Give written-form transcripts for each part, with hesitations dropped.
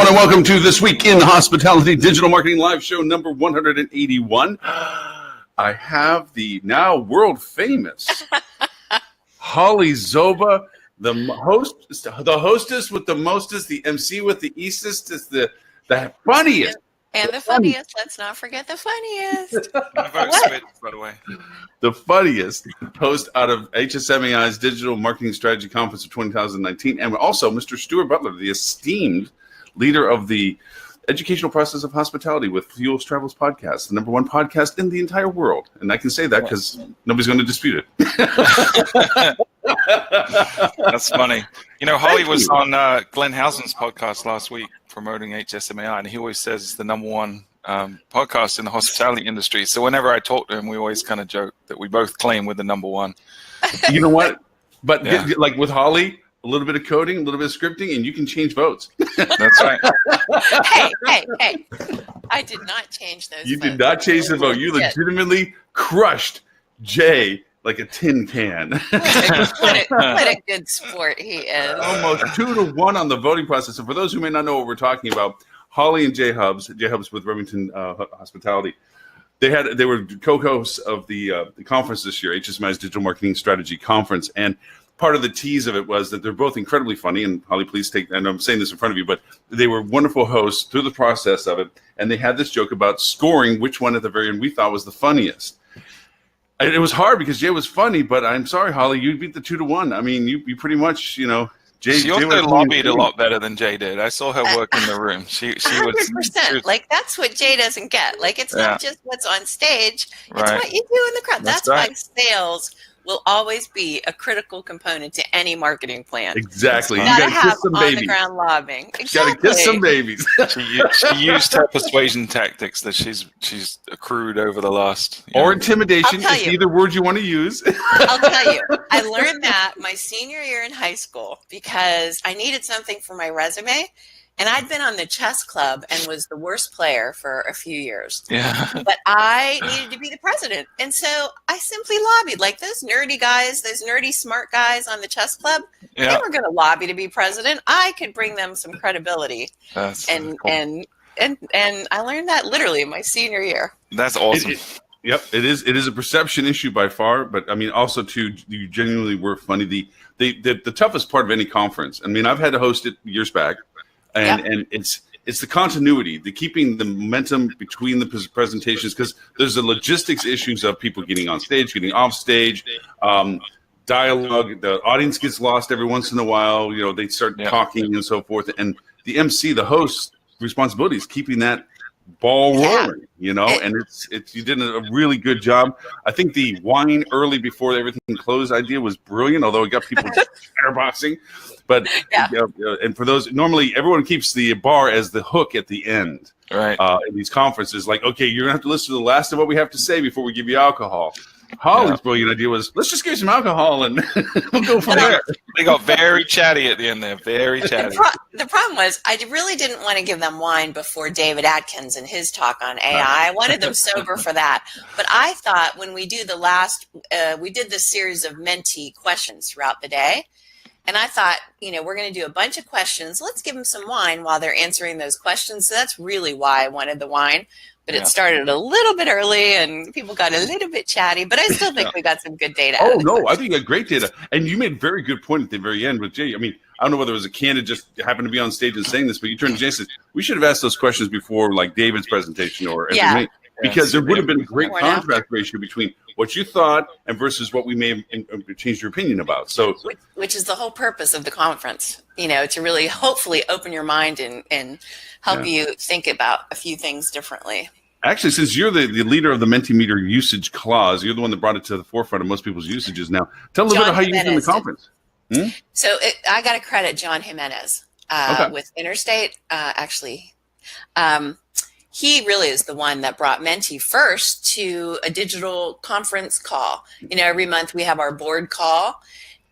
everyone, and welcome to This Week in Hospitality Digital Marketing Live Show number 181. I have the now world-famous Holly Zoba, the hostess with the mostest, the MC with the eastest, is the funniest. And the funniest. Let's not forget the funniest. By the way. The funniest host out of HSMAI's Digital Marketing Strategy Conference of 2019, and also Mr. Stuart Butler, the esteemed leader of the educational process of hospitality with Fuels Travels podcast, the #1 podcast in the entire world. And I can say that because nobody's going to dispute it. That's funny. You know, Holly was on Glenn Housen's podcast last week promoting HSMAI, and he always says it's the #1 podcast in the hospitality industry. So whenever I talk to him, we always kind of joke that we both claim we're the #1. You know what? But like with Holly, a little bit of coding, a little bit of scripting, and you can change votes. That's right. Hey. I did not change those You votes. did not change the vote. You legitimately crushed Jay like a tin can. What a good sport he is. Almost 2-1 on the voting process. And for those who may not know what we're talking about, Holly and Jay Hubs with Remington Hospitality, they were co-hosts of the conference this year, HSMAI's Digital Marketing Strategy Conference, and part of the tease of it was that they're both incredibly funny. And Holly, please take, and I'm saying this in front of you, but they were wonderful hosts through the process of it. And they had this joke about scoring which one at the very end we thought was the funniest. And it was hard because Jay was funny, but I'm sorry, Holly, you beat the 2-1. I mean, you pretty much, Jay. She also lobbied a lot better than Jay did. I saw her work in the room. She 100%. Like, that's what Jay doesn't get. Like, it's not just what's on stage. It's what you do in the crowd. That's why sales will always be a critical component to any marketing plan. Exactly. You gotta have kiss some on babies. the ground lobbying. Exactly. You gotta kiss some babies. She used her persuasion tactics that she's accrued over the last or intimidation. It's either word you want to use. I'll tell you, I learned that my senior year in high school because I needed something for my resume. And I'd been on the chess club and was the worst player for a few years. Yeah. But I needed to be the president. And so I simply lobbied. Like those nerdy guys, those nerdy smart guys on the chess club, they were going to lobby to be president. I could bring them some credibility. And I learned that literally in my senior year. That's awesome. Yep, it is a perception issue by far, but I mean also too, you genuinely were funny. The toughest part of any conference. I mean, I've had to host it years back. And it's the continuity, the keeping the momentum between the presentations, because there's the logistics issues of people getting on stage, getting off stage, dialogue. The audience gets lost every once in a while. They start talking and so forth. And the MC, the host's responsibility is keeping that ball rolling, and it's you did a really good job. I think the wine early before everything closed idea was brilliant, although it got people boxing. But and for those, normally everyone keeps the bar as the hook at the end. Right. In these conferences, like, okay, you're gonna have to listen to the last of what we have to say before we give you alcohol. Holly's brilliant idea was, let's just give you some alcohol and we'll go from there. They got very chatty at the end there, very chatty. The problem was I really didn't want to give them wine before David Atkins and his talk on AI. I wanted them sober for that. But I thought when we do we did this series of mentee questions throughout the day. And I thought, we're going to do a bunch of questions. Let's give them some wine while they're answering those questions. So that's really why I wanted the wine. But it started a little bit early and people got a little bit chatty. But I still think we got some good data. Oh, no, I think you got great data. And you made a very good point at the very end with Jay. I mean, I don't know whether it was a candidate just happened to be on stage and saying this, but you turned to Jay and said, we should have asked those questions before, like David's presentation or because there would have been a great contrast ratio between what you thought and versus what we may have changed your opinion about. So, which is the whole purpose of the conference, to really hopefully open your mind and help you think about a few things differently. Actually, since you're the leader of the Mentimeter usage clause, you're the one that brought it to the forefront of most people's usages now. Tell us a little bit how you use it in the conference. So I got to credit John Jimenez with Interstate. He really is the one that brought Menti first to a digital conference call. Every month we have our board call,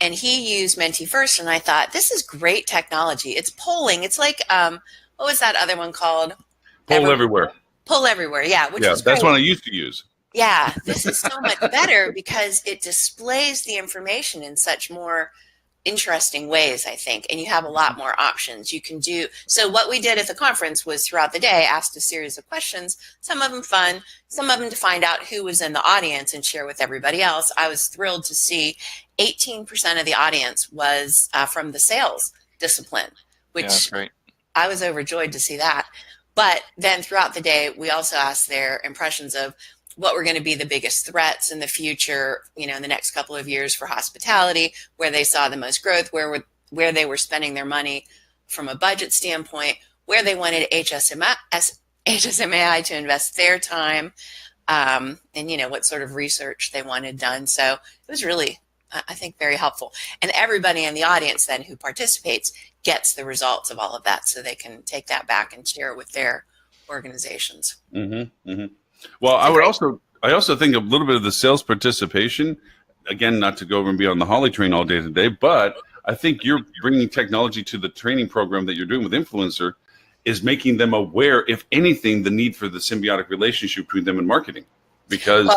and he used Menti first. And I thought, this is great technology. It's polling. It's like, what was that other one called? Poll Everywhere. Poll Everywhere, which is that's what I used to use. Yeah, this is so much better because it displays the information in such more interesting ways, I think, and you have a lot more options you can do. So what we did at the conference was throughout the day asked a series of questions, some of them fun, some of them to find out who was in the audience and share with everybody else. I was thrilled to see 18% of the audience was from the sales discipline, which I was overjoyed to see that. But then throughout the day, we also asked their impressions of what were going to be the biggest threats in the future, in the next couple of years for hospitality, where they saw the most growth, where they were spending their money from a budget standpoint, where they wanted HSMAI to invest their time, and what sort of research they wanted done. So it was really, I think, very helpful. And everybody in the audience then who participates gets the results of all of that, so they can take that back and share it with their organizations. Mm-hmm, mm-hmm. Well, I also think a little bit of the sales participation, again, not to go over and be on the Holly train all day today, but I think you're bringing technology to the training program that you're doing with Influencer is making them aware, if anything, the need for the symbiotic relationship between them and marketing. Because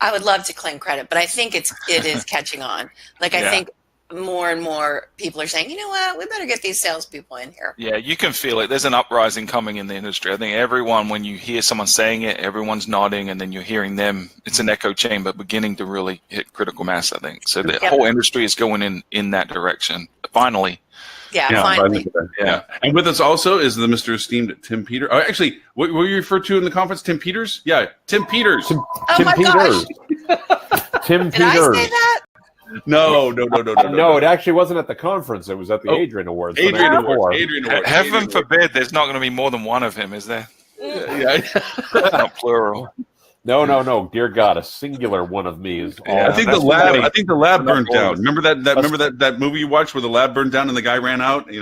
I would love to claim credit, but I think it is catching on. I think more and more people are saying, you know what, we better get these salespeople in here. Yeah, you can feel it. There's an uprising coming in the industry. I think everyone, when you hear someone saying it, everyone's nodding, and then you're hearing them. It's an echo chamber beginning to really hit critical mass, I think. So the whole industry is going in that direction. Finally. Yeah, finally. Yeah. And with us also is the Mr. Esteemed Tim Peters. Oh, actually, what were you referred to in the conference? Tim Peters? Yeah, Tim Peters. Tim Peters. Tim Peters. Did I say that? No. No, it actually wasn't at the conference. It was at the Adrian Awards. Adrian Awards. Heaven forbid there's not going to be more than one of him, is there? Yeah. Not plural. No. Dear God, a singular one of me is all. I think the lab burned down. Remember that movie you watched where the lab burned down and the guy ran out? I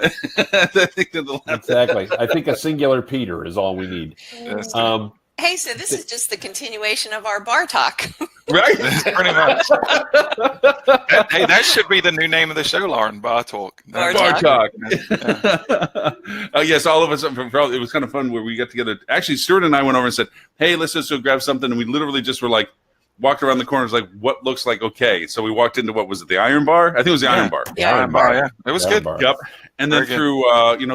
think that the lab exactly. I think a singular Peter is all we need. Yes. Hey, so this is just the continuation of our bar talk. Right? Pretty much. Hey, that should be the new name of the show, Lauren. Bar Talk. Bar Talk. Yes, all of us. It was kind of fun where we got together. Actually, Stuart and I went over and said, hey, let's just go grab something. And we literally just were walked around the corners what looks like okay. So we walked into, what was it, the Iron Bar? I think it was the Iron Bar. The Iron Bar, yeah. It was good. Bar. Yep. And then through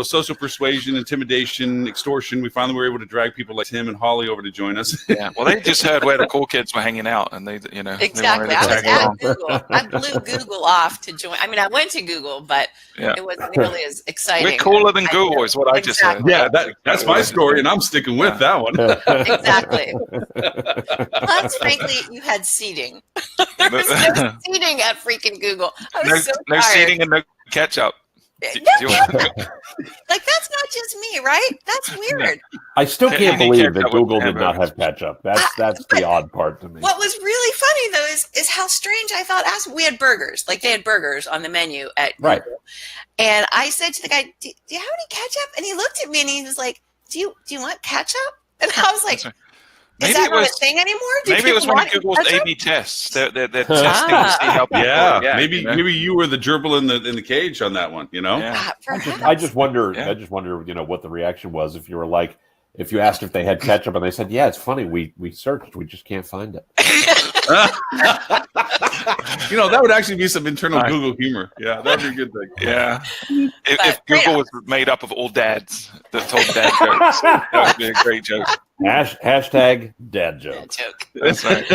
social persuasion, intimidation, extortion, we finally were able to drag people like Tim and Holly over to join us. Yeah. Well, they just heard where the cool kids were hanging out, and they exactly. They I was at Google. I blew Google off to join. I mean, I went to Google, but it wasn't nearly as exciting. We're cooler than Google, is what I just said. Yeah, that's my story, and I'm sticking with that one. Exactly. Plus, frankly, you had seating. There was no seating at freaking Google. I was so tired. No seating and no ketchup. That's not just me, right? That's weird. I still can't believe that Google did not have ketchup. That's the odd part to me. What was really funny though is how strange I felt. We had burgers, they had burgers on the menu at Google. Right. And I said to the guy, "Do you have any ketchup?" And he looked at me and he was like, "Do you want ketchup?" And I was like, Is that not a thing anymore? Maybe it was one of Google's A/B tests. They're testing to see how people react. Maybe you were the gerbil in the cage on that one. Yeah. I just wonder. I just wonder. What the reaction was if you were if you asked if they had ketchup and they said, "Yeah, it's funny. We searched. We just can't find it." That would actually be some internal Google humor. Yeah, that'd be a good thing. Yeah. If Google was made up of all dads that told dad jokes, that would be a great joke. Hashtag dad joke. That's right.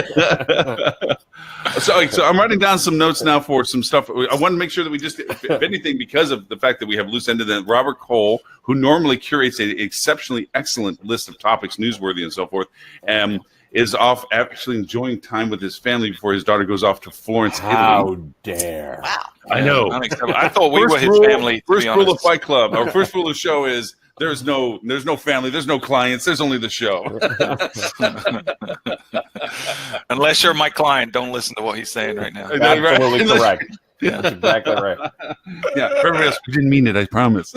So I'm writing down some notes now for some stuff. I want to make sure that we just, if anything, because of the fact that we have loose ended, that Robert Cole, who normally curates an exceptionally excellent list of topics, newsworthy and so forth, is off actually enjoying time with his family before his daughter goes off to Florence, Italy. How dare! Wow. I know. I thought we were his family. First rule of Fight Club, our first rule of the show is there's no family, there's no clients, there's only the show. Unless you're my client, don't listen to what he's saying right now. Absolutely correct. Yeah, that's exactly right. Yeah, everybody else, we didn't mean it, I promise.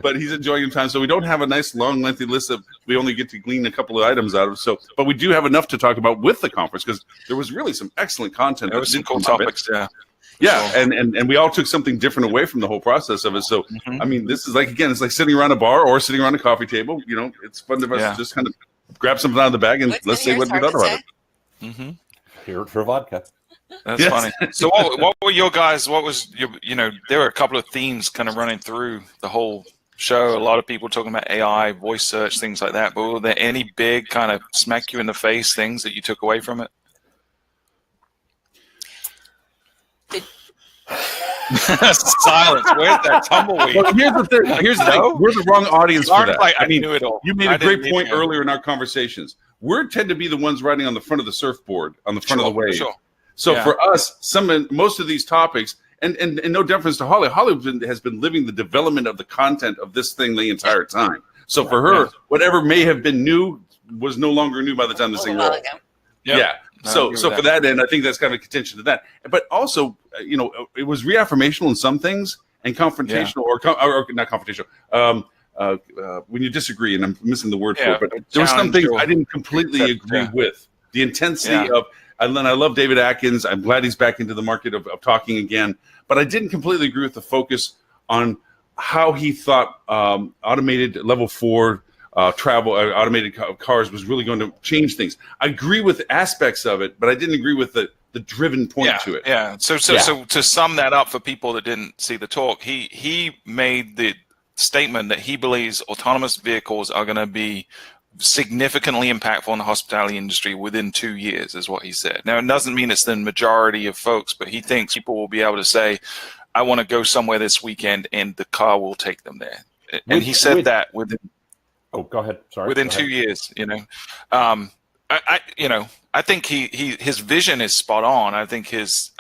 But he's enjoying his time, so we don't have a nice, long, lengthy list of. We only get to glean a couple of items out of. So, but we do have enough to talk about with the conference because there was really some excellent content. There was some cool topics, Yeah, and we all took something different away from the whole process of it. So, I mean, this is it's like sitting around a bar or sitting around a coffee table. It's fun to us to just kind of grab something out of the bag and let's say what we thought about it. Here for vodka. That's Yes. funny. So what were your guys, what was your, there were a couple of themes kind of running through the whole show. A lot of people talking about AI, voice search, things like that. But were there any big kind of smack you in the face things that you took away from it? Silence. Where's that tumbleweed? Well, here's the thing. Here's the thing. We're the wrong audience for that. I knew it all. You made a great point earlier in our conversations. We tend to be the ones riding on the front of the surfboard, on the front of the wave. Sure. So for us, most of these topics, and no deference to Holly, Holly has been living the development of the content of this thing the entire time. So for her, whatever may have been new was no longer new by the time this thing rolled. Yeah. So for that end, I think that's kind of a contention to that. But also, it was reaffirmational in some things and confrontational, or not confrontational. When you disagree, and I'm missing the word for it, but there were some things I didn't completely agree with. The intensity of, and I love David Atkins. I'm glad he's back into the market of talking again. But I didn't completely agree with the focus on how he thought automated level 4 travel, automated cars was really going to change things. I agree with aspects of it, but I didn't agree with the driven point to it. Yeah. So to sum that up for people that didn't see the talk, he made the statement that he believes autonomous vehicles are going to be significantly impactful in the hospitality industry within 2 years, is what he said. Now, it doesn't mean it's the majority of folks, but he thinks people will be able to say, I want to go somewhere this weekend, and the car will take them there. And he said that within. Oh, go ahead. Sorry. Within 2 years, I think his vision is spot on. I think his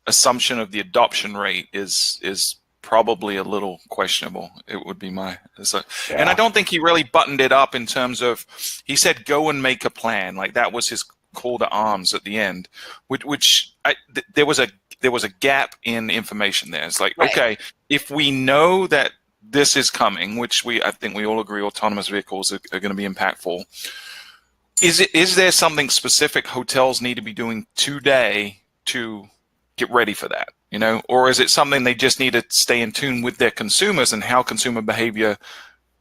assumption of the adoption rate is probably a little questionable. It would be and I don't think he really buttoned it up in terms of, he said, go and make a plan. Like that was his call to arms at the end, there was a gap in information there. It's like, okay, if we know that this is coming, which I think we all agree autonomous vehicles are going to be impactful, is there something specific hotels need to be doing today to get ready for that? Or is it something they just need to stay in tune with their consumers and how consumer behavior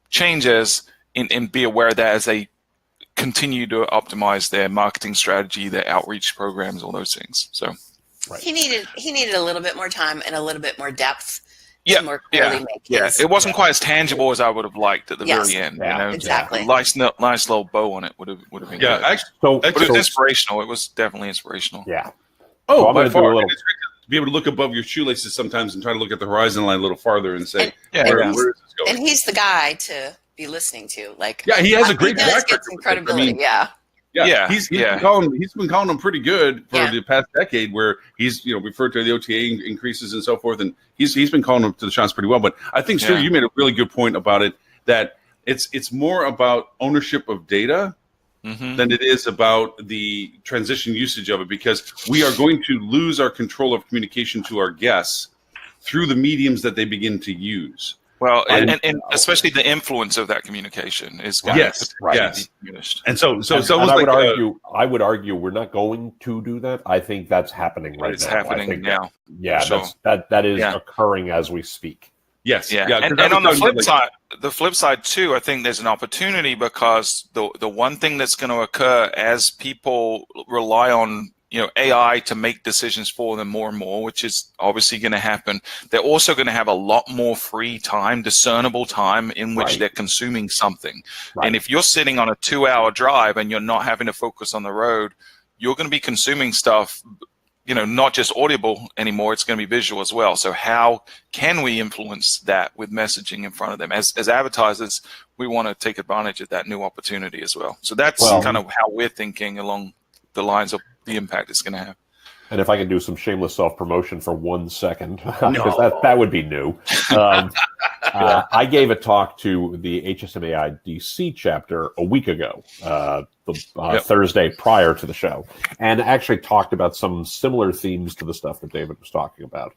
changes and be aware of that as they continue to optimize their marketing strategy, their outreach programs, all those things. So he needed a little bit more time and a little bit more depth. More it wasn't quite as tangible as I would have liked at the very end. Exactly. Nice little bow on it would have been good. Actually, but it was inspirational. It was definitely inspirational. Yeah. Oh, by far. It's great to be able to look above your shoelaces sometimes and try to look at the horizon line a little farther and say, where is this going? And he's the guy to be listening to. He has a great track record. Get some credibility. He's been calling them pretty good for the past decade, where he's referred to the OTA increases and so forth, and he's been calling them to the shots pretty well. But I think, Stu, you made a really good point about it, that it's more about ownership of data than it is about the transition usage of it, because we are going to lose our control of communication to our guests through the mediums that they begin to use. Well, and especially the influence of that communication is going to be diminished. And so I would argue we're not going to do that. I think that's happening right now. It's happening now. That is occurring as we speak. Yes. And on the flip side too, I think there's an opportunity, because the one thing that's going to occur as people rely on AI to make decisions for them more and more, which is obviously going to happen, they're also going to have a lot more free time, discernible time in which they're consuming something. And if you're sitting on a 2-hour drive and you're not having to focus on the road, you're going to be consuming stuff, not just audible anymore, it's going to be visual as well. So how can we influence that with messaging in front of them? As advertisers, we want to take advantage of that new opportunity as well. So that's kind of how we're thinking along the lines of the impact it's going to have. And if I can do some shameless self-promotion for 1 second, because that would be new. I gave a talk to the HSMAI DC chapter a week ago, Thursday prior to the show, and actually talked about some similar themes to the stuff that David was talking about.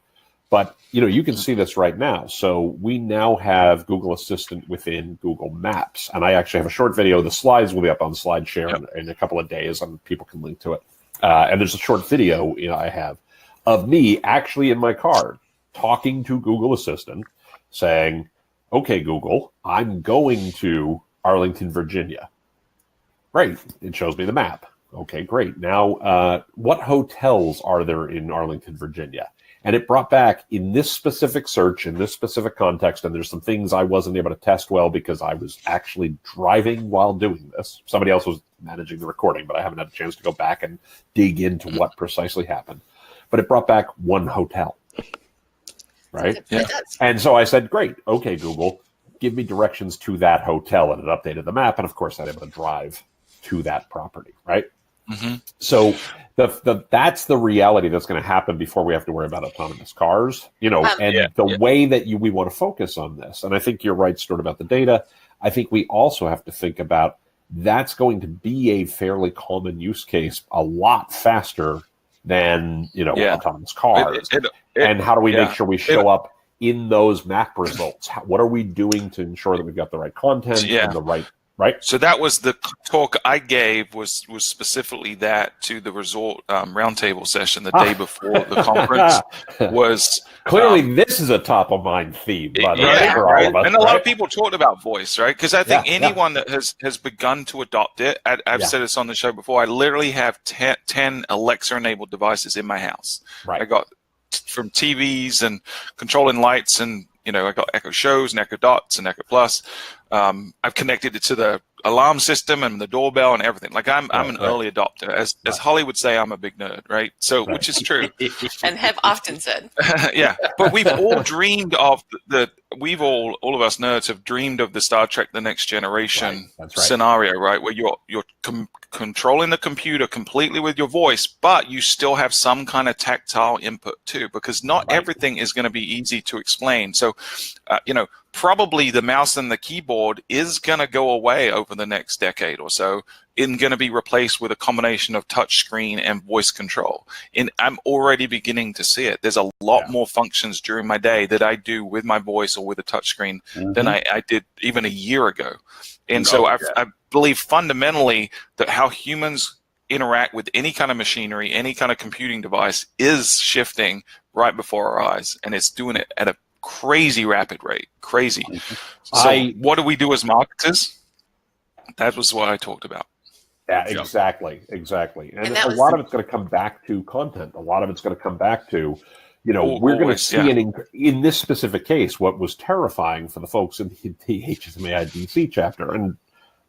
But, you can see this right now. So we now have Google Assistant within Google Maps. And I actually have a short video. The slides will be up on SlideShare in a couple of days, and people can link to it. And there's a short video I have of me actually in my car talking to Google Assistant saying, okay, Google, I'm going to Arlington, Virginia. Right. It shows me the map. Okay, great. Now, what hotels are there in Arlington, Virginia? And it brought back, in this specific search, in this specific context, and there's some things I wasn't able to test well because I was actually driving while doing this. Somebody else was managing the recording, but I haven't had a chance to go back and dig into what precisely happened. But it brought back one hotel, right? Yeah. And so I said, great, okay, Google, give me directions to that hotel. And it updated the map. And of course, I'm able to drive to that property, right? Mm-hmm. So that's the reality that's going to happen before we have to worry about autonomous cars, the way that we want to focus on this. And I think you're right, Stuart, about the data. I think we also have to think about that's going to be a fairly common use case a lot faster than, autonomous cars. And how do we make sure we show up in those map results? What are we doing to ensure that we've got the right content and the right? So that was the talk I gave was specifically that to the resort roundtable session the day before the conference. Was clearly this is a top of mind theme, by the way, for all of us. And a lot of people talked about voice, right? Because I think anyone that has begun to adopt it, I've said this on the show before. I literally have 10 Alexa enabled devices in my house. Right. I got from TVs and controlling lights and. I got Echo Shows and Echo Dots and Echo Plus. I've connected it to the alarm system and the doorbell and everything. Like I'm an early adopter. As Holly would say, I'm a big nerd, right? So, which is true. And have often said. Yeah, but we've all dreamed of all of us nerds have dreamed of the Star Trek: The Next Generation scenario, right? Where you're controlling the computer completely with your voice, but you still have some kind of tactile input too, because not everything is going to be easy to explain. So, probably the mouse and the keyboard is going to go away over the next decade or so and going to be replaced with a combination of touch screen and voice control. And I'm already beginning to see it. There's a lot more functions during my day that I do with my voice or with a touch screen than I did even a year ago. And so I believe fundamentally that how humans interact with any kind of machinery, any kind of computing device is shifting right before our eyes. And it's doing it at a crazy rapid rate. Crazy. So what do we do as marketers? That was what I talked about. Yeah, exactly. And a lot of it's going to come back to content. A lot of it's going to come back to, we're going to see in this specific case, what was terrifying for the folks in the HSMAI DC chapter, and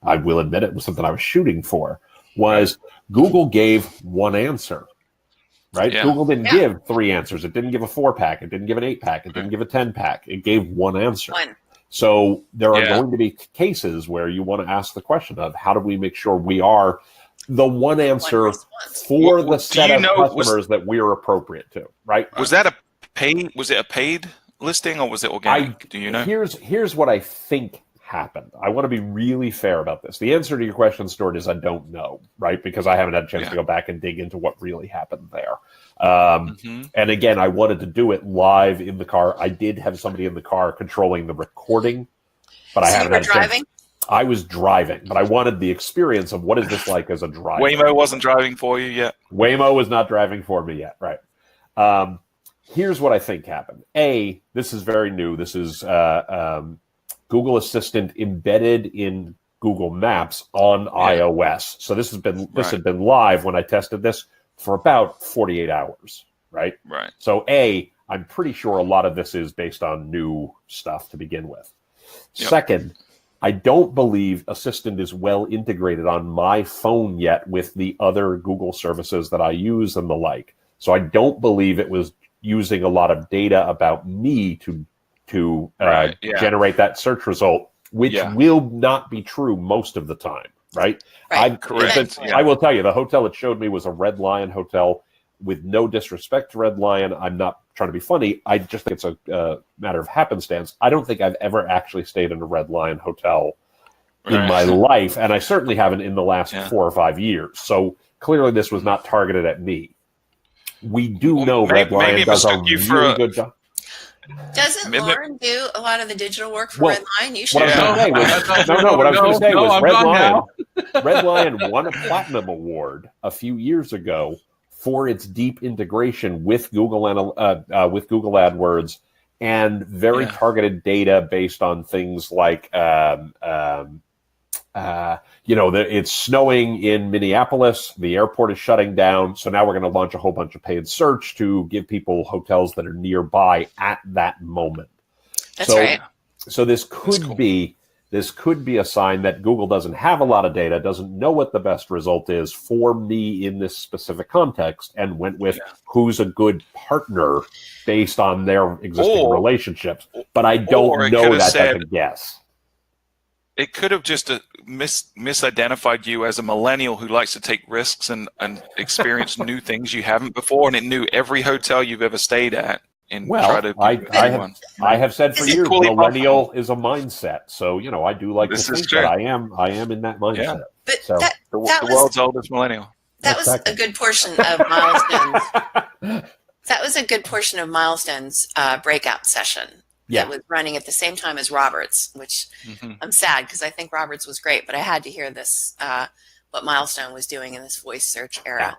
I will admit it was something I was shooting for, was Google gave one answer. Right? Yeah. Google didn't give 3 answers. It didn't give a 4-pack. It didn't give an 8-pack. It didn't give a 10-pack. It gave one answer. So there are going to be cases where you want to ask the question of how do we make sure we are the one answer for the set of customers that we're appropriate to, right? Was that was it a paid listing or was it organic? Do you know? Here's what I think happened. I want to be really fair about this. The answer to your question, Stuart, is I don't know, right? Because I haven't had a chance to go back and dig into what really happened there. And again, I wanted to do it live in the car. I did have somebody in the car controlling the recording, but I haven't had a chance. I was driving, but I wanted the experience of what is this like as a driver. Waymo wasn't driving for you yet. Waymo was not driving for me yet, right? Here's what I think happened. This is very new. This is Google Assistant embedded in Google Maps on iOS. So this had been live when I tested this for about 48 hours, right? Right. So I'm pretty sure a lot of this is based on new stuff to begin with. Second, I don't believe Assistant is well integrated on my phone yet with the other Google services that I use and the like. So I don't believe it was using a lot of data about me to generate that search result, which will not be true most of the time, right? Correct. I will tell you, the hotel it showed me was a Red Lion hotel. With no disrespect to Red Lion, I'm not trying to be funny. I just think it's a matter of happenstance. I don't think I've ever actually stayed in a Red Lion hotel in my life, and I certainly haven't in the last 4 or 5 years. So clearly this was not targeted at me. We do know Red Lion does a really good job. Doesn't Lauren do a lot of the digital work for Red Lion? You should. What I was going to say was Red Lion won a platinum award a few years ago for its deep integration with Google AdWords and very targeted data based on things like It's snowing in Minneapolis. The airport is shutting down. So now we're going to launch a whole bunch of paid search to give people hotels that are nearby at that moment. That's right. So this could be a sign that Google doesn't have a lot of data, doesn't know what the best result is for me in this specific context, and went with who's a good partner based on their existing relationships. But I don't know that. That's a guess. It could have just misidentified you as a millennial who likes to take risks and experience new things you haven't before, and it knew every hotel you've ever stayed at. I have said for years, millennial is a mindset. So I do like to think that I am in that mindset. Yeah. But so the world's oldest millennial. That was a good portion of Milestone's. That was a good portion of Milestone's breakout session. That was running at the same time as Roberts, which I'm sad because I think Roberts was great, but I had to hear this, what Milestone was doing in this voice search era.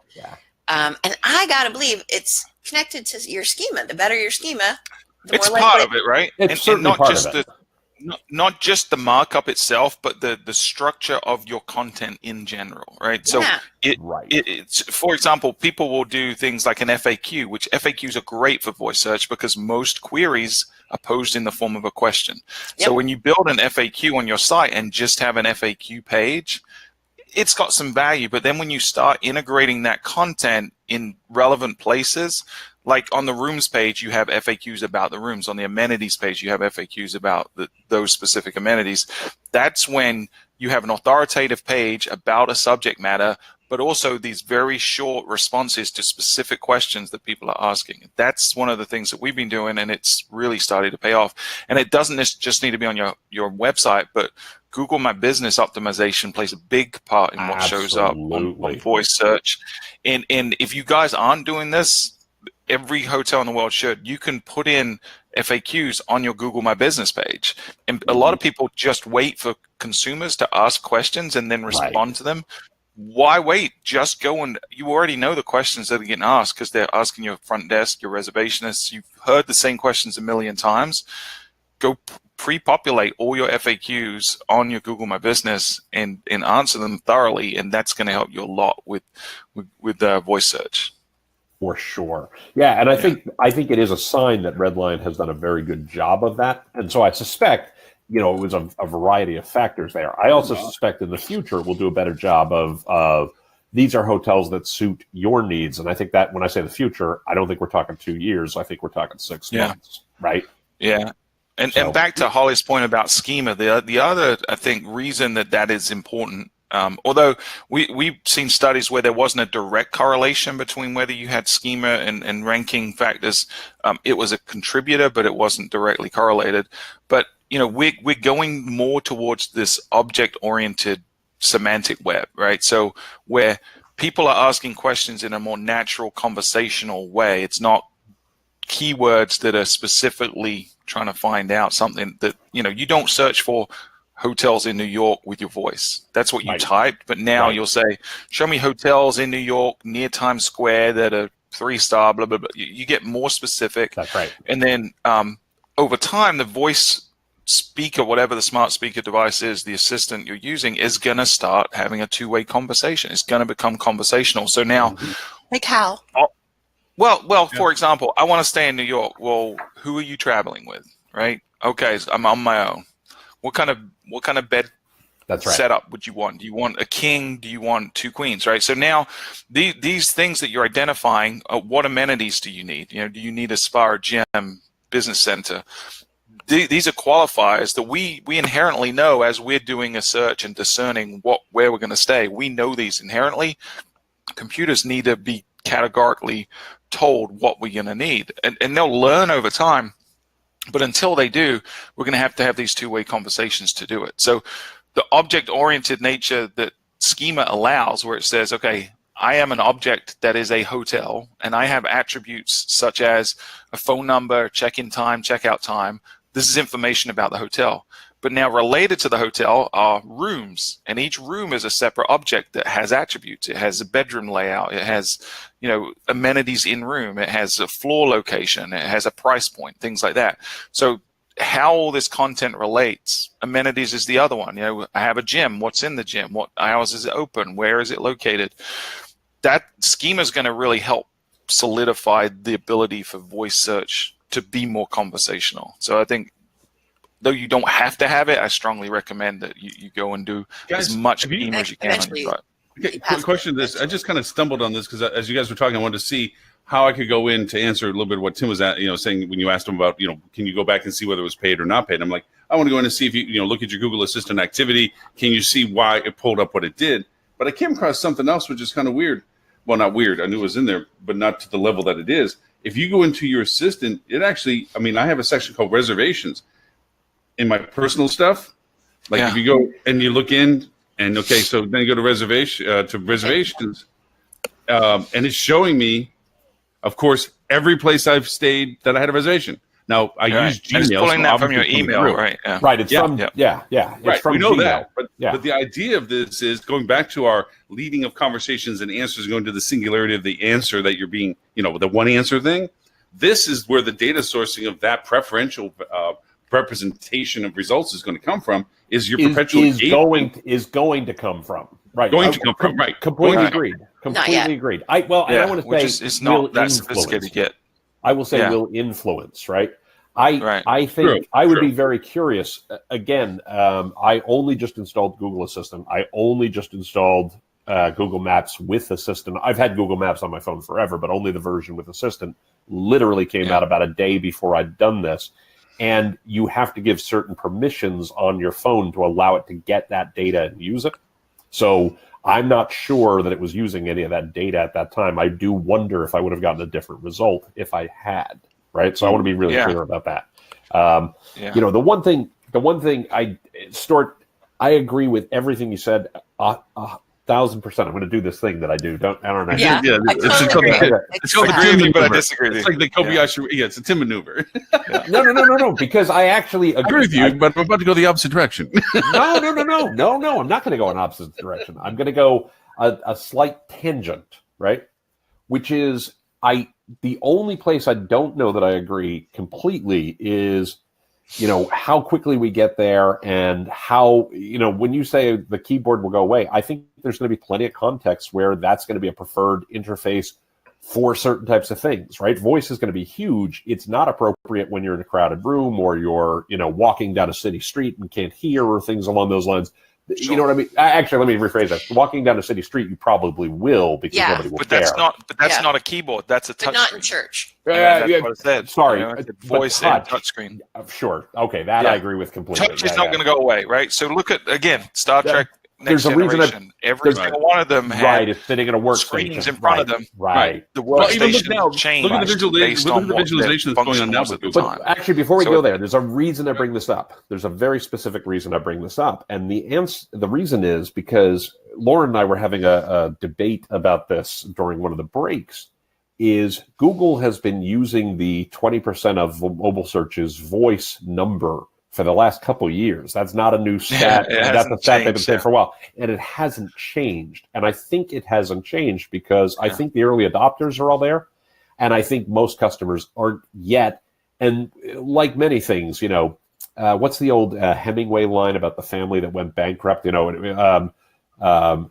And I got to believe it's connected to your schema. The better your schema, the it's more part of it, right? It's certainly not part just of it. Not just the markup itself, but the structure of your content in general, right? So it's, for example, people will do things like an FAQ, which FAQs are great for voice search because most queries are posed in the form of a question. So when you build an FAQ on your site and just have an FAQ page, it's got some value. But then when you start integrating that content in relevant places, like on the rooms page, you have FAQs about the rooms. On the amenities page, you have FAQs about those specific amenities. That's when you have an authoritative page about a subject matter, but also these very short responses to specific questions that people are asking. That's one of the things that we've been doing, and it's really started to pay off. And it doesn't just need to be on your website, but Google My Business optimization plays a big part in what shows up on voice search. And if you guys aren't doing this, every hotel in the world should. You can put in FAQs on your Google My Business page. And a lot of people just wait for consumers to ask questions and then respond to them. Why wait? Just go, and you already know the questions that are getting asked because they're asking your front desk, your reservationists. You've heard the same questions a million times. Go pre-populate all your FAQs on your Google My Business and answer them thoroughly, and that's going to help you a lot with voice search. For sure. Yeah, and I think it is a sign that Redline has done a very good job of that. And so I suspect, it was a variety of factors there. I also suspect in the future we'll do a better job of these are hotels that suit your needs. And I think that when I say the future, I don't think we're talking 2 years. I think we're talking 6 months, right? Yeah. And back to Holly's point about schema, the other, I think, reason that is important, although we've seen studies where there wasn't a direct correlation between whether you had schema and ranking factors. It was a contributor, but it wasn't directly correlated. But, we're going more towards this object-oriented semantic web, right? So where people are asking questions in a more natural conversational way. It's not keywords that are specifically trying to find out something that, you don't search for hotels in New York with your voice. That's what you typed. But now you'll say, show me hotels in New York near Times Square that are 3-star, blah, blah, blah. You get more specific. That's right. And then over time, the voice speaker, whatever the smart speaker device is, the assistant you're using is going to start having a two-way conversation. It's going to become conversational. So now, like how? Well, for example, I want to stay in New York. Well, who are you traveling with, right? Okay, so I'm on my own. What kind of bed setup would you want? Do you want a king? Do you want 2 queens, right? So now these things that you're identifying, what amenities do you need? Do you need a spa, or gym, business center? These are qualifiers that we inherently know as we're doing a search and discerning where we're going to stay. We know these inherently. Computers need to be categorically told what we're going to need, and they'll learn over time. But until they do, we're going to have these two-way conversations to do it. So the object-oriented nature that schema allows, where it says, okay, I am an object that is a hotel, and I have attributes such as a phone number, check-in time, check-out time. This is information about the hotel. But now related to the hotel are rooms, and each room is a separate object that has attributes. It has a bedroom layout. It has, amenities in room. It has a floor location. It has a price point, things like that. So how all this content relates. Amenities is the other one. I have a gym. What's in the gym? What hours is it open? Where is it located? That schema is going to really help solidify the ability for voice search to be more conversational. So I think, though you don't have to have it, I strongly recommend that you go and do as much schema as you can. Okay, quick question to this. I just kind of stumbled on this because as you guys were talking, I wanted to see how I could go in to answer a little bit of what Tim was at, saying when you asked him about, can you go back and see whether it was paid or not paid? I'm like, I want to go in and see if you look at your Google Assistant activity. Can you see why it pulled up what it did? But I came across something else, which is kind of weird. Well, not weird. I knew it was in there, but not to the level that it is. If you go into your assistant, it actually, I have a section called reservations in my personal stuff. Like if you go and you look in and so then you go to reservations, and it's showing me, of course, every place I've stayed that I had a reservation. Now I use Gmail. It's pulling that from your email, right? Yeah. Right. It's from It's from we know Gmail. that, but the idea of this is going back to our leading of conversations and answers, going to the singularity of the answer that you're being, the one answer thing. This is where the data sourcing of that preferential representation of results is going to come from. Is your perpetual is going to come from right? Going to come from right? Completely agreed. Completely agreed. I want to say it's not that sophisticated yet. I will say will influence, right? I think I would be very curious. Again, I only just installed Google Assistant. I only just installed Google Maps with Assistant. I've had Google Maps on my phone forever, but only the version with Assistant literally came out about a day before I'd done this. And you have to give certain permissions on your phone to allow it to get that data and use it. So I'm not sure that it was using any of that data at that time. I do wonder if I would have gotten a different result if I had, right? So I want to be really clear about that. The one thing I agree with everything you said. 1,000%. I'm going to do this thing that I do. Don't I? Yeah, it's called the Tim maneuver. It's like the Kobayashi. Yeah, it's a Tim maneuver. No. Because I actually agree with you, but I'm about to go the opposite direction. No. I'm not going to go in opposite direction. I'm going to go a slight tangent, right? Which is the only place I don't know that I agree completely is, how quickly we get there and how, when you say the keyboard will go away, I think there's going to be plenty of contexts where that's going to be a preferred interface for certain types of things, right? Voice is going to be huge. It's not appropriate when you're in a crowded room or you're, walking down a city street and can't hear or things along those lines. Sure. You know what I mean? Actually, let me rephrase that. Walking down a city street, you probably will because nobody will care. That's not a keyboard. That's a touch. But not in church. That's what it said. Sorry, voice and touch screen. Sure. Okay, that I agree with completely. Touch is not going to go away, right? So look at Star Trek. Next Generation. Every single one of them had it's sitting in a workstation. Screens in front of them. Right. The workstation changed. Look at the visualization that's going on now. But actually, before we go there, there's a reason I bring this up. There's a very specific reason I bring this up, and the reason is because Lauren and I were having a debate about this during one of the breaks. Is Google has been using the 20% of mobile searches voice number for the last couple of years. That's not a new stat. That's a stat they've been saying for a while. And it hasn't changed. And I think it hasn't changed because I think the early adopters are all there. And I think most customers aren't yet. And like many things, what's the old Hemingway line about the family that went bankrupt?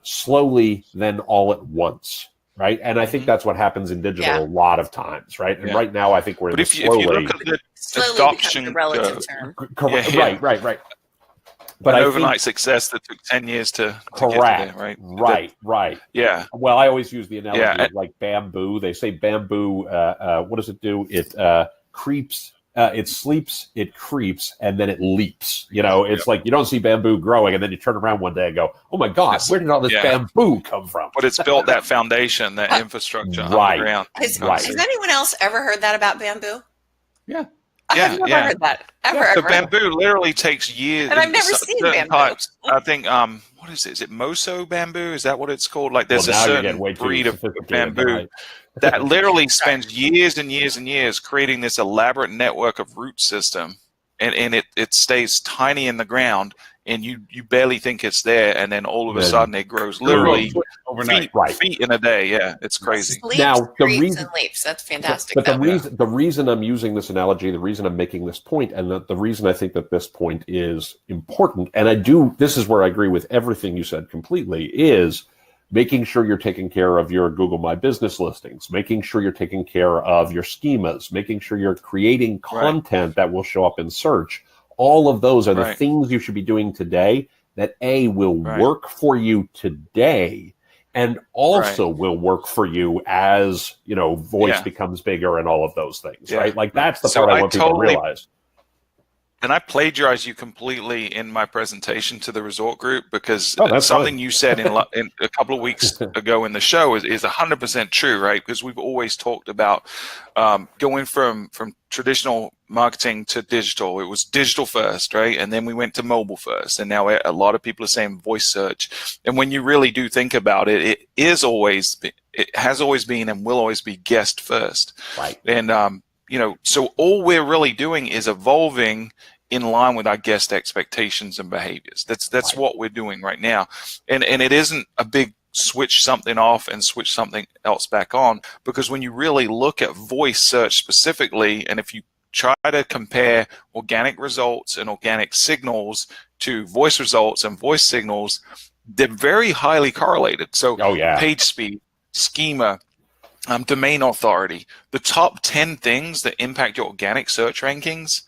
Slowly, then all at once. Right. And I think that's what happens in digital a lot of times. Right. And right now, I think we're in the slowly. If you look at the adoption relative term. Correct. Right. But overnight success that took 10 years to correct. Get to there, right. Yeah. Well, I always use the analogy of like bamboo. They say bamboo. What does it do? It creeps. It sleeps, it creeps, and then it leaps. It's like you don't see bamboo growing, and then you turn around one day and go, "Oh my God, where did all this bamboo come from?" But it's built that foundation, that infrastructure underground. Has anyone else ever heard that about bamboo? Yeah. I've never heard that ever. The bamboo literally takes years. And I've never seen bamboo. Types. I think what is it? Is it Moso bamboo? Is that what it's called? Like there's a certain breed of bamboo that literally spends years and years and years creating this elaborate network of root system, and it stays tiny in the ground, and you barely think it's there, and then all of a sudden it grows literally overnight, feet in a day. Yeah, it's crazy. Sleeps, Now, the creeps, reason- and leaps. That's fantastic. But the reason I'm using this analogy, the reason I'm making this point, and the reason I think that this point is important, and this is where I agree with everything you said completely, is making sure you're taking care of your Google My Business listings, making sure you're taking care of your schemas, making sure you're creating content that will show up in search. All of those are the things you should be doing today that will work for you today, and also will work for you as, voice becomes bigger and all of those things, right? Like that's the part I want people to realize. And I plagiarized you completely in my presentation to the resort group, because that's something fine. you said in a couple of weeks ago in the show is 100% true, right? Because we've always talked about going from traditional marketing to digital. It was digital first, right? And then we went to mobile first. And now a lot of people are saying voice search. And when you really do think about it, it has always been and will always be guest first. Right. And, so all we're really doing is evolving in line with our guest expectations and behaviors. That's what we're doing right now. And it isn't a big switch something off and switch something else back on, because when you really look at voice search specifically, and if you try to compare organic results and organic signals to voice results and voice signals, they're very highly correlated. So page speed, schema, domain authority, the top 10 things that impact your organic search rankings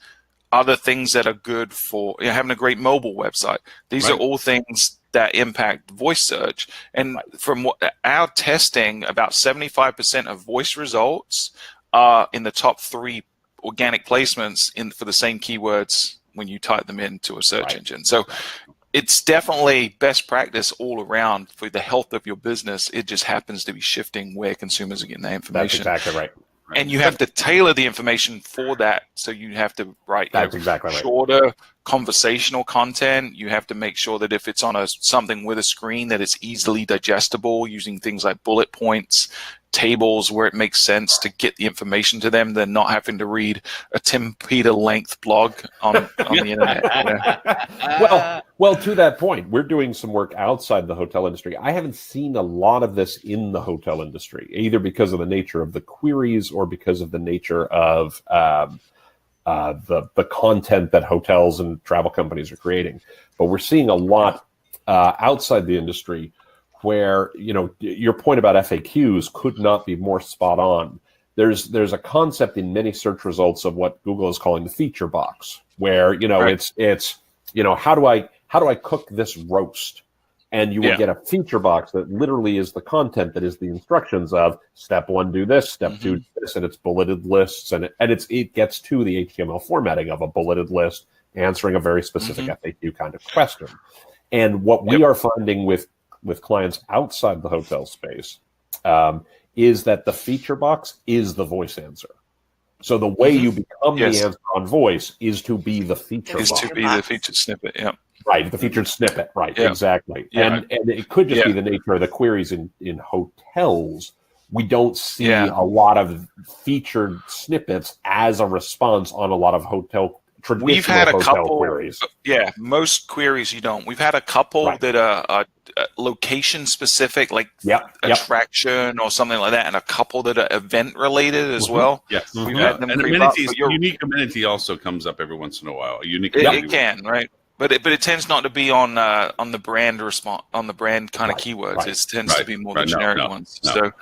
are the things that are good for having a great mobile website. These are all things that impact voice search. And from our testing, about 75% of voice results are in the top 3 organic placements for the same keywords when you type them into a search engine. So it's definitely best practice all around for the health of your business. It just happens to be shifting where consumers are getting that information. That's exactly right. And you have to tailor the information for that. So you have to write exactly right. shorter conversational content. You have to make sure that if it's on something with a screen, that it's easily digestible using things like bullet points, tables where it makes sense to get the information to them, than not having to read a Tim Peter length blog on the internet. Well, to that point, we're doing some work outside the hotel industry. I haven't seen a lot of this in the hotel industry, either because of the nature of the queries or because of the nature of the content that hotels and travel companies are creating. But we're seeing a lot outside the industry where, your point about FAQs could not be more spot on. There's a concept in many search results of what Google is calling the feature box, where, it's how do I cook this roast? And you will get a feature box that literally is the content that is the instructions of step 1, do this, step 2, do this, and it's bulleted lists, and it gets to the HTML formatting of a bulleted list, answering a very specific FAQ kind of question. And what we are finding with clients outside the hotel space is that the feature box is the voice answer. So the way you become the answer on voice is to be the feature box. Is to be the featured snippet, Right, the featured snippet, exactly. And it could just be the nature of the queries in hotels. We don't see a lot of featured snippets as a response on a lot of traditional We've had a hotel couple queries. Most queries you don't. We've had a couple that are location specific, like attraction or something like that, and a couple that are event related as well. Yes, we've had them. And amenities, unique amenity also comes up every once in a while. A unique it can, right? But it tends not to be on the brand on the brand kind of keywords. It tends to be more the generic ones. No. So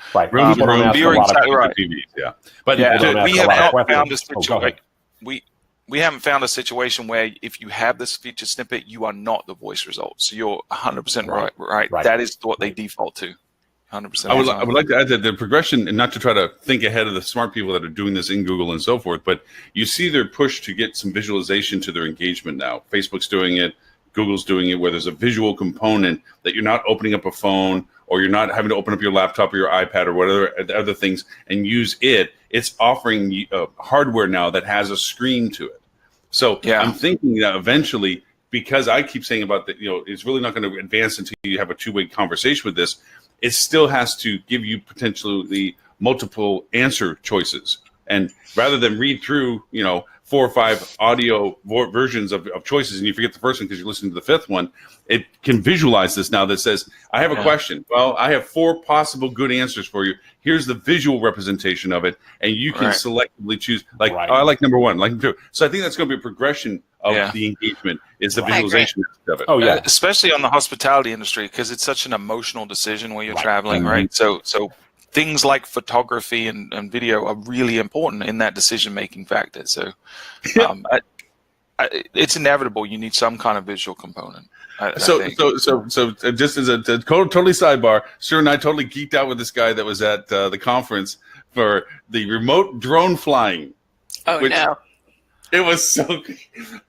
you're exactly right. TVs, But we have not found a situation. We haven't found a situation where if you have this featured snippet, you are not the voice result. So you're 100% right. That is what they default to. 100%. I would like to add that the progression, and not to try to think ahead of the smart people that are doing this in Google and so forth, but you see their push to get some visualization to their engagement now. Facebook's doing it. Google's doing it, where there's a visual component that you're not opening up a phone, or you're not having to open up your laptop or your iPad or whatever other things and use it. It's offering hardware now that has a screen to it. So I'm thinking that eventually, because I keep saying about that, it's really not going to advance until you have a two-way conversation with this. It still has to give you potentially multiple answer choices. And rather than read through, 4 or 5 audio versions of choices, and you forget the first one because you're listening to the 5th one, it can visualize this now that says, I have a question. Well, I have 4 possible good answers for you. Here's the visual representation of it, and you can selectively choose. Like, I like number 1, like number 2. So I think that's going to be a progression of the engagement, is the visualization of it. Oh, yeah. Especially on the hospitality industry, because it's such an emotional decision where you're traveling, right? So things like photography and video are really important in that decision-making factor. So it's inevitable. You need some kind of visual component. So just as a totally sidebar, Sue and I totally geeked out with this guy that was at the conference for the remote drone flying. Oh, no. It was so.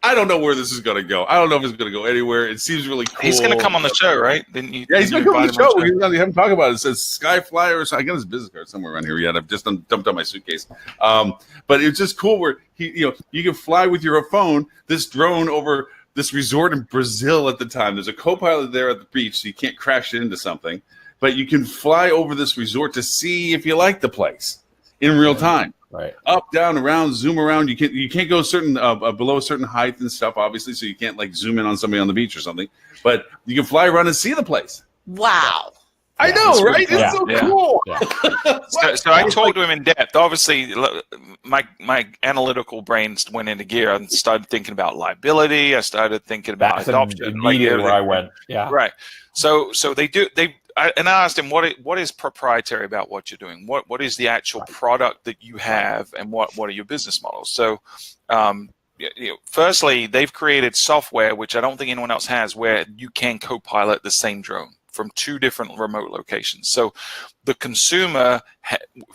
I don't know where this is going to go. I don't know if it's going to go anywhere. It seems really cool. He's going to come on the show, right? Didn't you? Yeah, he's going to come on the show. He's going to have him talk about it. It says Skyflyer or something. I got his business card somewhere around here yet. I've just dumped out my suitcase. But it's just cool where you can fly with your phone this drone over this resort in Brazil at the time. There's a co-pilot there at the beach, so you can't crash into something. But you can fly over this resort to see if you like the place in real time. Right. Up, down, around, zoom around. You can't go certain below a certain height and stuff, obviously, so you can't like zoom in on somebody on the beach or something. But you can fly around and see the place. Wow. I know, right? It's so cool. Yeah. So I talked to him in depth. Obviously, my analytical brain went into gear. I started thinking about liability. I started thinking about adoption. Immediately where I went. Yeah. Right. So I asked him what is proprietary about what you're doing. What is the actual product that you have, and what are your business models? So, firstly, they've created software which I don't think anyone else has, where you can co-pilot the same drone from 2 different remote locations. So the consumer,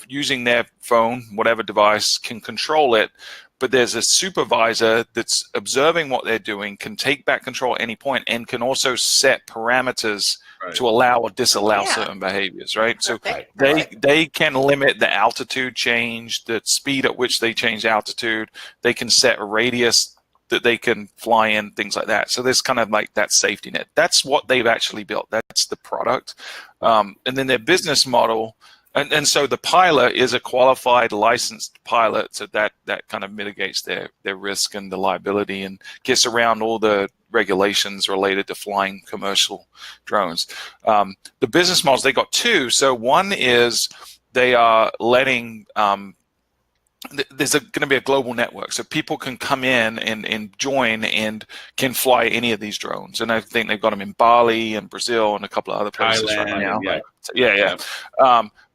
using their phone, whatever device, can control it, but there's a supervisor that's observing what they're doing, can take back control at any point, and can also set parameters to allow or disallow certain behaviors, right? So they can limit the altitude change, the speed at which they change altitude. They can set a radius that they can fly in, things like that. So there's kind of like that safety net. That's what they've actually built. That's the product. And then their business model, and so the pilot is a qualified, licensed pilot, so that kind of mitigates their risk and the liability and gets around all the regulations related to flying commercial drones. The business models, they got 2. So one is they are letting there's going to be a global network, so people can come in and join and can fly any of these drones. And I think they've got them in Bali and Brazil and a couple of other places right now.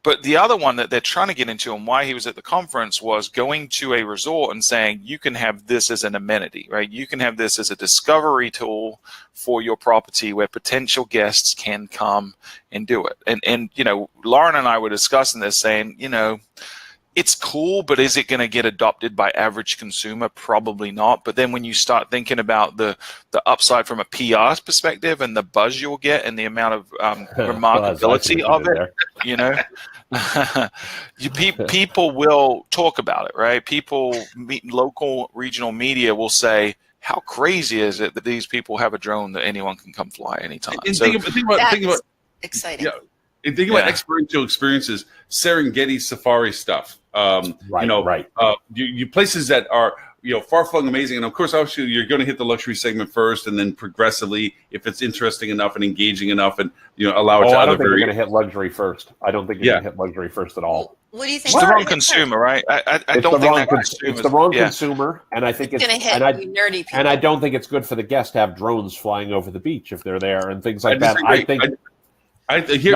But the other one that they're trying to get into, and why he was at the conference, was going to a resort and saying, you can have this as an amenity, right? You can have this as a discovery tool for your property where potential guests can come and do it. And Lauren and I were discussing this, saying, it's cool, but is it going to get adopted by average consumer? Probably not. But then when you start thinking about the upside from a PR perspective and the buzz you'll get and the amount of remarkability of it, people will talk about it, right? Local regional media will say, how crazy is it that these people have a drone that anyone can come fly anytime? And think about exciting. And think about experiential experiences, Serengeti safari stuff. You places that are far-flung amazing, and of course, obviously, you're going to hit the luxury segment first, and then progressively, if it's interesting enough and engaging enough, and allow it to. I don't think you're going to hit luxury first. I don't think you're going to hit luxury first at all. What do you think? It's the wrong consumer, right? I don't think it's the wrong consumer, and I think it's going to hit nerdy people. And I don't think it's good for the guests to have drones flying over the beach if they're there and things like that. I hear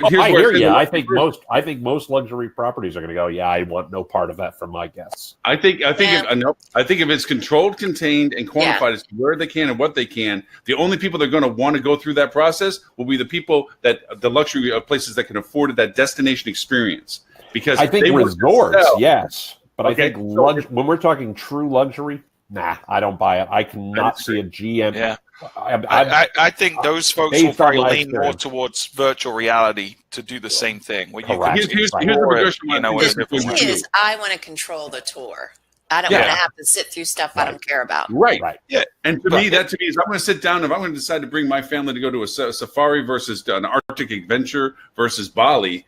you. I think most luxury properties are going to go. Yeah, I want no part of that from my guests. I think if it's controlled, contained, and quantified as to where they can and what they can, the only people that are going to want to go through that process will be the people that the luxury places that can afford that destination experience. Because I think resorts, yes, but I think when we're talking true luxury, nah, I don't buy it. I cannot see a GM. Yeah. I think those folks will probably lean more towards virtual reality to do the same thing. Where here's the progression. The thing is, I want to control the tour. I don't want to have to sit through stuff I don't care about. Right. Yeah. And to me is I'm going to sit down. If I'm going to decide to bring my family to go to a safari versus an Arctic adventure versus Bali,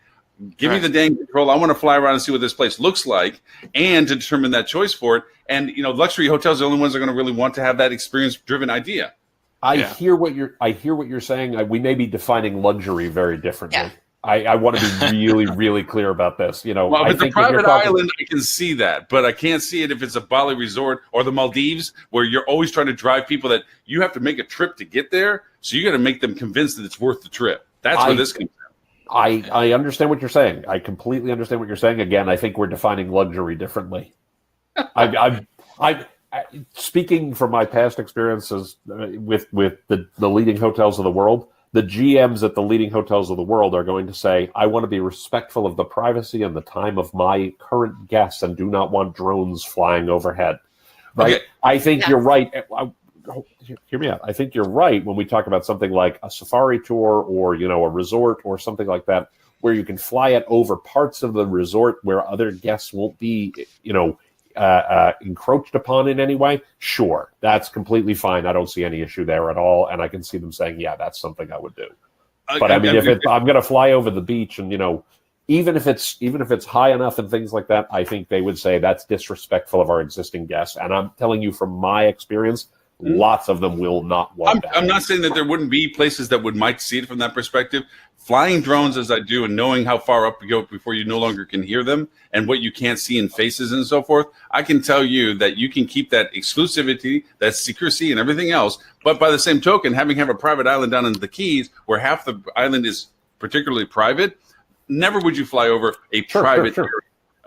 Give me the dang control. I want to fly around and see what this place looks like, and to determine that choice for it. And luxury hotels are the only ones that are going to really want to have that experience-driven idea. I hear what you're saying. We may be defining luxury very differently. Yeah. I want to be really, really clear about this. Well, I if it's a think private island, I can see that, but I can't see it if it's a Bali resort or the Maldives, where you're always trying to drive people that you have to make a trip to get there. So you got to make them convinced that it's worth the trip. That's where this comes from. I understand what you're saying. I completely understand what you're saying. Again, I think we're defining luxury differently. I speaking from my past experiences with the leading hotels of the world, the GMs at the leading hotels of the world are going to say, I want to be respectful of the privacy and the time of my current guests and do not want drones flying overhead. Right? Okay. I think you're right. Hear me out. I think you're right when we talk about something like a safari tour or, a resort or something like that, where you can fly it over parts of the resort where other guests won't be, encroached upon in any way. Sure, that's completely fine. I don't see any issue there at all, and I can see them saying, "Yeah, that's something I would do." But I mean, if I'm going to fly over the beach, and even if it's high enough and things like that, I think they would say that's disrespectful of our existing guests. And I'm telling you from my experience, lots of them will not want that. I'm not saying that there wouldn't be places that might see it from that perspective. Flying drones as I do and knowing how far up you go before you no longer can hear them and what you can't see in faces and so forth, I can tell you that you can keep that exclusivity, that secrecy and everything else. But by the same token, having a private island down in the Keys where half the island is particularly private, never would you fly over a private area.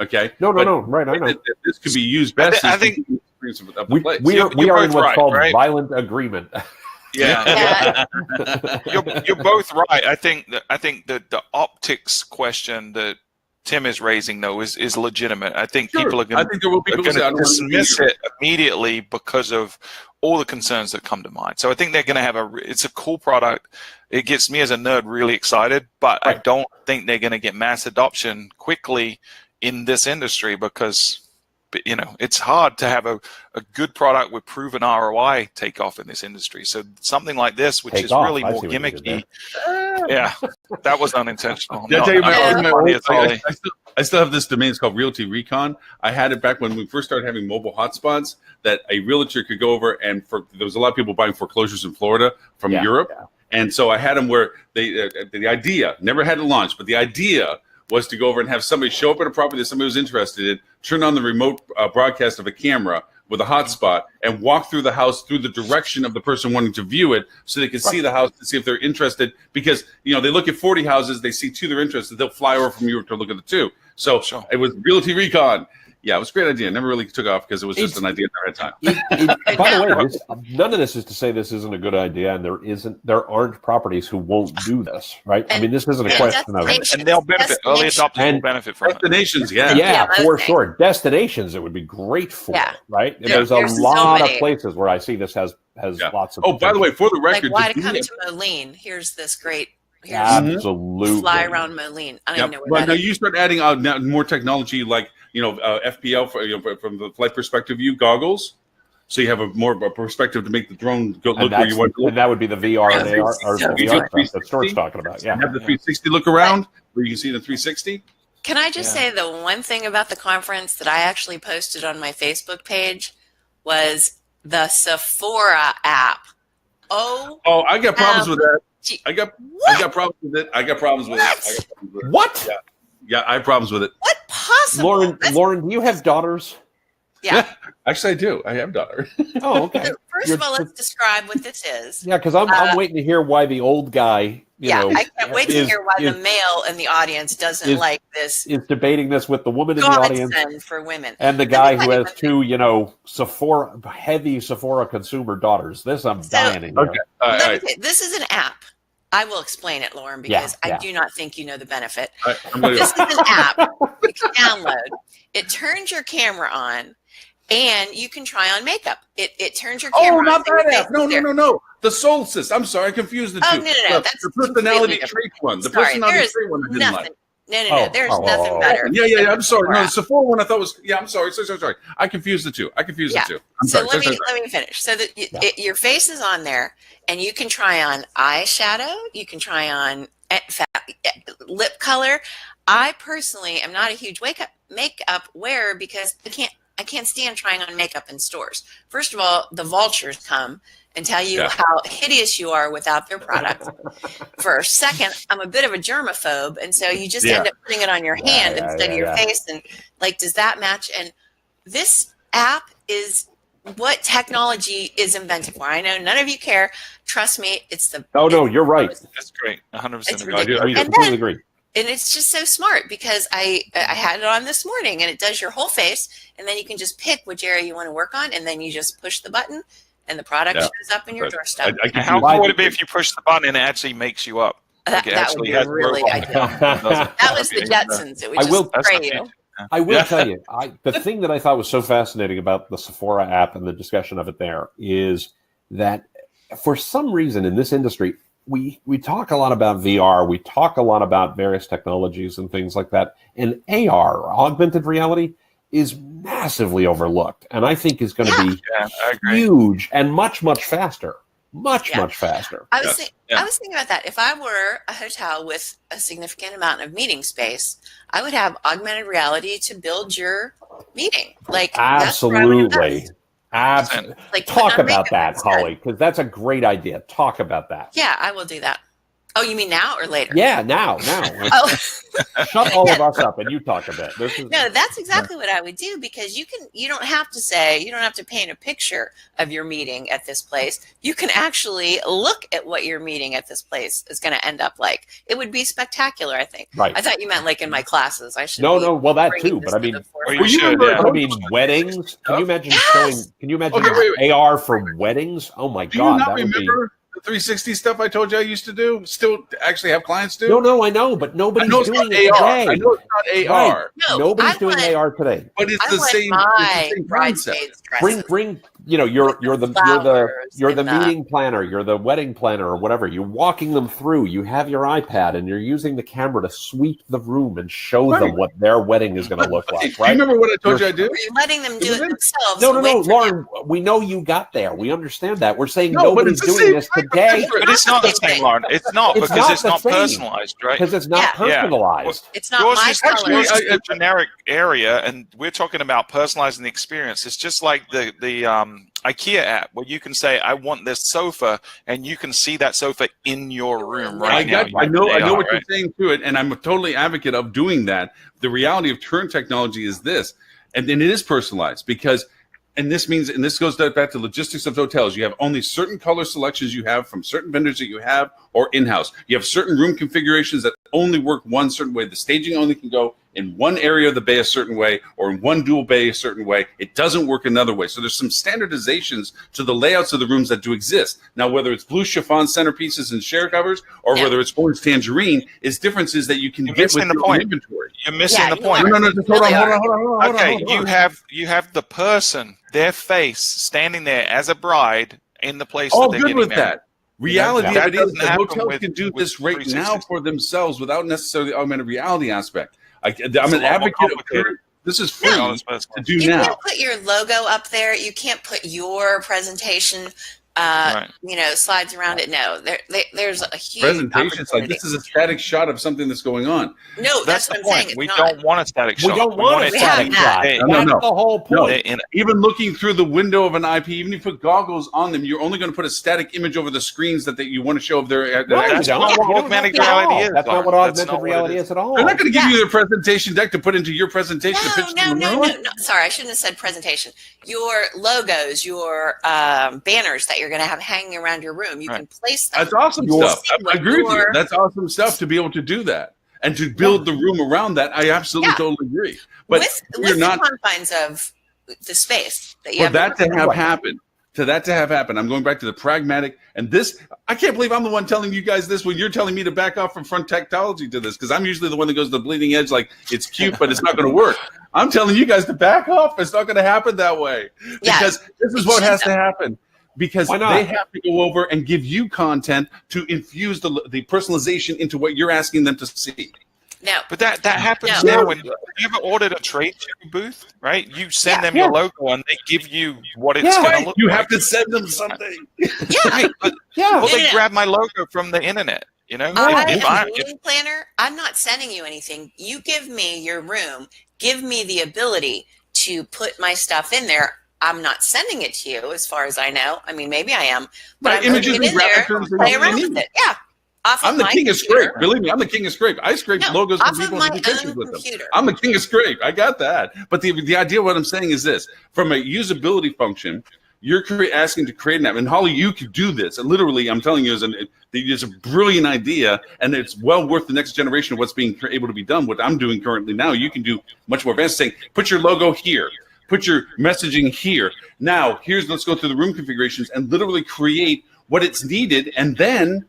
Okay? No. Right, I know. This could be used best. I think we are in what's called violent agreement. Yeah. You're both right. I think that the optics question that Tim is raising, though, is legitimate. I think people are going to dismiss it immediately because of all the concerns that come to mind. So I think they're going to have it's a cool product. It gets me as a nerd really excited, but I don't think they're going to get mass adoption quickly in this industry because it's hard to have a good product with proven ROI take off in this industry. So something like this, which is really more gimmicky. Yeah, that was unintentional. I still have this domain. It's called Realty Recon. I had it back when we first started having mobile hotspots that a realtor could go over, and there was a lot of people buying foreclosures in Florida from Europe. Yeah. And so I had them where the idea, never had to launch, but the idea was to go over and have somebody show up at a property that somebody was interested in, turn on the remote broadcast of a camera with a hotspot, and walk through the house through the direction of the person wanting to view it so they can see the house to see if they're interested. Because, they look at 40 houses, they see 2 they're interested, they'll fly over from Europe to look at the 2. So It was Realty Recon. Yeah, it was a great idea. It never really took off because it was just an idea at the right time. By the way, none of this is to say this isn't a good idea, and there aren't properties who won't do this, right? I mean, this isn't a question of it. And they'll benefit. Early adopters will benefit from destinations, it. Yeah, for sure. Destinations, it would be great for, right? There's a lot of places where I see this has lots of. Oh, by the way, for the record, why to come to Moline? Here's this great. Absolutely. Fly around Moline. I don't even know where that is. Now you start adding more technology like FPL from the flight perspective view goggles, so you have a more perspective to make the drone look where you want to look. And that would be the VR and AR or the VR stuff that Stuart's talking about. Yeah, have the 360 look around where you can see the 360. Can I just say the one thing about the conference that I actually posted on my Facebook page was the Sephora app. Oh, I got problems with that. I got problems with it. I got problems with it. What? Yeah, I have problems with it. What possible? Lauren, do you have daughters? Yeah. Actually, I do. I have daughters. Oh, okay. So first of all, let's describe what this is. Yeah, because I'm waiting to hear why the old guy. I can't wait to hear why the male in the audience doesn't like this. Is debating this with the woman in the audience for women and the guy who has 2, heavy Sephora consumer daughters. This I'm dying to hear. Okay. This is an app. I will explain it, Lauren, because I do not think you know the benefit. This is an app you can download. It turns your camera on, and you can try on makeup. It turns your camera on. Oh, not that app. No. The Solstice. I'm sorry, I confused the two. No. That's the personality trait one. The personality trait one I didn't like. No. There's nothing better. Yeah. I'm sorry. No, the Sephora one I thought was. Yeah, I'm sorry. Sorry. I confused the two. the two. I'm sorry. Let me finish. So that your face is on there, and you can try on eyeshadow. You can try on lip color. I personally am not a huge makeup wearer because I can't stand trying on makeup in stores. First of all, the vultures come and tell you how hideous you are without their product. First. Second, I'm a bit of a germaphobe, and so you just end up putting it on your hand instead of your face. And like, does that match? And this app is what technology is invented for. I know none of you care. Trust me, it's the. Oh no, you're right. That's great. 100% It's agree. ridiculous. I completely agree. And it's just so smart because I had it on this morning, and it does your whole face, and then you can just pick which area you want to work on, and then you just push the button, and the product shows up in your doorstep. I can How cool would it be if you push the button and it actually makes you up? That would be really ideal. That was the Jetsons. It would just spray you. I will tell you, the thing that I thought was so fascinating about the Sephora app and the discussion of it there is that for some reason in this industry, we talk a lot about VR, we talk a lot about various technologies and things like that, and AR, augmented reality, is massively overlooked, and I think is going to be huge and much faster. Much faster. I was thinking about that. If I were a hotel with a significant amount of meeting space, I would have augmented reality to build your meeting. Like absolutely. Like, talk about that, Holly, because that's a great idea. Talk about that. Yeah, I will do that. Oh, you mean now or later? Yeah, now. Oh. Shut all of us up and you talk a bit. No, that's exactly what I would do, because you don't have to paint a picture of your meeting at this place. You can actually look at what your meeting at this place is going to end up like. It would be spectacular, I think. Right. I thought you meant like in my classes. I should. No, well that too, but I mean, weddings. Can you imagine AR for weddings? Oh my God, that would be. The 360 stuff I told you I used to do, still actually have clients do? No, I know, but nobody's doing it AR. today. I know it's not AR. Right. No, nobody's doing AR today. But it's the same concept. Bring you're the meeting planner, you're the wedding planner or whatever. You're walking them through. You have your iPad and you're using the camera to sweep the room and show them what their wedding is going to look like. Right? Do you remember what I told you I do? You're letting them do it themselves. No, Lauren. We know you got there. We understand that. We're saying nobody's doing this today. But it's not the same, Lauren. It's not because it's not personalized, right? Because it's not personalized. It's not my color. Yours is a generic area, and we're talking about personalizing the experience. It's just like the IKEA app where you can say, I want this sofa, and you can see that sofa in your room right now. I know what you're saying to it, and I'm a totally advocate of doing that. The reality of current technology is this, and it is personalized because, and this goes back to logistics of hotels. You have only certain color selections you have from certain vendors that you have or in-house. You have certain room configurations that only work one certain way. The staging only can go in one area of the bay a certain way or in one dual bay a certain way. It doesn't work another way. So there's some standardizations to the layouts of the rooms that do exist. Now, whether it's blue chiffon centerpieces and share covers or whether it's orange tangerine, is differences that you can get with your inventory. You're missing the point. No, hold on. Okay, you have the person, their face, standing there as a bride in the place that they're getting married. That. Reality of it is that hotels with, can do this right 360. now for themselves without necessarily the augmented reality aspect. I'm an advocate of this is free to do now. You can't put your logo up there. You can't put your presentation slides around it. No, there's a huge presentation. It's like this is a static shot of something that's going on. No, that's what I'm saying. We don't want a static shot. We don't want a static shot. No. That's the whole point. No. Even looking through the window of an IP, even if you put goggles on them, you're only going to put a static image over the screens that you want to show of their. That's not what augmented reality is. That's not what augmented reality is at all. They're not going to give you their presentation deck to put into your presentation. No. Sorry, I shouldn't have said presentation. Your logos, your banners that you're going to have hanging around your room. You can place them. That's awesome stuff. I agree with you. That's awesome stuff to be able to do that and to build the room around that. I absolutely totally agree. But with the confines of the space that you have. For that to have happened, I'm going back to the pragmatic. And this, I can't believe I'm the one telling you guys this when you're telling me to back off from front technology to this, because I'm usually the one that goes to the bleeding edge like it's cute, but it's not going to work. I'm telling you guys to back off. It's not going to happen that way. Because this is what has to happen. Because they have to go over and give you content to infuse the personalization into what you're asking them to see. No, but that happens now. When you ever ordered a trade show booth, right? You send them your logo, and they give you what it's going to look like. You have to send them something. Well, they grab my logo from the internet. You know, I if am I, a meeting planner. I'm not sending you anything. You give me your room. Give me the ability to put my stuff in there. I'm not sending it to you, as far as I know. I mean, maybe I am, but Right, I'm putting images it and in there. graphics and Play everything around you with need. it. Yeah, off I'm of the my king of computer. scrape. Believe me, I'm the king of scrape. I scrape No, logos off from of people my and do pictures own with them. computer. I'm the king of scrape. I got that. But the idea, what I'm saying is this: from a usability function, you're asking to create an app, and Holly, you could do this. And literally, I'm telling you, it's a brilliant idea, and it's well worth the next generation of what's being able to be done. What I'm doing currently now, you can do much more advanced. Saying, put your logo here. Put your messaging here. Now, let's go through the room configurations and literally create what it's needed, and then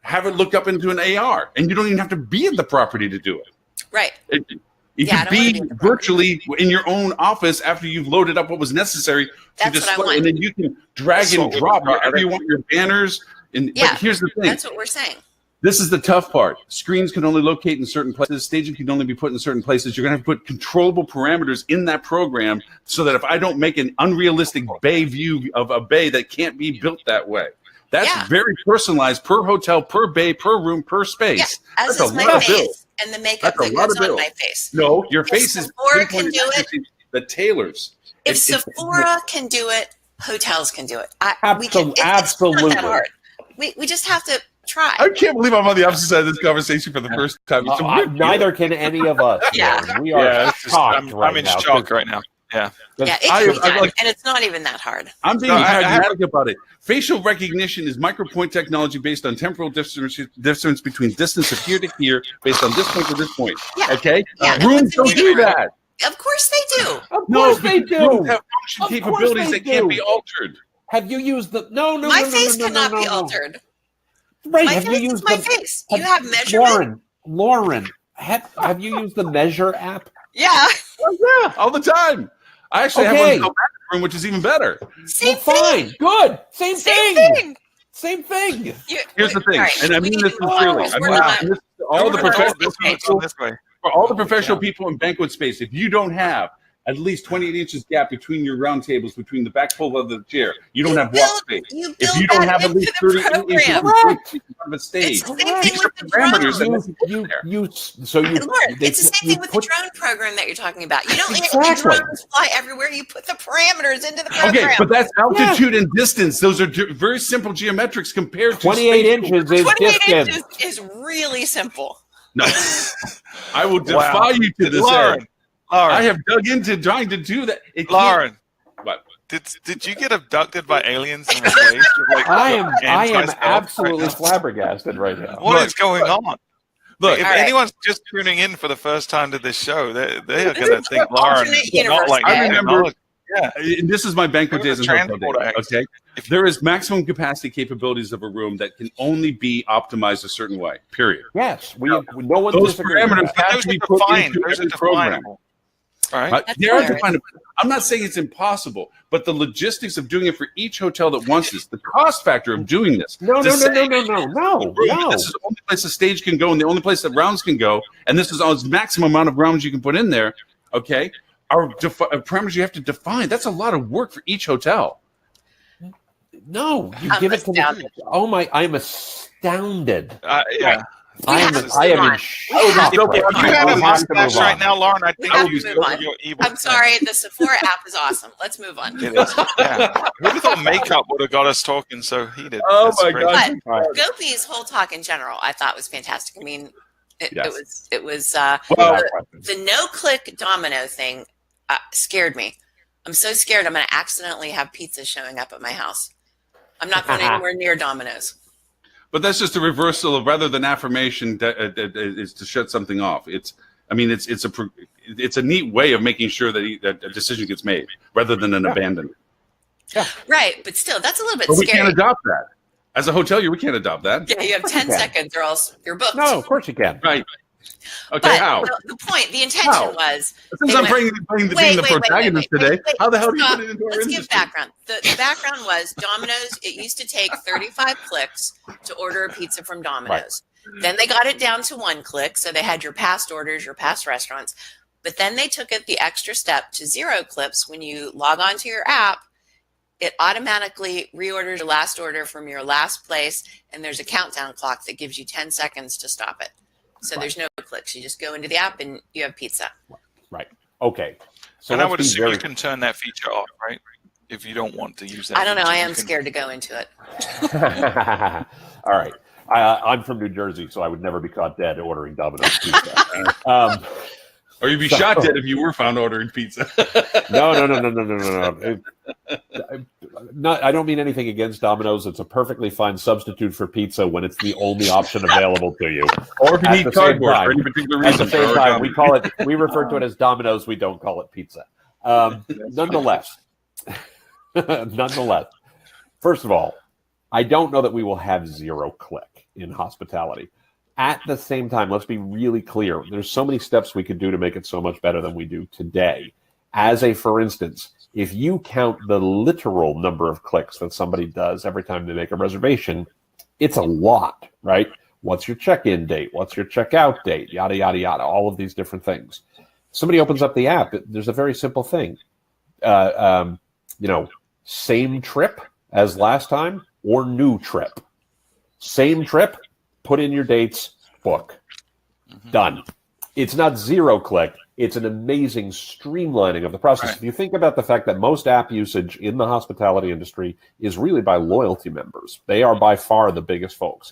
have it look up into an AR. And you don't even have to be at the property to do it. Right. You Yeah, I can don't wanna be be at the virtually in your own office after you've loaded up what was necessary to That's what I display, want. and then you can drag and drop wherever you want your banners. Yeah, but here's the thing. That's what we're saying. This is the tough part. Screens can only locate in certain places. Staging can only be put in certain places. You're going to have to put controllable parameters in that program so that if I don't make an unrealistic bay view of a bay that can't be built that way. That's very personalized per hotel, per bay, per room, per space. Yeah, as That's is a my lot of face bills. and the makeup That's a that lot goes of on bills. my face. No, your If face is Sephora can do it, the tailors. if Sephora can do it, hotels can do it. Absolutely. It's not that hard. We just have to try. I can't believe I'm on the opposite side of this conversation for the first time. Neither can any of us. Yeah. Man. We are shocked right I'm in now. shock right now. Yeah. Yeah, it can be done, and it's not even that hard. I'm being pragmatic about it. Facial recognition is micropoint technology based on temporal difference between distance of here to here, based on this point to this point. Yeah. Okay? Yeah. Rooms don't do that. Of course they do. Of course they Rooms do. have function Of course capabilities they that can't do. be altered. Have you used the My face cannot be altered. Right. My Have you face is used my the face. You have measurement. Lauren, have you used the Measure app? Yeah. Oh, yeah, all the time. I actually have one called Magic Room, which is even better. Same Fine. Good. Same thing. Same thing. Here's the thing, and I mean this sincerely. All the professional people in banquet space, if you don't have at least 28 inches gap between your round tables, between the back pull of the chair, you don't have walk space. If you don't have at least 30 inches of a stage, it's the same thing with the drone. Lauren, it's the same thing with the drone program that you're talking about. You don't let drones fly everywhere. You put the parameters into the program. Okay, but that's altitude and distance. Those are very simple geometrics compared to 28 inches is 28 distance. inches is really simple. No, I will defy you to this end. Lauren, I have dug into trying to do that. Lauren, what? Did you get abducted by aliens and replaced with, like, I am anti-stealth absolutely right now? flabbergasted right now. What is going on? Look, if anyone's just tuning in for the first time to this show, they are going to think an Lauren alternate is not like I remember. Yeah. And this is my banquet days and hotel days. Okay, If there is maximum capacity capabilities of a room that can only be optimized a certain way. Period. Yes, no one Those disagrees with parameters that. have to be put into every program. All right. They are definable. I'm not saying it's impossible, but the logistics of doing it for each hotel that wants this, the cost factor of doing this. No. This is the only place the stage can go and the only place that rounds can go, and this is all the maximum amount of rounds you can put in there. Okay, are parameters you have to define. That's a lot of work for each hotel. No, you give it to me. Oh my! I'm astounded. Yeah. I am in shock. If you had a mustache right now, Lauren, I think have you to move on. your evil. I'm sorry, the Sephora app is awesome. Let's move on. It is. Yeah. Who would have thought makeup would have got us talking so heated? Oh That's my crazy. God! But Gopi's whole talk in general, I thought was fantastic. I mean, it was Well, the no-click domino thing scared me. I'm so scared I'm going to accidentally have pizza showing up at my house. I'm not going anywhere near Domino's. But that's just a reversal of rather than affirmation is to shut something off. It's a neat way of making sure that a decision gets made rather than an abandonment. Yeah. Right, but still, that's a little bit But we scary. can't adopt that. As a hotelier, we can't adopt that. Yeah, you have 10 seconds or else you're booked. No, of course you can. Right. Okay, But how? the point, the intention was... Since I'm playing the protagonist today, how the hell do you put it into our Let's industry? give background. The background was Domino's, it used to take 35 clicks to order a pizza from Domino's. Right. Then they got it down to 1 click, so they had your past orders, your past restaurants. But then they took it the extra step to 0 clicks when you log onto your app it automatically reorders your last order from your last place, and there's a countdown clock that gives you 10 seconds to stop it. So there's no clicks. You just go into the app and you have pizza. Right. Okay. So and I would assume you can turn that feature off, right? If you don't want to use that. I don't know. I am scared to go into it. All right. I'm from New Jersey, so I would never be caught dead ordering Domino's pizza. Or you'd be shot dead if you were found ordering pizza. No. I don't mean anything against Domino's. It's a perfectly fine substitute for pizza when it's the only option available to you. Or if you need cardboard for any particular reason. At the same time, we refer to it as Domino's. We don't call it pizza. Nonetheless, first of all, I don't know that we will have zero click in hospitality. At the same time, let's be really clear. There's so many steps we could do to make it so much better than we do today. For instance, if you count the literal number of clicks that somebody does every time they make a reservation, it's a lot, right? What's your check-in date? What's your checkout date? Yada, yada, yada, all of these different things. Somebody opens up the app. There's a very simple thing. Same trip as last time or new trip. Same trip, put in your dates, book. Done. It's not zero click. It's an amazing streamlining of the process. Right. If you think about the fact that most app usage in the hospitality industry is really by loyalty members, they are by far the biggest folks,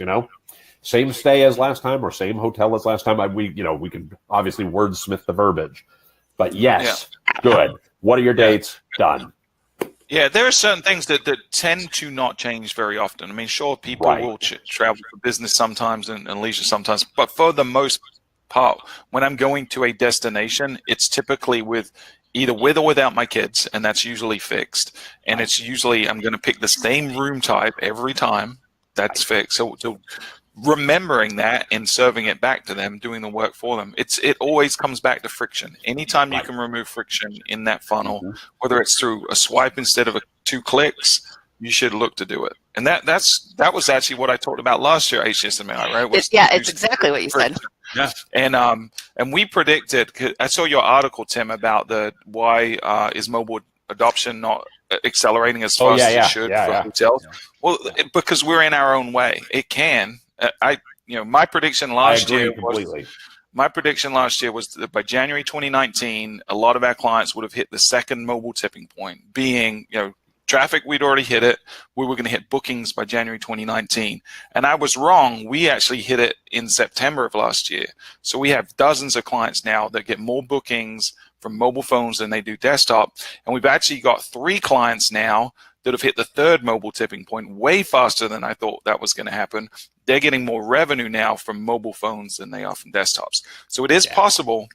Same stay as last time or same hotel as last time. We can obviously wordsmith the verbiage. But yes, good. What are your dates? Done. Yeah, there are certain things that tend to not change very often. I mean, sure, people will travel for business sometimes and leisure sometimes, but for the most part, when I'm going to a destination, it's typically either with or without my kids, and that's usually fixed. And it's usually I'm going to pick the same room type every time. That's fixed. So remembering that and serving it back to them, doing the work for them, it always comes back to friction. Anytime you can remove friction in that funnel, whether it's through a swipe instead of 2 clicks, you should look to do it. And that was actually what I talked about last year at HSMI, right? It's exactly what you said. Yeah. And we predicted, I saw your article, Tim, about why is mobile adoption not accelerating as fast as it should for hotels? Yeah. Well, because we're in our own way. It can. My prediction last year was that by January 2019, a lot of our clients would have hit the second mobile tipping point, being, traffic, we'd already hit it. We were going to hit bookings by January 2019. And I was wrong. We actually hit it in September of last year. So we have dozens of clients now that get more bookings from mobile phones than they do desktop. And we've actually got 3 clients now that have hit the third mobile tipping point way faster than I thought that was going to happen. They're getting more revenue now from mobile phones than they are from desktops. So it is possible,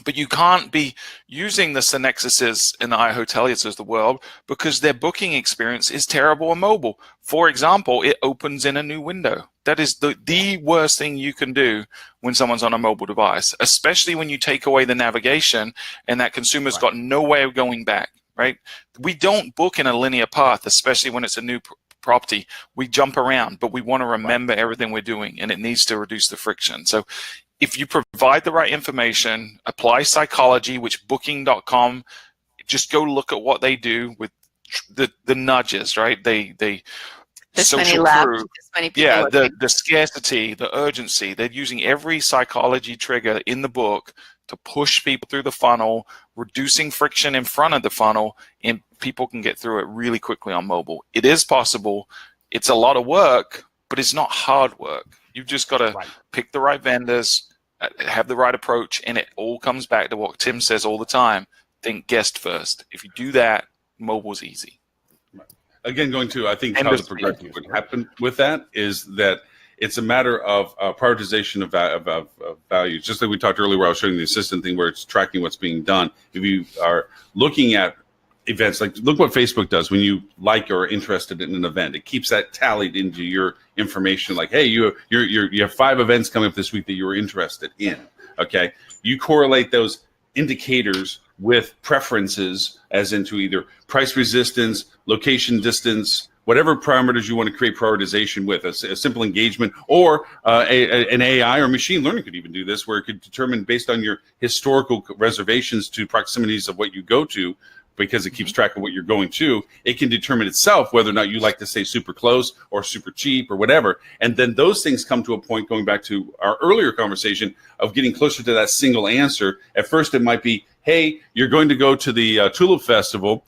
but you can't be using the Synexuses and the iHoteliers of the world because their booking experience is terrible on mobile. For example, it opens in a new window. That is the worst thing you can do when someone's on a mobile device, especially when you take away the navigation and that consumer's got no way of going back. Right? We don't book in a linear path, especially when it's a new property. We jump around, but we want to remember everything we're doing, and it needs to reduce the friction. So if you provide the right information, apply psychology, which Booking.com, just go look at what they do with the nudges, right? They social proof, the scarcity, the urgency. They're using every psychology trigger in the book to push people through the funnel, reducing friction in front of the funnel, and people can get through it really quickly on mobile. It is possible. It's a lot of work, but it's not hard work. You've just got to pick the right vendors, have the right approach, and it all comes back to what Tim says all the time. Think guest first. If you do that, mobile's easy. Again, I think how the progression would happen with that is that it's a matter of prioritization of values. Just like we talked earlier where I was showing the assistant thing where it's tracking what's being done. If you are looking at events, like look what Facebook does when you like or are interested in an event. It keeps that tallied into your information like, hey, you have 5 events coming up this week that you were interested in. Okay. You correlate those indicators with preferences as into either price resistance, location distance, whatever parameters you want to create prioritization with, a simple engagement, or an AI or machine learning could even do this, where it could determine based on your historical reservations to proximities of what you go to, because it keeps track of what you're going to. It can determine itself whether or not you like to stay super close or super cheap or whatever. And then those things come to a point, going back to our earlier conversation, of getting closer to that single answer. At first, it might be, hey, you're going to go to the Tulip Festival.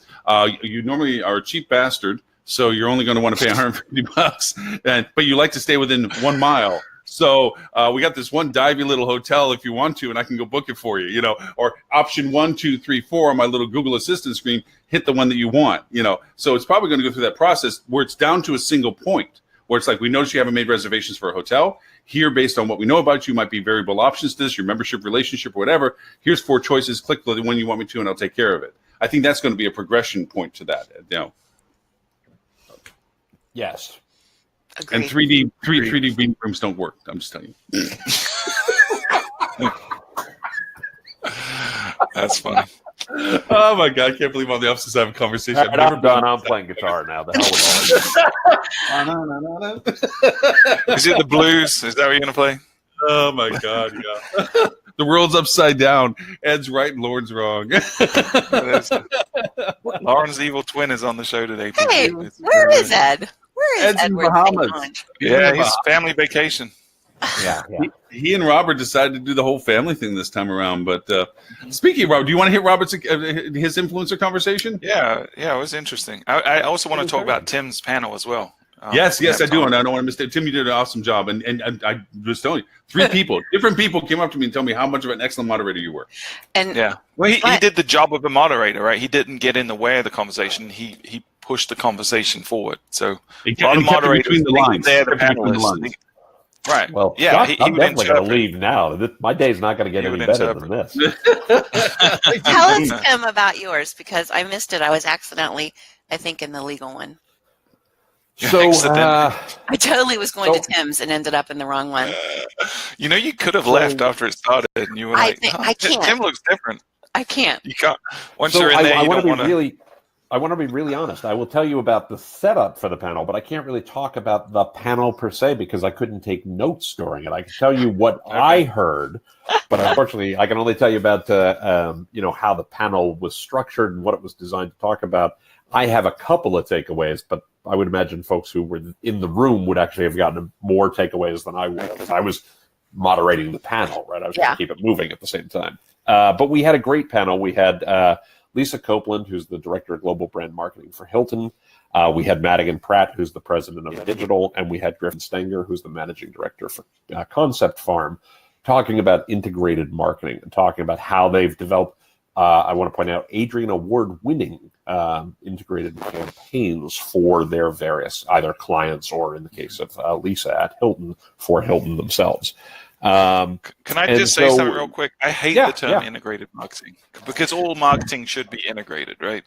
You normally are a cheap bastard, so you're only going to want to pay $150, but you like to stay within 1 mile. So we got this one divey little hotel if you want to, and I can go book it for you, or option 1, 2, 3, 4 on my little Google Assistant screen, hit the one that you want, So it's probably going to go through that process where it's down to a single point, where it's like, we notice you haven't made reservations for a hotel. Here, based on what we know about you, might be variable options to this, your membership, relationship, or whatever. Here's 4 choices. Click the one you want me to, and I'll take care of it. I think that's going to be a progression point to that. Yes. Agreed. And 3D meeting rooms don't work. I'm just telling you. That's funny. Oh my God! I can't believe I'm on the opposite side of a conversation. All right, I'm done. I'm playing guitar now. The hell with all Is it the blues? Is that what you're going to play? Oh my God! Yeah. The world's upside down. Ed's right and Lauren's wrong. Lauren's evil twin is on the show today. Hey, where is Ed? Where is Ed's in Edward Bahamas. St. John? Yeah, he's family vacation. Yeah. He and Robert decided to do the whole family thing this time around. But speaking of Robert, do you want to hear Robert's his influencer conversation? Yeah, it was interesting. I also want to talk about Tim's panel as well. Yes, I do. And I don't want to miss it. Tim, you did an awesome job. And I was telling you, 3 people, different people came up to me and told me how much of an excellent moderator you were. And yeah, well, he did the job of a moderator, right? He didn't get in the way of the conversation. He pushed the conversation forward. So a lot of moderators between the lines. They're the panelists. Right. Well, yeah, I'm definitely going to leave now. My day's not going to get any better than this. Tell us, Tim, about yours, because I missed it. I was accidentally, I think, in the legal one. So I totally was going to Tim's and ended up in the wrong one. You could have left after it started, and you were like, I can't. Tim looks different. I can't. You can't. Once you're in there, you don't want to. I want to be really honest. I will tell you about the setup for the panel, but I can't really talk about the panel per se because I couldn't take notes during it. I can tell you what I heard, but unfortunately, I can only tell you about how the panel was structured and what it was designed to talk about. I have a couple of takeaways, but I would imagine folks who were in the room would actually have gotten more takeaways than I would because I was moderating the panel, right? I was trying to keep it moving at the same time. But we had a great panel. We had Lisa Copeland, who's the Director of Global Brand Marketing for Hilton. We had Madigan Pratt, who's the President of Digital, and we had Griffin Stenger, who's the Managing Director for Concept Farm, talking about integrated marketing and talking about how they've developed, I want to point out, Adrian Award-winning integrated campaigns for their various either clients or, in the case of Lisa at Hilton, for Hilton themselves. Can I just say something real quick? I hate the term integrated marketing because all marketing should be integrated, right?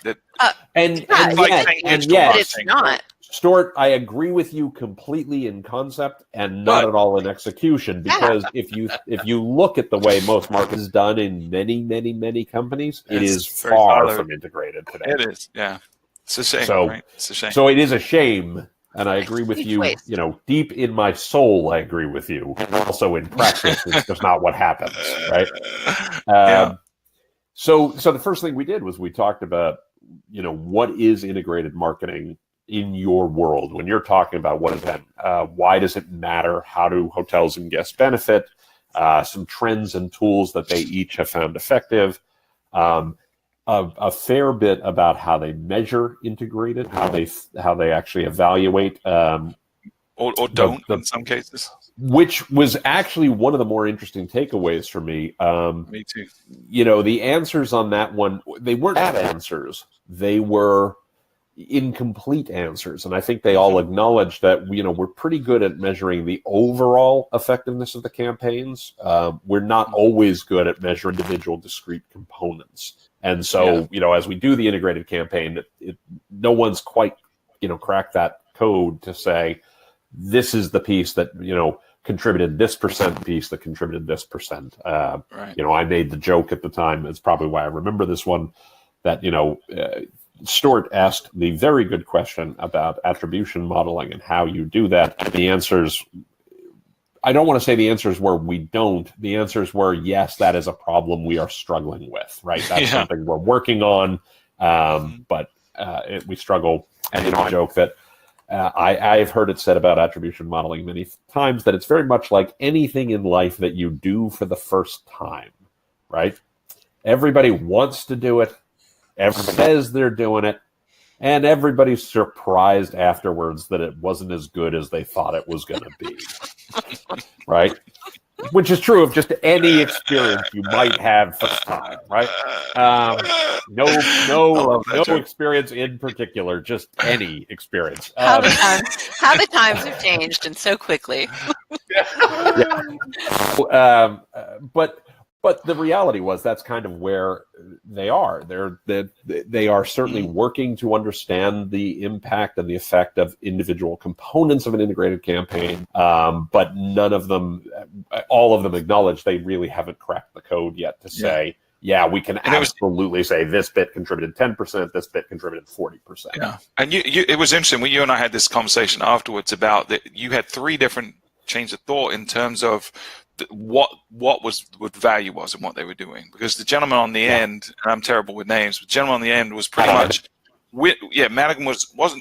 It's not. Stuart, I agree with you completely in concept and not at all in execution because if you look at the way most marketing is done in many, many, many companies, it is far from integrated today. It is, yeah. It's a shame, right? It's a shame. So it is a shame. And I agree with you, deep in my soul, I agree with you. And also in practice, it's just not what happens, right? So the first thing we did was we talked about, what is integrated marketing in your world? When you're talking about what is that, why does it matter? How do hotels and guests benefit? Some trends and tools that they each have found effective. A fair bit about how they measure integrated, how they actually evaluate, or don't in some cases. Which was actually one of the more interesting takeaways for me. Me too. The answers on that one, they weren't bad answers; they were incomplete answers, and I think they all acknowledge that we're pretty good at measuring the overall effectiveness of the campaigns. We're not always good at measuring individual discrete components. And so, as we do the integrated campaign, no one's quite, cracked that code to say, this is the piece that, contributed this percent piece that contributed this percent. Right. I made the joke at the time, it's probably why I remember this one, that, Stuart asked the very good question about attribution modeling and how you do that. And the answers, I don't want to say the answers were we don't. The answers were, yes, that is a problem we are struggling with, right? That's something we're working on. But we struggle. And I joke that I've heard it said about attribution modeling many times that it's very much like anything in life that you do for the first time, right? Everybody wants to do it. Everybody says they're doing it. And everybody's surprised afterwards that it wasn't as good as they thought it was going to be, right? Which is true of just any experience you might have first time, right? No experience in particular, just any experience. How the times have changed and so quickly. But the reality was that's kind of where they are. They are certainly working to understand the impact and the effect of individual components of an integrated campaign, but all of them acknowledge they really haven't cracked the code yet to say, we can absolutely say this bit contributed 10%, this bit contributed 40%. Yeah, and it was interesting when you and I had this conversation afterwards about that. You had 3 different chains of thought in terms of what value was and what they were doing, because the gentleman on the end, and I'm terrible with names, but the gentleman on the end was pretty much, Madigan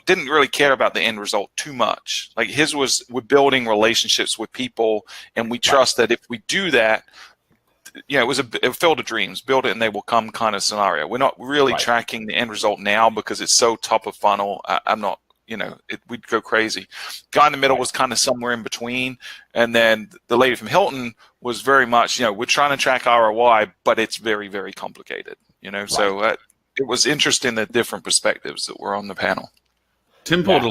didn't really care about the end result too much. Like his was, we're building relationships with people, and we trust that if we do that, it was a field of dreams, build it and they will come kind of scenario. We're not really tracking the end result now because it's so top of funnel. I'm not. We'd go crazy. Guy in the middle was kind of somewhere in between. And then the lady from Hilton was very much, we're trying to track ROI, but it's very, very complicated, So it was interesting, the different perspectives that were on the panel. Tim pulled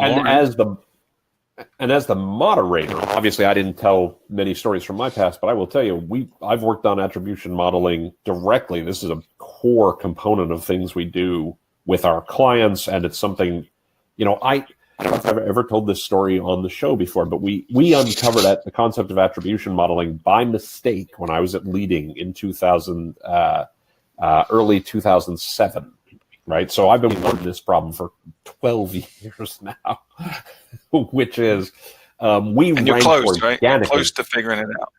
and as the moderator, obviously I didn't tell many stories from my past, but I will tell you, I've worked on attribution modeling directly. This is a core component of things we do with our clients, and it's something, I don't know if I've ever told this story on the show before, but we uncovered the concept of attribution modeling by mistake when I was at Leading in early 2007, right? So I've been working on this problem for 12 years now, which is and you're close, right? Close to figuring it out.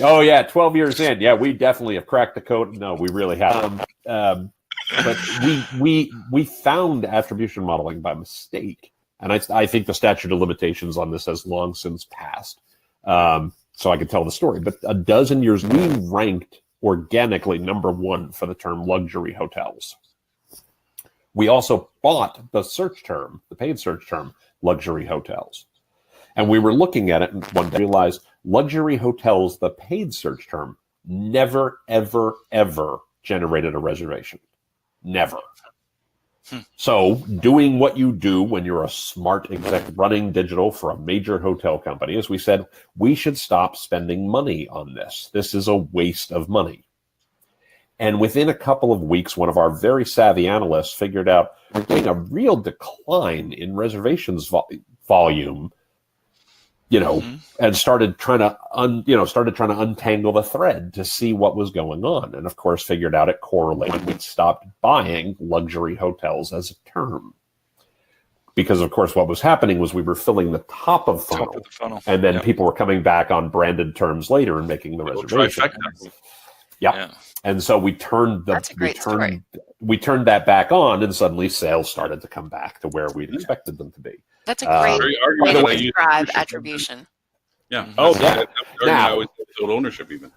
Oh yeah, 12 years in, we definitely have cracked the code. No, we really have. But we found attribution modeling by mistake, and I think the statute of limitations on this has long since passed. So I could tell the story. But a dozen years, we ranked organically #1 for the term luxury hotels. We also bought the search term, the paid search term, luxury hotels. And we were looking at it and one day realized luxury hotels, the paid search term, never, ever, ever generated a reservation. Never. So doing what you do when you're a smart exec running digital for a major hotel company is we said, we should stop spending money on this. This is a waste of money. And within a couple of weeks, one of our very savvy analysts figured out we're getting a real decline in reservations volume, and started trying to untangle the thread to see what was going on. And of course, figured out it correlated. We'd stopped buying luxury hotels as a term. Because of course, what was happening was we were filling the top of the funnel. And then people were coming back on branded terms later and making the reservation. Yeah. And so we turned that back on, and suddenly sales started to come back to where we'd expected them to be. That's a great way to describe attribution. Yeah. Oh, yeah. Now it's ownership even.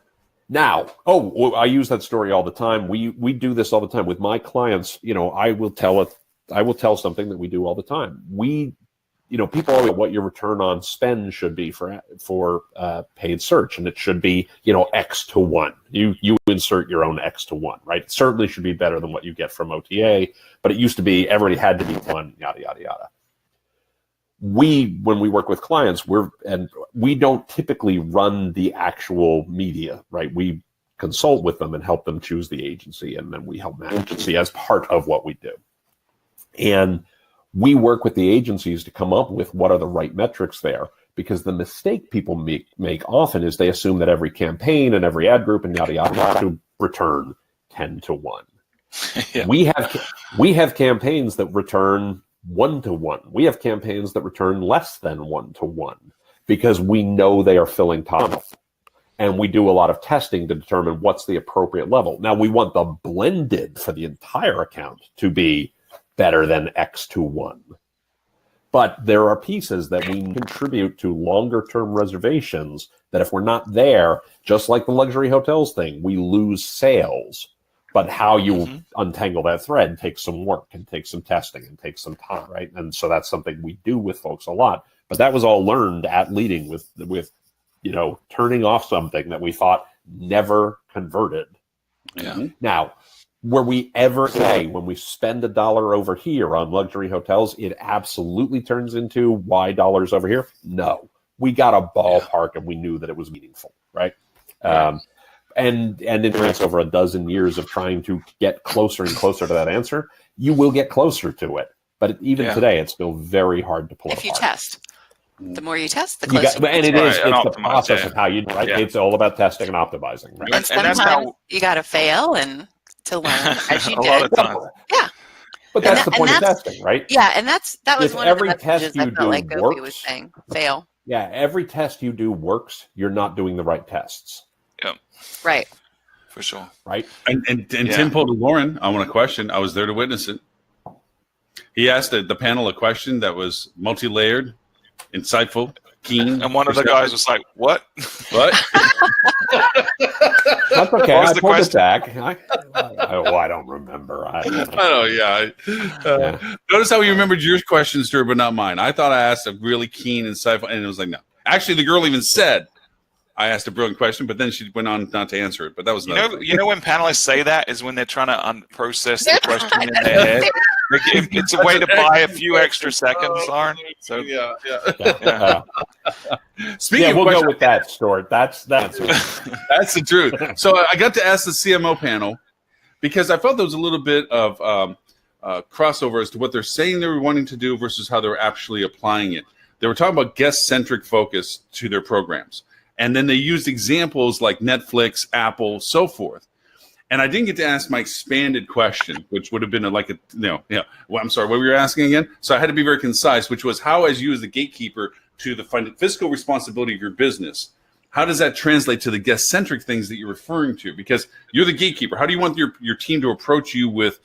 Now, I use that story all the time. We do this all the time with my clients. I will tell something that we do all the time. People always what your return on spend should be for paid search, and it should be X to 1. You insert your own X to 1, right? It certainly should be better than what you get from OTA, but it used to be everybody had to be 1, yada yada yada. When we work with clients, we don't typically run the actual media, right? We consult with them and help them choose the agency, and then we help manage the agency as part of what we do. And we work with the agencies to come up with what are the right metrics there, because the mistake people make often is they assume that every campaign and every ad group and yada yada yada to return 10 to 1. Yeah. We have campaigns that return 1 to 1. We have campaigns that return less than 1 to 1 because we know they are filling top. and we do a lot of testing to determine what's the appropriate level. Now, we want the blended for the entire account to be better than X to 1. But there are pieces that we contribute to longer term reservations that if we're not there, just like the luxury hotels thing, we lose sales. But how you untangle that thread takes some work and takes some testing and takes some time, right? And so that's something we do with folks a lot. But that was all learned at leading with turning off something that we thought never converted. Yeah. Now, were we ever say when we spend $1 over here on luxury hotels, it absolutely turns into Y dollars over here? No, we got a ballpark and we knew that it was meaningful, right? And it's over a dozen years of trying to get closer and closer to that answer. You will get closer to it, but even today, it's still very hard to pull it If you apart. test. The more you test, the closer. And it is, it's the process of how you, right? Yeah. It's all about testing and optimizing, right? And that's sometimes how- you got to fail and to learn as you A did. lot of times. Yeah. But that's the And point of that's- testing, right? Yeah, and that was If one of the every test messages I you felt do like Gopi was works- saying. Fail. Yeah, every test you do works. You're not doing the right tests, Right. For sure. right? And Tim pulled a Lauren on a question. I was there to witness it. He asked the panel a question that was multi-layered, insightful, keen. And one of the guys was like, "What?" What? That's okay. What was I the pulled it question? back. I don't remember. I don't know. Oh yeah. Notice how he remembered your question, Stuart, but not mine. I thought I asked a really keen, insightful, and it was like, no. Actually, the girl even said I asked a brilliant question, but then she went on not to answer it. But that was You know when panelists say that is when they're trying to process the question in their head. It's a way to buy a few extra seconds, Lauren. So yeah. Yeah, Speaking of we'll questions, go with that, Stuart. That's that's the truth. So I got to ask the CMO panel because I felt there was a little bit of crossover as to what they're saying they were wanting to do versus how they're actually applying it. They were talking about guest-centric focus to their programs. And then they used examples like Netflix, Apple, so forth. And I didn't get to ask my expanded question, which would have been well, I'm sorry, what were you asking again? So I had to be very concise, which was how, as you as the gatekeeper to the fiscal responsibility of your business, how does that translate to the guest-centric things that you're referring to? Because you're the gatekeeper. How do you want your team to approach you with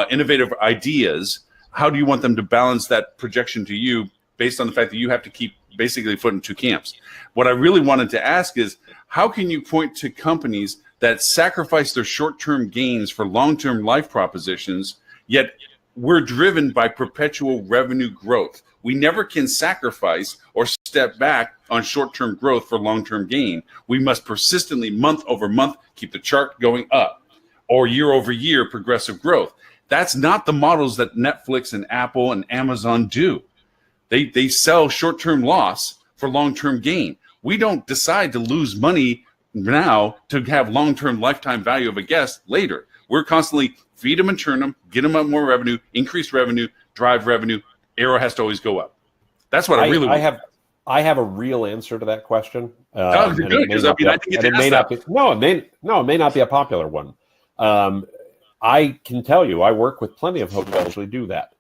innovative ideas? How do you want them to balance that projection to you based on the fact that you have to keep basically foot in two camps? What I really wanted to ask is, how can you point to companies that sacrifice their short-term gains for long-term life propositions, yet we're driven by perpetual revenue growth? We never can sacrifice or step back on short-term growth for long-term gain. We must persistently, month over month, keep the chart going up, or year over year, progressive growth. That's not the models that Netflix and Apple and Amazon do. They sell short-term loss for long-term gain. We don't decide to lose money now to have long-term lifetime value of a guest later. We're constantly feed them and churn them, get them up more revenue, increase revenue, drive revenue. Arrow has to always go up. That's what I really want. I have a real answer to that question. Oh, good, because I didn't get to ask that. It may not be a popular one. I can tell you, I work with plenty of hotels who do that.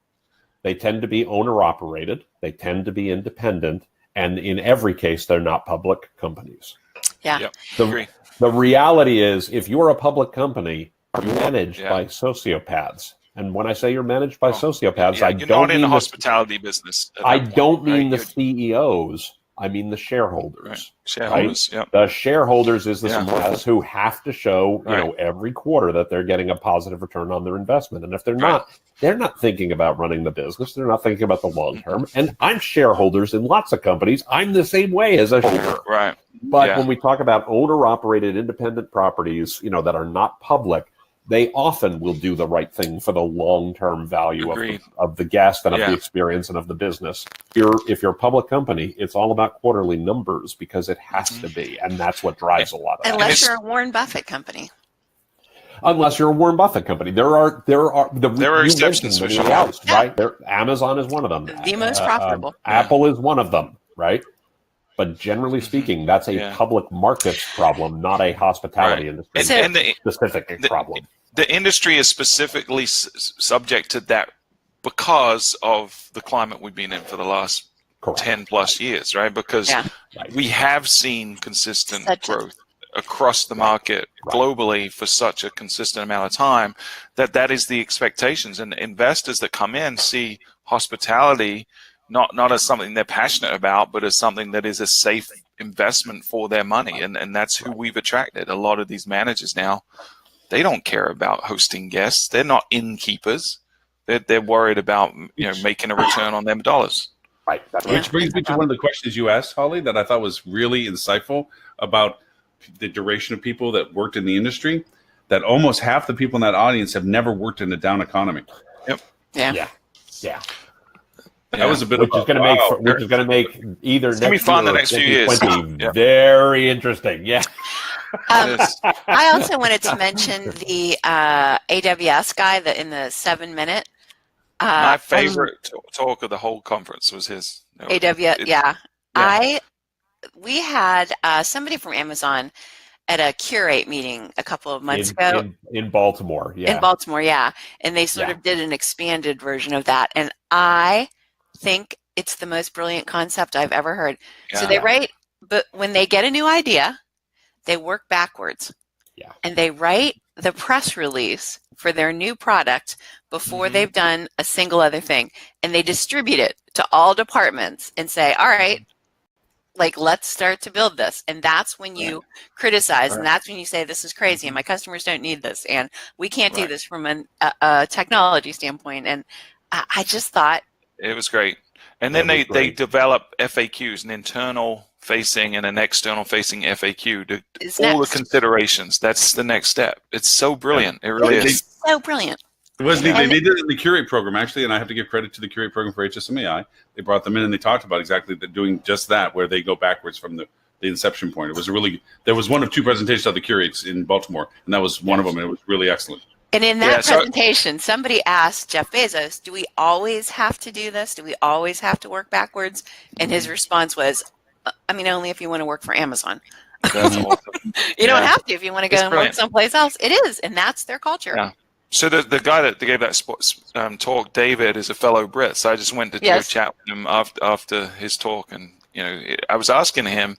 They tend to be owner-operated. They tend to be independent. And in every case, they're not public companies. Yeah. Yep. The reality is, if you're a public company, you're managed by sociopaths. And when I say you're managed by sociopaths, I you're don't not in mean the hospitality business. I don't mean the Right? CEOs. I mean the shareholders. Right. Shareholders. Right? Yep. The shareholders is the Yeah. ones who have to show, Right. every quarter that they're getting a positive return on their investment. And if they're Right. not, they're not thinking about running the business. They're not thinking about the long term. And I'm shareholders in lots of companies. I'm the same way as a shareholder. Right. But Yeah. when we talk about owner-operated independent properties, that are not public, they often will do the right thing for the long-term value Agreed. of the guest and of Yeah. the experience and of the business. If you're a public company, it's all about quarterly numbers because it has to be, and that's what drives a lot of that. Unless you're a Warren Buffett company. Unless you're a Warren Buffett company, there are you exceptions for mentioned sure. else, right? Amazon is one of them. The most profitable. Apple is one of them, right? But generally speaking, that's a public markets problem, not a hospitality industry specific problem. The industry is specifically subject to that because of the climate we've been in for the last Correct. 10 plus years, right? Because we have seen consistent growth across the market globally for such a consistent amount of time, that is the expectations. And investors that come in see hospitality not as something they're passionate about, but as something that is a safe investment for their money. And that's who we've attracted. A lot of these managers now, they don't care about hosting guests. They're not innkeepers. They're worried about making a return on their dollars. Right. Which brings me to one of the questions you asked, Holly, that I thought was really insightful about the duration of people that worked in the industry. That almost half the people in that audience have never worked in a down economy. Yep. Yeah. That was a bit which is going to make either gonna be fun the next few years. Very interesting. Yeah. I also wanted to mention the AWS guy that in the 7-minute. My favorite talk of the whole conference was his. AWS, we had somebody from Amazon at a Curate meeting a couple of months ago. In Baltimore, In Baltimore, yeah. And they sort of did an expanded version of that. And I think it's the most brilliant concept I've ever heard. Yeah. So they write, but when they get a new idea, they work backwards. Yeah. And they write the press release for their new product before they've done a single other thing. And they distribute it to all departments and say, all right, like, let's start to build this. And that's when you criticize, and that's when you say, this is crazy, and my customers don't need this, and we can't do this from a technology standpoint. And I just thought it was great. And then they develop FAQs, an internal facing and an external facing FAQ to all the considerations. That's the next step. It's so brilliant. It really is. So brilliant. It was neat. They did it in the Curate program, actually, and I have to give credit to the Curate program for HSMAI. They brought them in and they talked about exactly doing just that, where they go backwards from the inception point. It was there was one of two presentations of the Curates in Baltimore, and that was one of them, and it was really excellent. And in that presentation, somebody asked Jeff Bezos, do we always have to do this? Do we always have to work backwards? And his response was, I mean, only if you want to work for Amazon. That's awesome. You don't have to if you want to go and work someplace else. It is, and that's their culture. Yeah. So the guy that gave that talk, David, is a fellow Brit. So I just went to go chat with him after his talk, and I was asking him,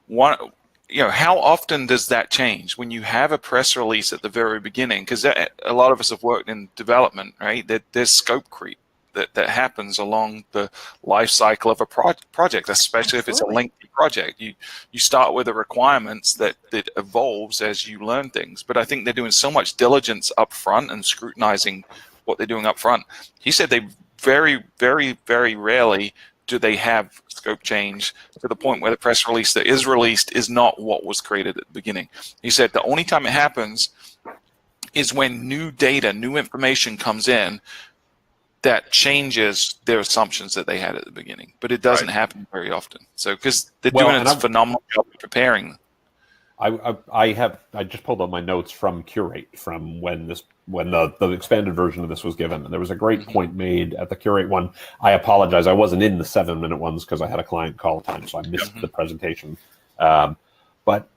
how often does that change when you have a press release at the very beginning? Because a lot of us have worked in development, right? There's scope creep that happens along the life cycle of a project, especially if it's a lengthy project. You start with the requirements that evolves as you learn things. But I think they're doing so much diligence up front and scrutinizing what they're doing up front. He said they very, very, very rarely do they have scope change to the point where the press release that is released is not what was created at the beginning. He said the only time it happens is when new data, new information comes in that changes their assumptions that they had at the beginning. But it doesn't happen very often. So because they're doing a phenomenal job of preparing. I just pulled up my notes from Curate from when the expanded version of this was given, and there was a great point made at the Curate one. I apologize, I wasn't in the 7-minute ones because I had a client call time, so I missed the presentation. But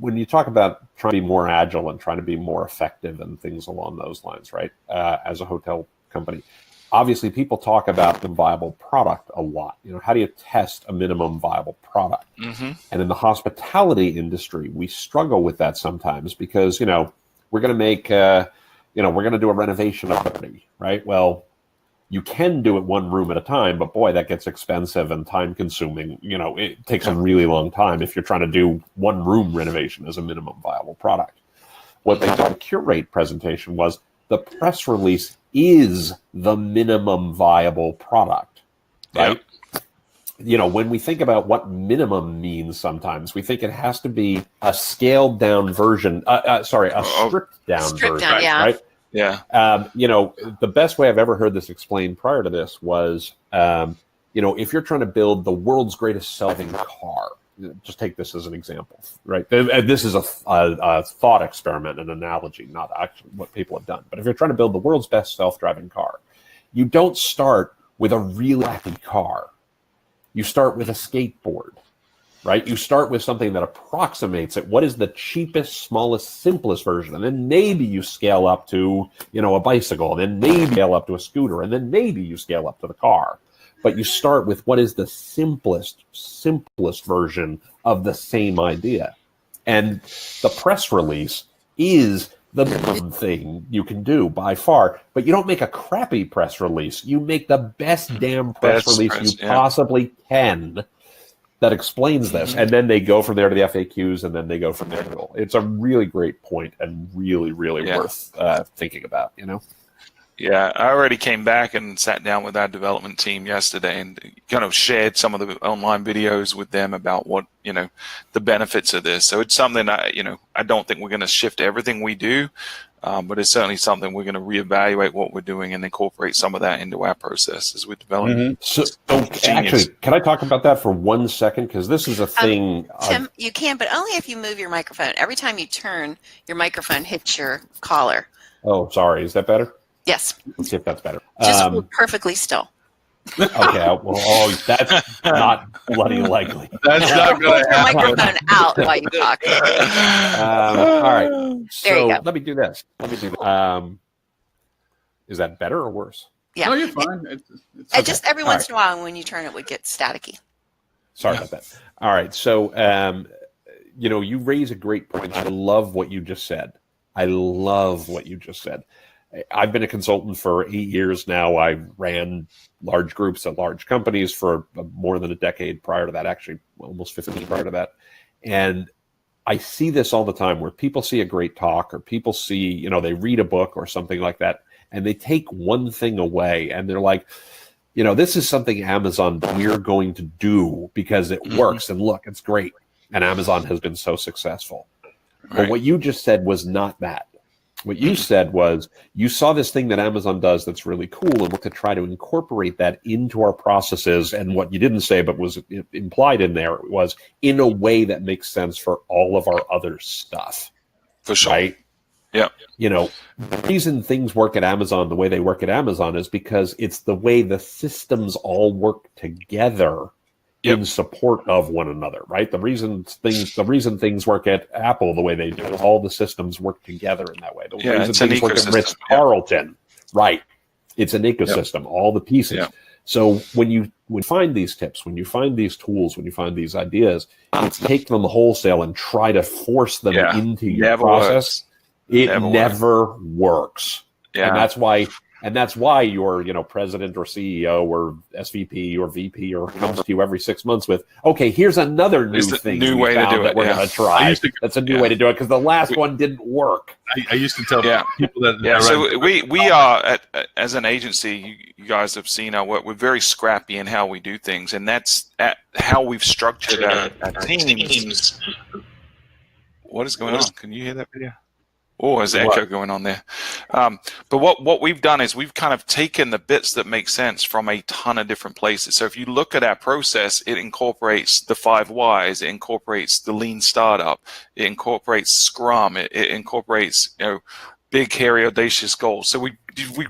when you talk about trying to be more agile and trying to be more effective and things along those lines, right? As a hotel company, obviously people talk about the viable product a lot. How do you test a minimum viable product? And in the hospitality industry, we struggle with that sometimes because, we're going to make, we're going to do a renovation of the property, right? Well, you can do it one room at a time, but boy, that gets expensive and time consuming. It takes a really long time if you're trying to do one room renovation as a minimum viable product. What they did in the Curate presentation was the press release is the minimum viable product, right? When we think about what minimum means, sometimes we think it has to be a scaled down version, a stripped down version, right? Yeah. The best way I've ever heard this explained prior to this was, if you're trying to build the world's greatest selling car, just take this as an example, right? This is a thought experiment, an analogy, not actually what people have done. But if you're trying to build the world's best self-driving car, you don't start with a really wacky car. You start with a skateboard, right? You start with something that approximates it. What is the cheapest, smallest, simplest version? And then maybe you scale up to, a bicycle, and then maybe you scale up to a scooter, and then maybe you scale up to the car. But you start with what is the simplest version of the same idea. And the press release is the minimum thing you can do by far, but you don't make a crappy press release. You make the best damn press release you possibly can that explains this, and then they go from there to the FAQs, and then they go from there to it's a really great point and really, really worth thinking about, you know? Yeah, I already came back and sat down with our development team yesterday and kind of shared some of the online videos with them about what, you know, the benefits of this. So it's something I don't think we're going to shift everything we do, but it's certainly something we're going to reevaluate what we're doing and incorporate some of that into our process as we develop. Mm-hmm. So actually, can I talk about that for 1 second? Because this is a thing. Tim, you can, but only if you move your microphone. Every time you turn, your microphone hits your collar. Oh, sorry. Is that better? Yes. Let's see if that's better. Just hold perfectly still. Okay. Well, that's not bloody likely. That's not going to happen. Hold your microphone out while you talk. All right. There you go. Let me do this. Is that better or worse? Yeah. No, you're fine. It's And just every once in a while, when you turn it, would get staticky. Sorry about that. All right. So, you raise a great point. I love what you just said. I've been a consultant for 8 years now. I ran large groups at large companies for more than a decade prior to that, actually almost 15 prior to that. And I see this all the time where people see a great talk or people see, they read a book or something like that, and they take one thing away and they're like, this is something Amazon we're going to do because it works. And look, it's great. And Amazon has been so successful. Right. But what you just said was not that. What you said was you saw this thing that Amazon does that's really cool and look to try to incorporate that into our processes. And what you didn't say, but was implied in there, was in a way that makes sense for all of our other stuff. For sure. Right? Yeah. The reason things work at Amazon the way they work at Amazon is because it's the way the systems all work together in support of one another, right? The reason things work at Apple the way they do, all the systems work together in that way. The reason things work at Ritz-Carlton, right? It's an ecosystem, all the pieces. Yeah. So when you find these tips, when you find these tools, when you find these ideas, it's take them wholesale and try to force them into your process. It never works. Yeah. And that's why your, president or CEO or SVP or VP or comes to you every 6 months with, okay, here's another new thing way to do it. That we're going to try. That's a new way to do it because the last one didn't work. I used to tell people that. Yeah. So we are as an agency. You guys have seen our work. We're very scrappy in how we do things, and that's how we've structured our teams. What is going on? Can you hear that video? Oh, there's echo going on there. But what we've done is we've kind of taken the bits that make sense from a ton of different places. So if you look at our process, it incorporates the 5 whys, it incorporates the lean startup, it incorporates Scrum, it incorporates big, hairy, audacious goals. So we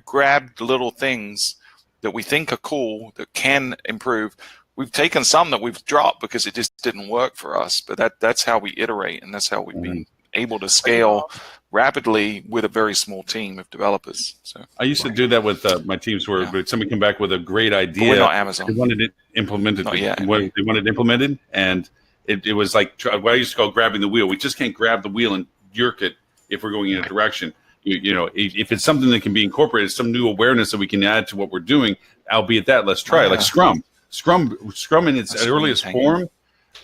grabbed little things that we think are cool that can improve. We've taken some that we've dropped because it just didn't work for us. But that's how we iterate, and that's how we've been able to scale rapidly with a very small team of developers. So I used to do that with my teams where somebody came back with a great idea. But we're not Amazon. They wanted it implemented. They wanted it implemented, and it was like what I used to call grabbing the wheel. We just can't grab the wheel and jerk it if we're going in a direction. If it's something that can be incorporated, some new awareness that we can add to what we're doing, albeit that, let's try it. Like Scrum in its earliest form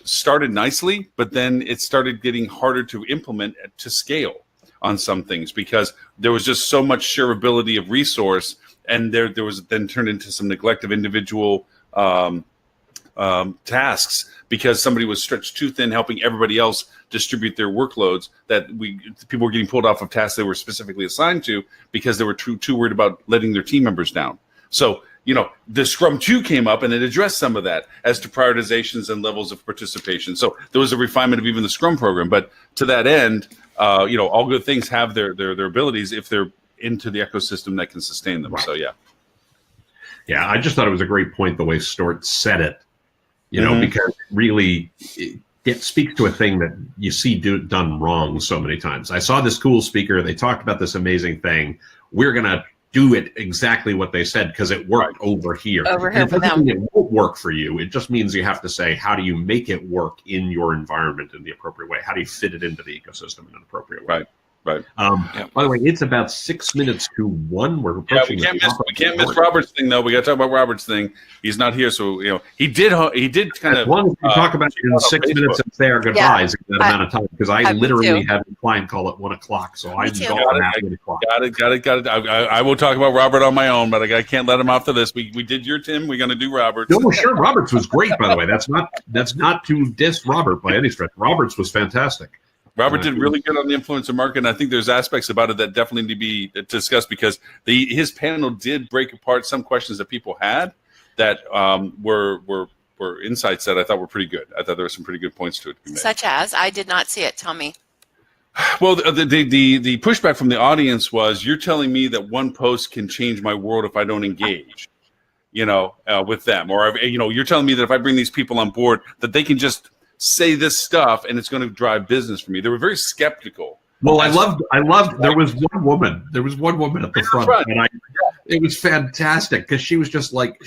started nicely, but then it started getting harder to implement to scale on some things because there was just so much shareability of resource, and there was then turned into some neglect of individual tasks because somebody was stretched too thin helping everybody else distribute their workloads, that people were getting pulled off of tasks they were specifically assigned to because they were too worried about letting their team members down. So the Scrum 2 came up and it addressed some of that as to prioritizations and levels of participation. So there was a refinement of even the Scrum program. But to that end, all good things have their abilities if they're into the ecosystem that can sustain them. Right. So, yeah. Yeah, I just thought it was a great point the way Stewart said it, because it really it speaks to a thing that you see done wrong so many times. I saw this cool speaker. They talked about this amazing thing. We're going to do it exactly what they said because it worked over here. Over here And it for doesn't them. mean it won't work for you. It just means you have to say, how do you make it work in your environment in the appropriate way? How do you fit it into the ecosystem in an appropriate way? Right. By the way, it's about 6 minutes to 1. We're Yeah, approaching. we can't miss Robert's thing though. We got to talk about Robert's thing. He's not here, so he did kind As of. long as we talk about it in 6 minutes and say our goodbyes in that amount of time, because I me literally too. had a client call at 1 o'clock, so I'm too. going at 1 o'clock. Got it. I will talk about Robert on my own, but I can't let him off the list. We did your Tim. We're going to do Robert's. No, sure. Roberts was great, by the way. That's not to diss Robert by any stretch. Roberts was fantastic. Robert did really good on the influencer market, and I think there's aspects about it that definitely need to be discussed because his panel did break apart some questions that people had that were insights that I thought were pretty good. I thought there were some pretty good points to it. To be made. Such as, I did not see it. Tell me. Well, the pushback from the audience was, you're telling me that one post can change my world if I don't engage, with them, or you're telling me that if I bring these people on board, that they can just say this stuff and it's going to drive business for me. They were very skeptical. Well, I loved. There was one woman. There was one woman at the front, and it was fantastic because she was just like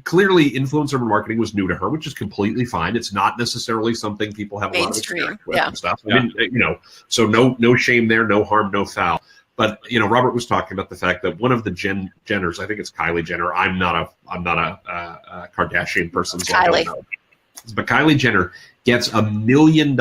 clearly influencer marketing was new to her, which is completely fine. It's not necessarily something people have a lot of experience with and stuff. I mean, so no shame there, no harm, no foul. But Robert was talking about the fact that one of the Jenners, I think it's Kylie Jenner. I'm not a Kardashian person, so I don't know. But Kylie Jenner gets $1 million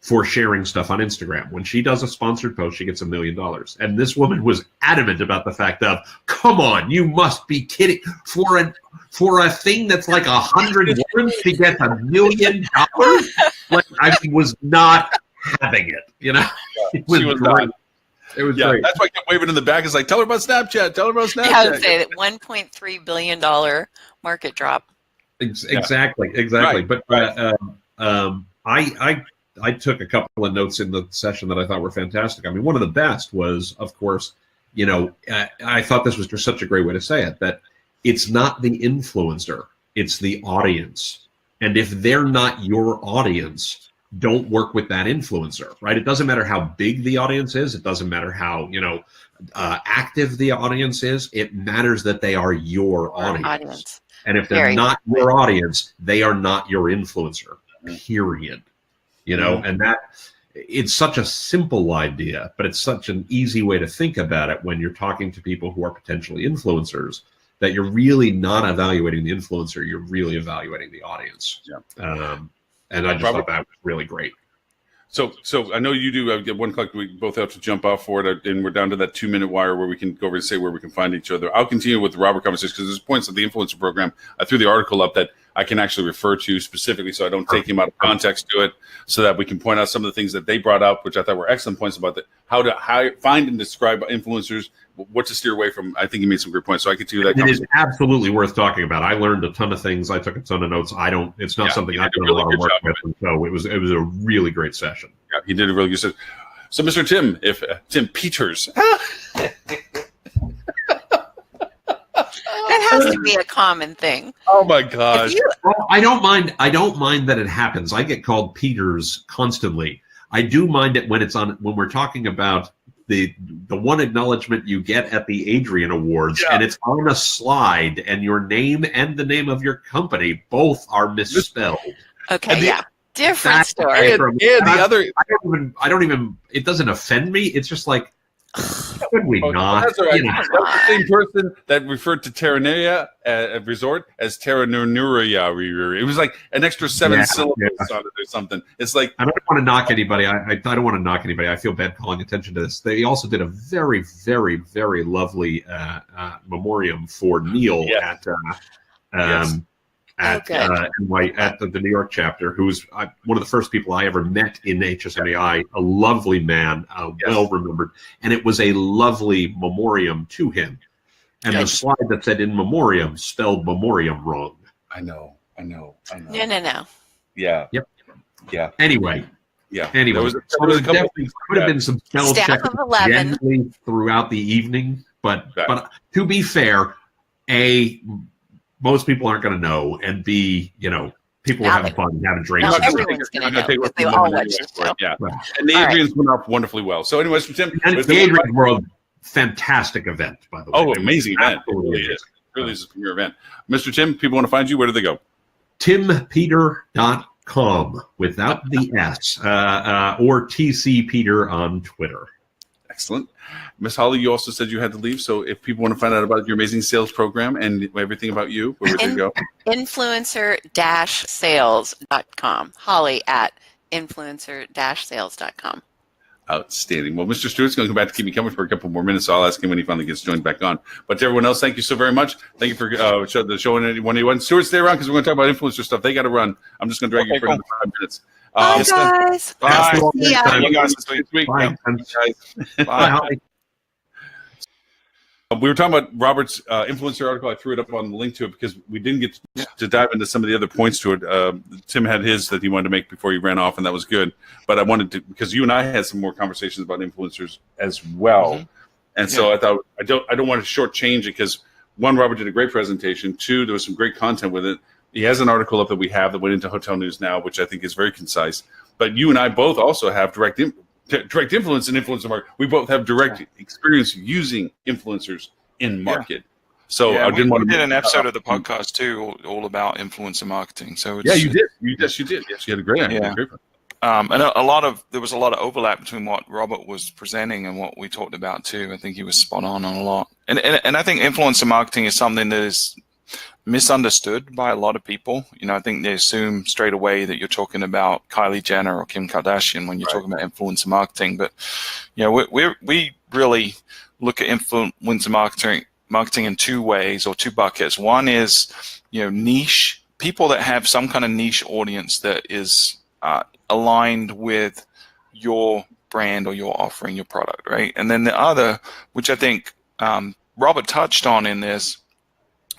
for sharing stuff on Instagram. When she does a sponsored post, she gets $1 million. And this woman was adamant about the fact of, come on, you must be kidding. For a thing that's like 100 words, she gets $1 million? Like, I was not having it, It was great. It was great. That's why I kept waving in the back. It's like, tell her about Snapchat. Tell her about Snapchat. I would say that $1.3 billion market drop. Exactly. Right. But I took a couple of notes in the session that I thought were fantastic. I mean, one of the best was, of course, I thought this was just such a great way to say it, that it's not the influencer, it's the audience. And if they're not your audience, don't work with that influencer, right? It doesn't matter how big the audience is. It doesn't matter how, active the audience is. It matters that they are your audience. And if they're not your audience, they are not your influencer, period. And that it's such a simple idea, but it's such an easy way to think about it when you're talking to people who are potentially influencers, that you're really not evaluating the influencer, you're really evaluating the audience. And I just thought that was really great. So I know you do at 1 o'clock. We both have to jump off for it, and we're down to that 2-minute wire where we can go over and say where we can find each other. I'll continue with the Robert conversation because there's points of the influencer program. I threw the article up that I can actually refer to specifically, so I don't take him out of context to it, so that we can point out some of the things that they brought up, which I thought were excellent points about how to find and describe influencers, what to steer away from. I think he made some great points, so I continue that. It is absolutely worth talking about. I learned a ton of things. I took a ton of notes. It's not something I've done a lot of work with, and so it was a really great session. Yeah, he did a really good session. So, Mr. Tim, Tim Peters. That has to be a common thing. Oh my gosh! I don't mind. I don't mind that it happens. I get called Peters constantly. I do mind it when we're talking about the one acknowledgement you get at the Adrian Awards, and it's on a slide, and your name and the name of your company both are misspelled. Okay, different story. And the other, I don't even. It doesn't offend me. It's just like, could we not? That's all right. That's the same person that referred to Terranea Resort as Terranuria. It was like an extra 7 syllables on it or something. It's like, I don't want to knock anybody. I don't want to knock anybody. I feel bad calling attention to this. They also did a very, very, very lovely memoriam for Neil at the New York chapter, who was one of the first people I ever met in HSMAI, a lovely man, well remembered, and it was a lovely memoriam to him. And the slide that said "in memoriam" spelled memoriam wrong. I know. No. Yeah. Yep. Yeah. Anyway. There was a couple things could have been some spell Staff checking of 11 generally throughout the evening, but to be fair, most people aren't going to know, and B, people are having fun, having drinks. No, everyone's going to know because they all watch this show. Yeah, and the Adrians went off wonderfully well. So, anyways, Tim, and the Adrian world, fantastic event, by the way. Oh, amazing event. It Absolutely really is. It really is a premier event. Mr. Tim, people want to find you. Where do they go? timpeter.com without the S, or TC Peter on Twitter. Excellent. Miss Holly, you also said you had to leave. So if people want to find out about your amazing sales program and everything about you, where would they go? Influencer-sales.com. Holly at influencer-sales.com. Outstanding. Well, Mr. Stewart's going to come back to keep me coming for a couple more minutes, so I'll ask him when he finally gets joined back on. But to everyone else, thank you so very much. Thank you for the show and anyone. Stuart, stay around because we're going to talk about influencer stuff. They got to run. I'm just going to drag you for another 5 minutes. Bye, guys. Bye. See ya. See you guys this week. Bye. Guys. Bye, Holly. We were talking about Robert's influencer article. I threw it up on the link to it because we didn't get to dive into some of the other points to it. Tim had his that he wanted to make before he ran off, and that was good. But I wanted to, because you and I had some more conversations about influencers as well. Mm-hmm. And so I thought I don't want to shortchange it because, one, Robert did a great presentation. Two, there was some great content with it. He has an article up that we have that went into Hotel News Now, which I think is very concise. But you and I both also have direct influence and influencer market. We both have direct experience using influencers in market. So I didn't want to. We did an episode of the podcast too, all about influencer marketing. So it's, you did. Yes, you did. Yes, you had a great idea. Yeah. And there was a lot of overlap between what Robert was presenting and what we talked about too. I think he was spot on a lot. And I think influencer marketing is something that is misunderstood by a lot of people. I think they assume straight away that you're talking about Kylie Jenner or Kim Kardashian when you're talking about influencer marketing. But we really look at influencer marketing in two ways or two buckets. One is niche people that have some kind of niche audience that is aligned with your brand or your offering, your product, right? And then the other, which I think Robert touched on in this,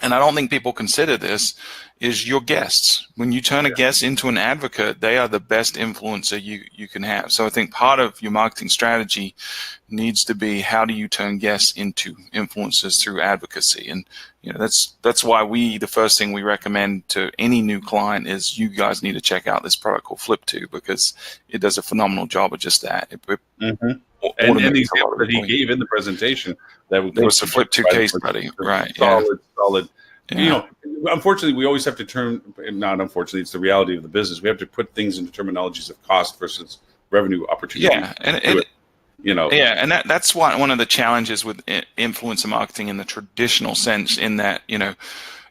and I don't think people consider this, is your guests. When you turn a guest into an advocate, they are the best influencer you can have. So I think part of your marketing strategy needs to be, how do you turn guests into influencers through advocacy? And that's why the first thing we recommend to any new client is you guys need to check out this product called Flip2, because it does a phenomenal job of just that. And the example that he gave in the presentation, that was a Flip2 case study, right? Solid. Yeah. Unfortunately, we always have to not unfortunately, it's the reality of the business. We have to put things into terminologies of cost versus revenue opportunity. Yeah, and that's one of the challenges with influencer marketing in the traditional sense, in that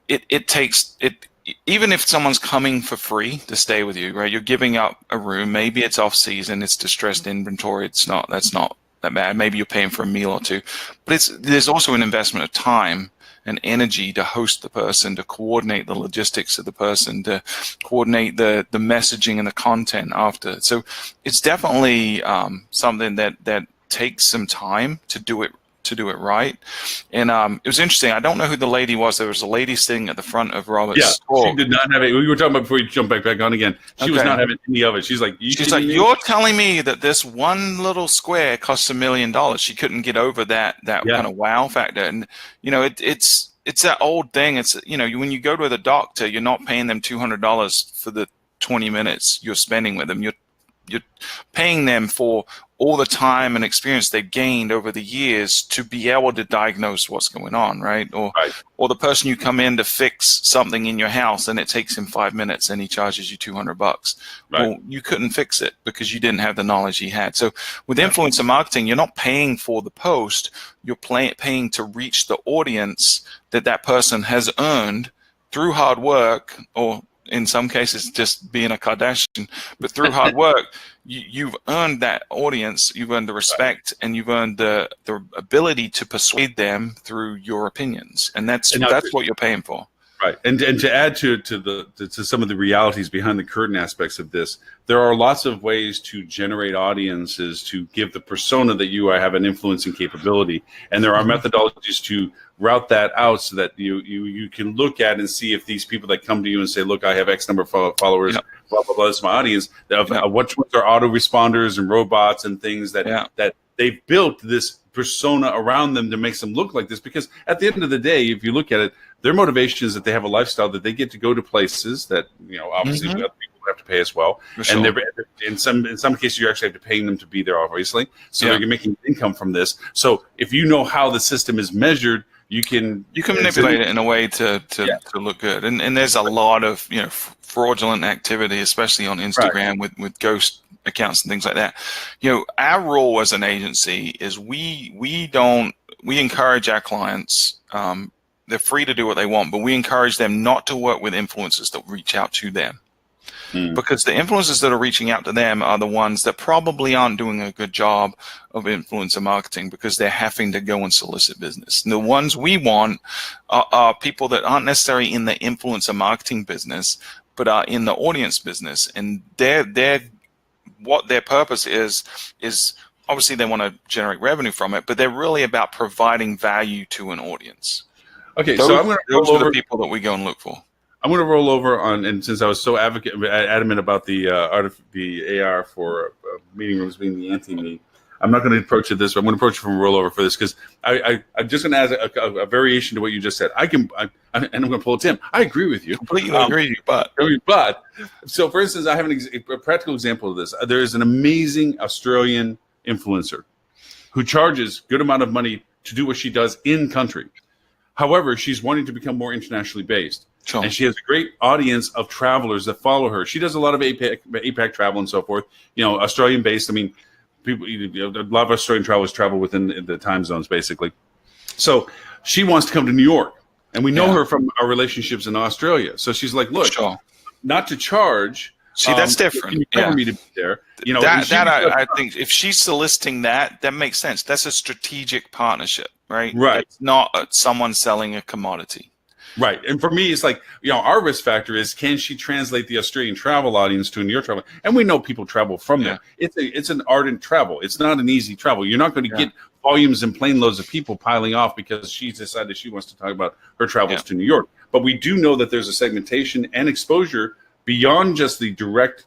it takes it. Even if someone's coming for free to stay with you, right? You're giving up a room. Maybe it's off season. It's distressed inventory. That's not that bad. Maybe you're paying for a meal or two, but there's also an investment of time and energy to host the person, to coordinate the logistics of the person, to coordinate the messaging and the content after. So it's definitely something that takes some time to do it right. And it was interesting. I don't know who the lady was. There was a lady sitting at the front of Robert's talk. She did not have it. We were talking about before you jump back on again. She was not having any of it. She's like, you're telling me that this one little square costs $1 million. She couldn't get over that kind of wow factor. And it's that old thing. It's when you go to the doctor, you're not paying them $200 for the 20 minutes you're spending with them. You're paying them for all the time and experience they've gained over the years to be able to diagnose what's going on, right? Or the person you come in to fix something in your house and it takes him 5 minutes and he charges you $200. Right. Well, you couldn't fix it because you didn't have the knowledge he had. So with influencer marketing, you're not paying for the post, you're paying to reach the audience that person has earned through hard work, or in some cases just being a Kardashian, but through hard work, you've earned that audience, you've earned the respect, and you've earned the ability to persuade them through your opinions, and that's what you're paying for. Right, and to add to some of the realities behind the curtain aspects of this, there are lots of ways to generate audiences to give the persona that you have an influencing capability, and there are methodologies to route that out so that you can look at and see if these people that come to you and say, look, I have X number of followers, blah blah blah, that's my audience. Which ones are autoresponders and robots and things that they've built this persona around them to make them look like this, because at the end of the day, if you look at it, their motivation is that they have a lifestyle that they get to go to places that obviously other people have to pay as well. For sure. And they're, in some cases, you actually have to pay them to be there, obviously. So they're making income from this. So if you know how the system is measured, you can manipulate it in a way to look good. And there's a lot of fraudulent activity, especially on Instagram with ghost accounts and things like that. Our role as an agency is we encourage our clients. They're free to do what they want, but we encourage them not to work with influencers that reach out to them. Because the influencers that are reaching out to them are the ones that probably aren't doing a good job of influencer marketing because they're having to go and solicit business. And the ones we want are people that aren't necessarily in the influencer marketing business, but are in the audience business. And what their purpose is obviously they want to generate revenue from it, but they're really about providing value to an audience. Okay, those are the people that we go and look for. I'm going to roll over on, and since I was so adamant about the AR for meeting rooms being the anti-me, I'm not going to approach it this way. I'm going to approach it from a rollover for this because I'm just going to add a variation to what you just said. And I'm going to pull a Tim. I agree with you. Completely agree, but so for instance, I have a practical example of this. There is an amazing Australian influencer who charges a good amount of money to do what she does in country. However, she's wanting to become more internationally based. Sure. And she has a great audience of travelers that follow her. She does a lot of APAC travel and so forth. Australian based. I mean, people. A lot of Australian travelers travel within the time zones, basically. So she wants to come to New York, and we know her from our relationships in Australia. So she's like, "Look, not to charge." See, that's different. Can you cover me to be there? I think if she's soliciting that makes sense. That's a strategic partnership, right? Right. It's not someone selling a commodity. Right. And for me, it's like, our risk factor is, can she translate the Australian travel audience to a New York travel? And we know people travel from there. It's an ardent travel. It's not an easy travel. You're not going to get volumes and plane loads of people piling off because she's decided she wants to talk about her travels to New York. But we do know that there's a segmentation and exposure beyond just the direct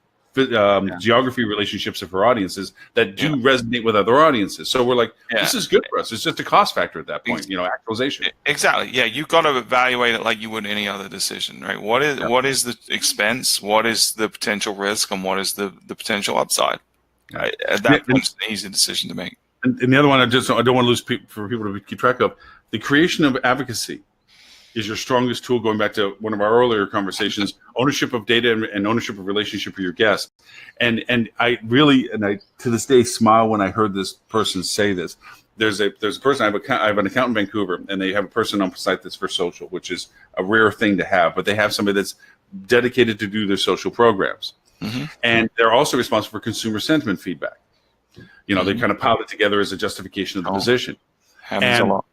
geography relationships of her audiences that do resonate with other audiences. So we're like, this is good for us. It's just a cost factor at that point, actualization. Exactly. Yeah, you've got to evaluate it like you would any other decision, right? What is the expense? What is the potential risk? And what is the potential upside? Right? At that point, it's an easy decision to make. And the other one, I don't want to lose for people to keep track of, the creation of advocacy is your strongest tool, going back to one of our earlier conversations, ownership of data and ownership of relationship with your guests. And I to this day smile when I heard this person say this. There's a person, I have an account in Vancouver, and they have a person on site that's for social, which is a rare thing to have, but they have somebody that's dedicated to do their social programs. Mm-hmm. And they're also responsible for consumer sentiment feedback. They kind of pile it together as a justification of the position. Happens a lot.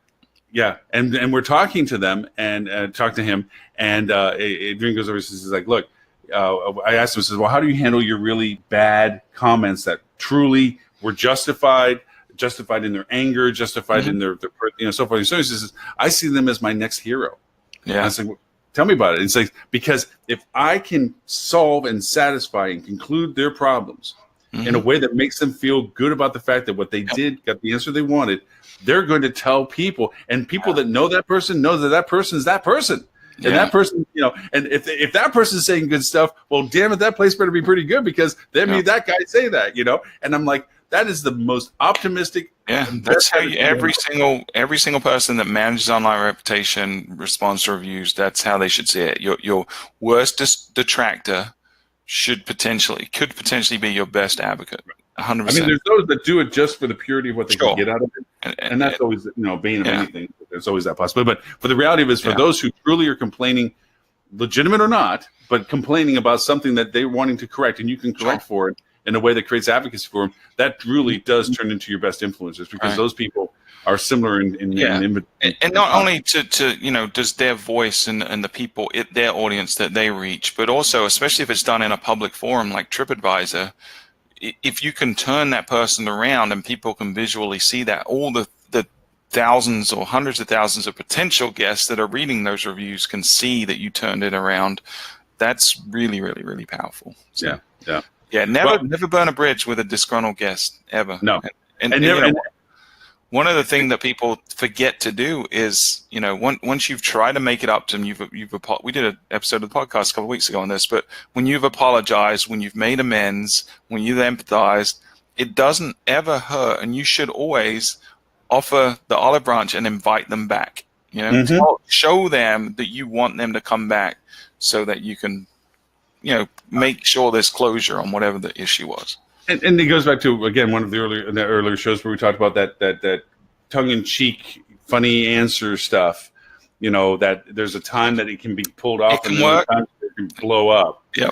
Yeah, and we're talking to them and talk to him, and Adrian goes over and says, like, look, I asked him, says, well, how do you handle your really bad comments that truly were justified in their anger, justified in their so forth. So he says, I see them as my next hero. Yeah. And I said, well, tell me about it. It's like, because if I can solve and satisfy and conclude their problems in a way that makes them feel good about the fact that what they did got the answer they wanted, they're going to tell people, and people that know that person know that person's that person. And that person, and if that person's saying good stuff, well, damn it, that place better be pretty good because they made that guy say that, And I'm like, that is the most optimistic. Yeah, that's how every single person that manages online reputation responds to reviews. That's how they should see it. Your worst detractor could potentially be your best advocate. 100%. I mean, there's those that do it just for the purity of what they can get out of it, and that's always bane of anything. There's always that possibility. But for the reality of it is, for those who truly are complaining, legitimate or not, but complaining about something that they're wanting to correct, and you can correct for it in a way that creates advocacy for them, that really does turn into your best influencers because those people are similar in and not only to does their voice and the people, their audience that they reach, but also, especially if it's done in a public forum like TripAdvisor. If you can turn that person around and people can visually see that, all the thousands or hundreds of thousands of potential guests that are reading those reviews can see that you turned it around, that's really, really, really powerful. So, never burn a bridge with a disgruntled guest, ever. No. And one of the things that people forget to do is, once you've tried to make it up to them, we did an episode of the podcast a couple of weeks ago on this, but when you've apologized, when you've made amends, when you've empathized, it doesn't ever hurt, and you should always offer the olive branch and invite them back. Show them that you want them to come back so that you can, make sure there's closure on whatever the issue was. And it goes back to, again, one of the earlier shows where we talked about that tongue-in-cheek, funny answer stuff. That there's a time that it can be pulled off, and then time it can blow up. Yeah.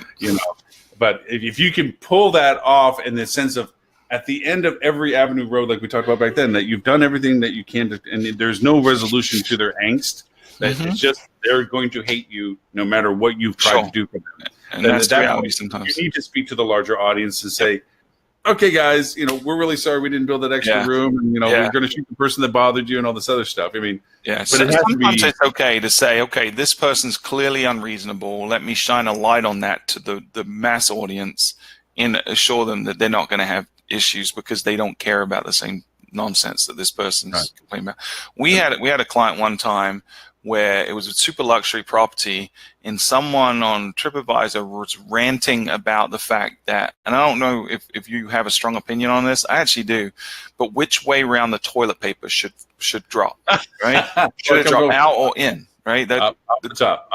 But if you can pull that off in the sense of, at the end of every Avenue Road, like we talked about back then, that you've done everything that you can, and there's no resolution to their angst. That it's just they're going to hate you no matter what you've tried to do for them. And that's the reality sometimes. You need to speak to the larger audience and say, okay, guys, we're really sorry we didn't build that extra room, and we're going to shoot the person that bothered you and all this other stuff. I mean, but sometimes it's okay to say, okay, this person's clearly unreasonable. Let me shine a light on that to the mass audience and assure them that they're not going to have issues because they don't care about the same nonsense that this person's complaining about. We had a client one time where it was a super luxury property, and someone on TripAdvisor was ranting about the fact that, and I don't know if you have a strong opinion on this, I actually do, but which way around the toilet paper should drop, right? Should it drop out or in, right? Off the top.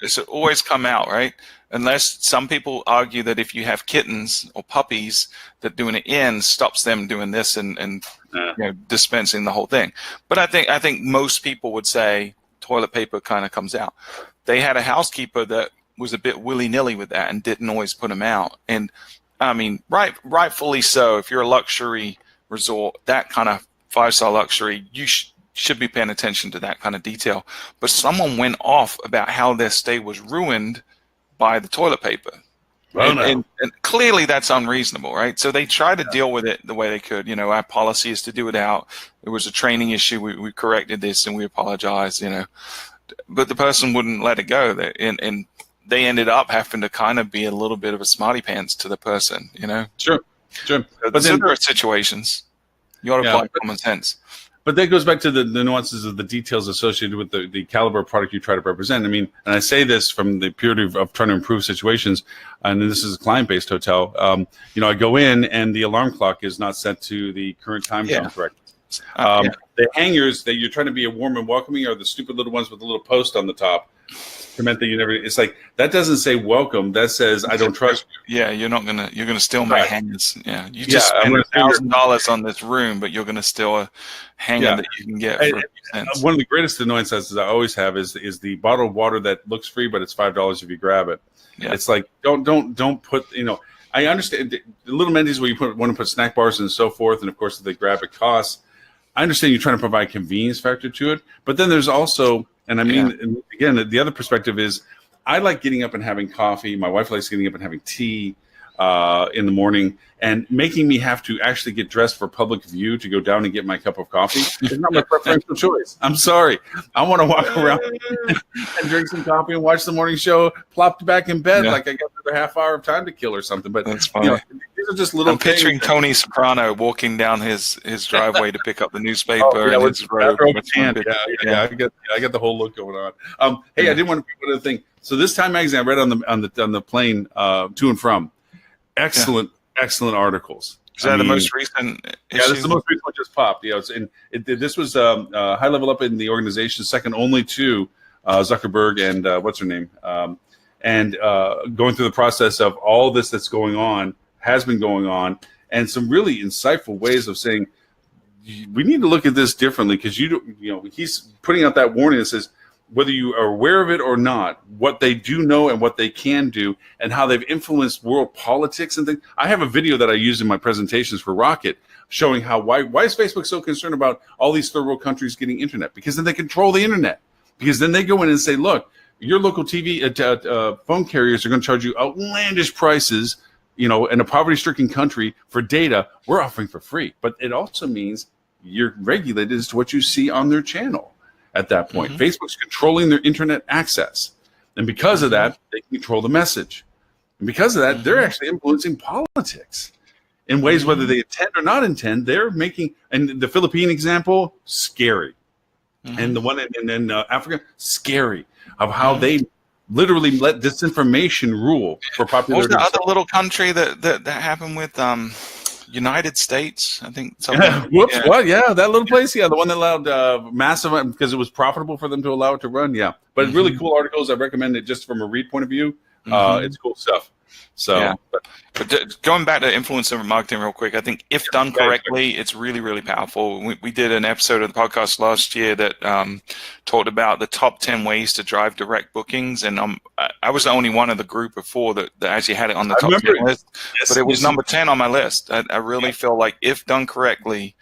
It should always come out, right? Unless some people argue that if you have kittens or puppies, that doing it in stops them doing this and dispensing the whole thing. But I think most people would say toilet paper kind of comes out. They had a housekeeper that was a bit willy-nilly with that and didn't always put them out. And I mean, rightfully so. If you're a luxury resort, that kind of 5-star luxury, you should be paying attention to that kind of detail. But someone went off about how their stay was ruined by the toilet paper. And clearly that's unreasonable, right? So they tried to deal with it the way they could. Our policy is to do it out. It was a training issue. We corrected this and we apologized, But the person wouldn't let it go. And they ended up having to kind of be a little bit of a smarty pants to the person, Sure. But then there are situations. You ought to apply common sense. But that goes back to the nuances of the details associated with the caliber of product you try to represent. I mean, and I say this from the purity of trying to improve situations, and this is a client-based hotel. I go in, and the alarm clock is not set to the current time zone correctly. The hangers that you're trying to be warm and welcoming are the stupid little ones with the little post on the top. Meant that you never. It's like that doesn't say welcome. That says I don't trust you. Yeah, you're gonna steal my hangers. Yeah, you just spend $1,000 on this room, but you're gonna steal a hanger that you can get for cents. One of the greatest annoyances I always have is the bottle of water that looks free, but it's $5 if you grab it. Yeah. It's like don't put. I understand the little amenities where you want to put snack bars and so forth, and of course if they grab it costs. I understand you're trying to provide convenience factor to it, but then there's also. And I mean, again, the other perspective is I like getting up and having coffee. My wife likes getting up and having tea in the morning, and making me have to actually get dressed for public view to go down and get my cup of coffee is not my preferential choice. I'm sorry. I want to walk around and drink some coffee and watch the morning show, plopped back in bed like I got another half hour of time to kill or something. But that's funny. These are just little. I'm picturing Tony Soprano walking down his driveway to pick up the newspaper. I got the whole look going on. Hey, I did want to pick one other thing. So this Time magazine I read on the plane to and from. Excellent articles. Is that the most recent issue? Yeah, this is the most recent one just popped. Yeah, this was high level up in the organization, second only to Zuckerberg and what's her name, and going through the process of all this that's going on, has been going on, and some really insightful ways of saying we need to look at this differently because he's putting out that warning that says, whether you are aware of it or not, what they do know and what they can do and how they've influenced world politics and things. I have a video that I use in my presentations for Rocket showing why is Facebook so concerned about all these third world countries getting internet? Because then they control the internet. Because then they go in and say, look, your local TV phone carriers are going to charge you outlandish prices, in a poverty-stricken country for data we're offering for free. But it also means you're regulated as to what you see on their channel. At that point, Facebook's controlling their internet access. And because of that, they control the message. And because of that, they're actually influencing politics. in ways, whether they intend or not intend. They're making, and the Philippine example, scary. And the one in Africa, scary, of how they literally let disinformation rule for popularity. What was the other little country that happened with? United States, I think. Whoops! Yeah. What? Yeah, that little place. Yeah, the one that allowed massive because it was profitable for them to allow it to run. Yeah, but really cool articles. I recommend it just from a read point of view. It's cool stuff. So, yeah. But going back to influencer marketing real quick, I think if done correctly, it's really, really powerful. We did an episode of the podcast last year that talked about the top 10 ways to drive direct bookings. And I was the only one of the group of 4 that actually had it on the top 10 list. Yes, but it was number 10 on my list. I really feel like if done correctly,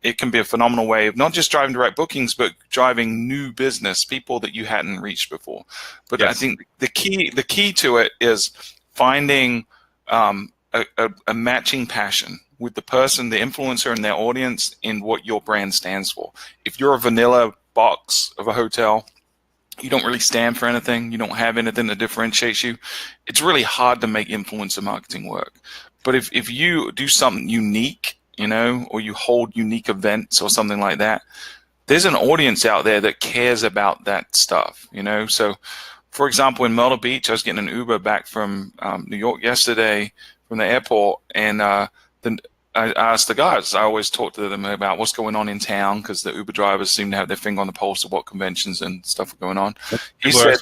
it can be a phenomenal way of not just driving direct bookings, but driving new business, people that you hadn't reached before. But I think the key to it is finding a matching passion with the person, the influencer, and their audience in what your brand stands for. If you're a vanilla box of a hotel, you don't really stand for anything, you don't have anything that differentiates you, it's really hard to make influencer marketing work. But if you do something unique, or you hold unique events or something like that, there's an audience out there that cares about that stuff, So, for example, in Myrtle Beach, I was getting an Uber back from New York yesterday from the airport, and then I asked the guys, I always talk to them about what's going on in town because the Uber drivers seem to have their finger on the pulse of what conventions and stuff are going on. He said,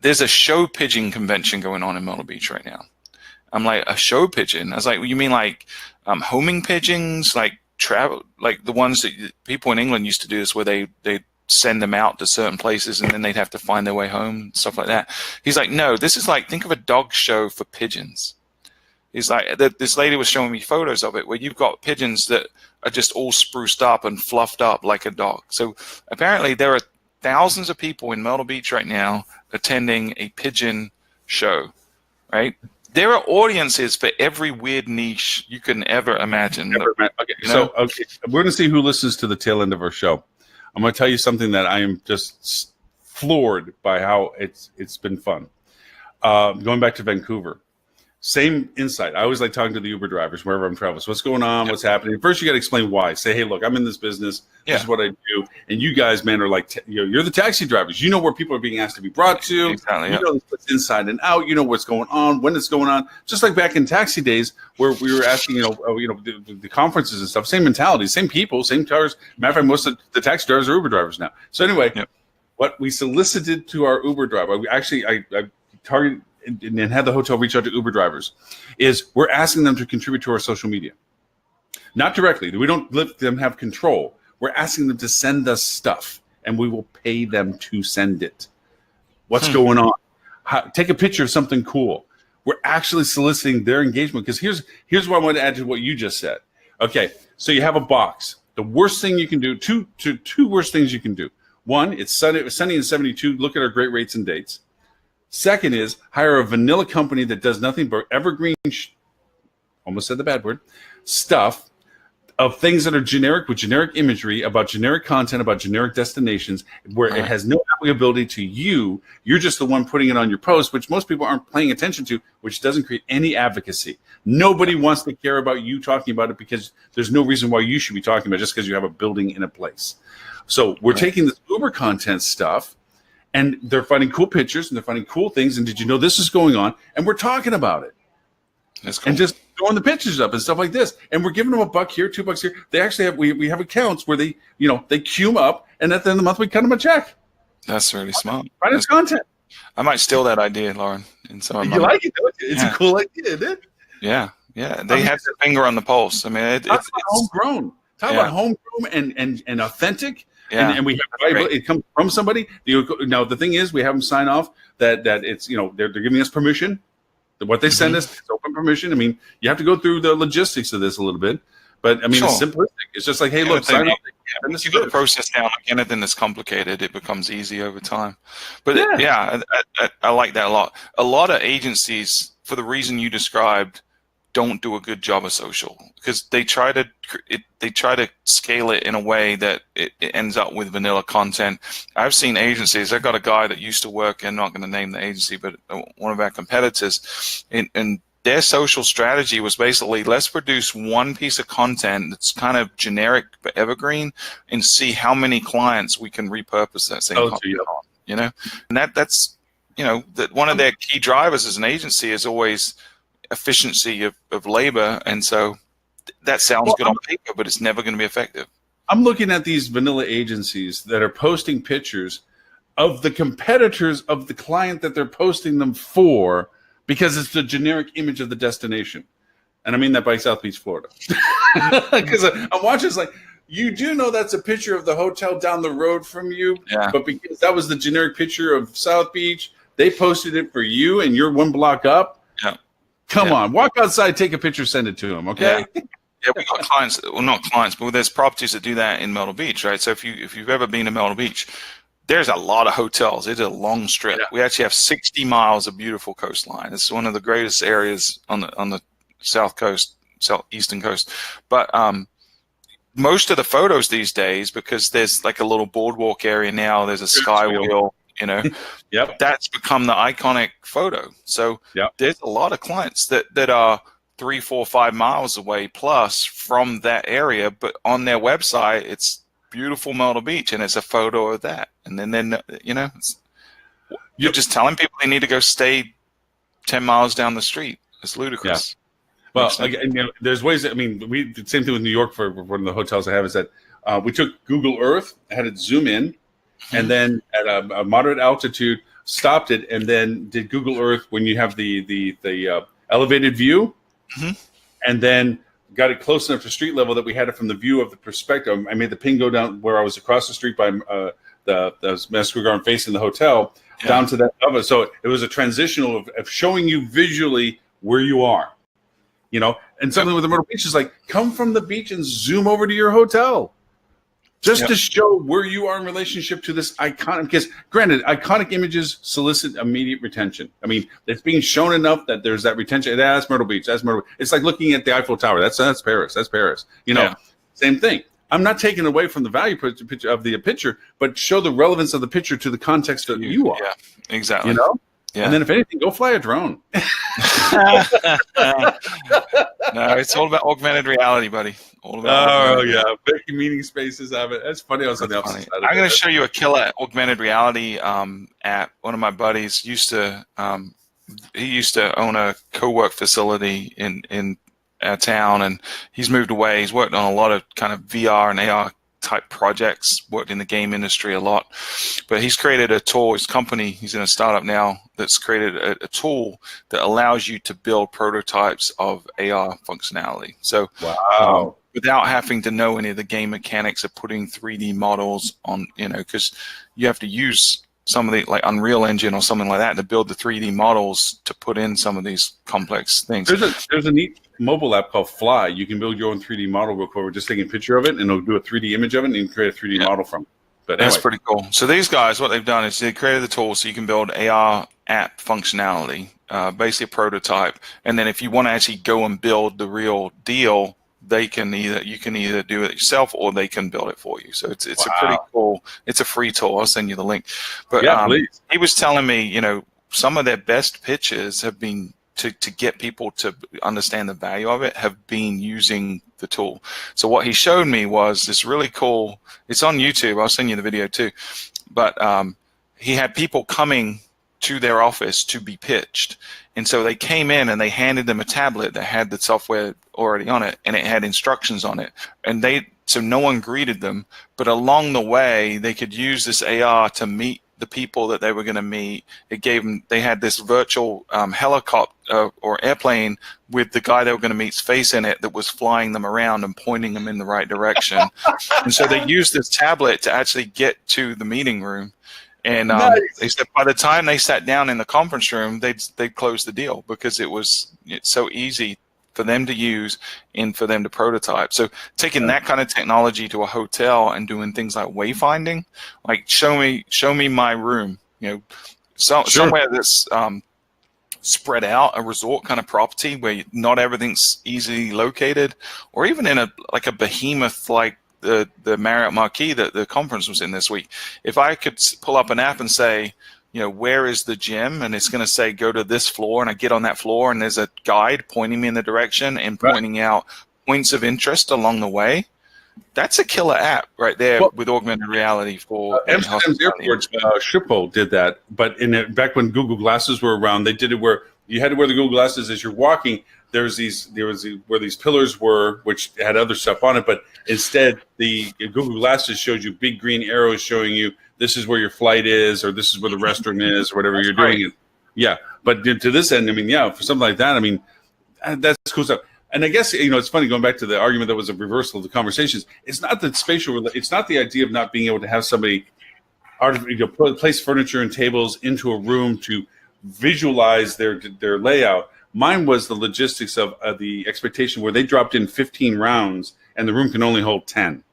there's a show pigeon convention going on in Myrtle Beach right now. I'm like, a show pigeon? I was like, well, you mean like homing pigeons, like travel, like the ones that people in England used to do this, where they send them out to certain places and then they'd have to find their way home and stuff like that. He's like, no, this is like, think of a dog show for pigeons. He's like, this lady was showing me photos of it where you've got pigeons that are just all spruced up and fluffed up like a dog. So apparently there are thousands of people in Myrtle Beach right now attending a pigeon show, right? There are audiences for every weird niche you can ever imagine. Okay, so we're going to see who listens to the tail end of our show. I'm going to tell you something that I am just floored by how it's been fun. Going back to Vancouver, same insight. I always like talking to the Uber drivers wherever I'm traveling. So what's going on? What's happening? First, you got to explain why. Say, hey, look, I'm in this business. This is what I do. And you guys, man, are like, you're the taxi drivers. You know where people are being asked to be brought to. Exactly, you know what's inside and out. You know what's going on, when it's going on. Just like back in taxi days where we were asking, the conferences and stuff. Same mentality, same people, same cars. Matter of fact, most of the taxi drivers are Uber drivers now. So anyway, what we solicited to our Uber driver, I targeted and had the hotel reach out to Uber drivers, is we're asking them to contribute to our social media. Not directly. We don't let them have control. We're asking them to send us stuff, and we will pay them to send it. What's going on? Take a picture of something cool. We're actually soliciting their engagement, because here's what I want to add to what you just said. Okay, so you have a box. The worst thing you can do, two worst things you can do. One, it's sunny and 72. Look at our great rates and dates. Second is hire a vanilla company that does nothing but evergreen, almost said the bad word, stuff of things that are generic with generic imagery about generic content, about generic destinations, where it has no applicability to you. You're just the one putting it on your post, which most people aren't paying attention to, which doesn't create any advocacy. Nobody wants to care about you talking about it, because there's no reason why you should be talking about it just because you have a building in a place. So we're taking this Uber content stuff, and they're finding cool pictures and they're finding cool things. And did you know this is going on? And we're talking about it. That's cool. And just throwing the pictures up and stuff like this. And we're giving them $1 here, $2 here. They actually have, we have accounts where they queue them up, and at the end of the month we cut them a check. That's really smart. Finance content. I might steal that idea, Lauren. In some of you like it, don't you? It's a cool idea, isn't it? Yeah. They have their finger on the pulse. I mean, it's homegrown. Talk about homegrown and authentic. Yeah. And we have it comes from somebody. Now the thing is, we have them sign off that it's they're giving us permission. What they send us is open permission. I mean, you have to go through the logistics of this a little bit, but I mean, it's simplistic. It's just like, hey, look, sign off. Once you get the process down, like anything that's complicated, it becomes easy over time. But I like that a lot. A lot of agencies, for the reason you described, don't do a good job of social, because they try to scale it in a way that it ends up with vanilla content. I've seen agencies. I've got a guy that used to work, and I'm not going to name the agency, but one of our competitors, and their social strategy was basically, let's produce one piece of content that's kind of generic but evergreen, and see how many clients we can repurpose that same content on. You know, and that's that one of their key drivers as an agency is always efficiency of labor, and so that sounds good on paper, but it's never going to be effective. I'm looking at these vanilla agencies that are posting pictures of the competitors of the client that they're posting them for, because it's the generic image of the destination. And I mean that by South Beach, Florida. Because I'm watching, it's like, you do know that's a picture of the hotel down the road from you, but because that was the generic picture of South Beach, they posted it for you and you're one block up. Yeah. Come on, walk outside, take a picture, send it to them, okay? Yeah, we got clients, well, not clients, but there's properties that do that in Myrtle Beach, right? So if you've ever been to Myrtle Beach, there's a lot of hotels. It's a long strip. Yeah. We actually have 60 miles of beautiful coastline. It's one of the greatest areas on the south coast, southeastern coast. But most of the photos these days, because there's like a little boardwalk area now, there's a sky wheel, that's become the iconic photo. So there's a lot of clients that are 3, 4, 5 miles away plus from that area, but on their website, it's beautiful Myrtle Beach, and it's a photo of that. And then you're just telling people they need to go stay 10 miles down the street. It's ludicrous. Yeah. Well, again, there's ways that, we the same thing with New York for one of the hotels I have is that we took Google Earth, had it zoom in, and then at a moderate altitude, stopped it, and then did Google Earth when you have the elevated view, and then got it close enough to street level that we had it from the view of the perspective. I made the ping go down where I was across the street by the Madison Garden facing the hotel down to that level. So it was a transitional of showing you visually where you are, and something with the Myrtle Beach is like, come from the beach and zoom over to your hotel just to show where you are in relationship to this iconic, because granted, iconic images solicit immediate retention. It's being shown enough that there's that retention. That's Myrtle Beach. That's Myrtle Beach. It's like looking at the Eiffel Tower. That's Paris. That's Paris. Same thing. I'm not taking away from the value picture of the picture, but show the relevance of the picture to the context that you are. Yeah, exactly. Yeah. And then if anything, go fly a drone. No, it's all about augmented reality, buddy. All about making meeting spaces of it. That's funny. I was on the opposite side. I'm going to show you a killer augmented reality app. One of my buddies used to own a co-work facility in our town, and he's moved away. He's worked on a lot of kind of VR and AR type projects, worked in the game industry a lot, but he's created a tool. His company, he's in a startup now that's created a tool that allows you to build prototypes of AR functionality. So without having to know any of the game mechanics of putting 3D models on, because you have to use some of the like Unreal Engine or something like that to build the 3D models to put in some of these complex things. There's a neat mobile app called Fly. You can build your own 3D model real quick. We're just taking a picture of it, and it'll do a 3D image of it, and you can create a 3D model from it. But that's pretty cool. So these guys, what they've done is they created the tool so you can build AR app functionality, basically a prototype, and then if you want to actually go and build the real deal, you can either do it yourself or they can build it for you. So it's a pretty cool. It's a free tool. I'll send you the link. But he was telling me, some of their best pitches have been to get people to understand the value of it have been using the tool. So what he showed me was this really cool. It's on YouTube. I'll send you the video too. But he had people coming to their office to be pitched. And so they came in and they handed them a tablet that had the software already on it, and it had instructions on it. And so no one greeted them, but along the way, they could use this AR to meet the people that they were going to meet. They had this virtual helicopter or airplane with the guy they were going to meet's face in it that was flying them around and pointing them in the right direction. And so they used this tablet to actually get to the meeting room. And they said by the time they sat down in the conference room, they'd closed the deal because it's so easy for them to use and for them to prototype. So taking that kind of technology to a hotel and doing things like wayfinding, like show me my room, somewhere that's spread out, a resort kind of property where not everything's easily located, or even in a behemoth like the Marriott Marquis that the conference was in this week. If I could pull up an app and say, where is the gym? And it's going to say, go to this floor, and I get on that floor, and there's a guide pointing me in the direction and pointing out points of interest along the way. That's a killer app right there with augmented reality for Amsterdam's airport. Schiphol did that, but back when Google Glasses were around, they did it where you had to wear the Google Glasses as you're walking. There was where these pillars were, which had other stuff on it, but instead the Google Glasses showed you big green arrows showing you this is where your flight is, or this is where the restaurant is, or whatever you're doing. Yeah, but to this end, for something like that, that's cool stuff. And I guess it's funny going back to the argument that was a reversal of the conversations. It's not the spatial. It's not the idea of not being able to have somebody place furniture and tables into a room to visualize their layout. Mine was the logistics of the expectation where they dropped in 15 rounds and the room can only hold 10.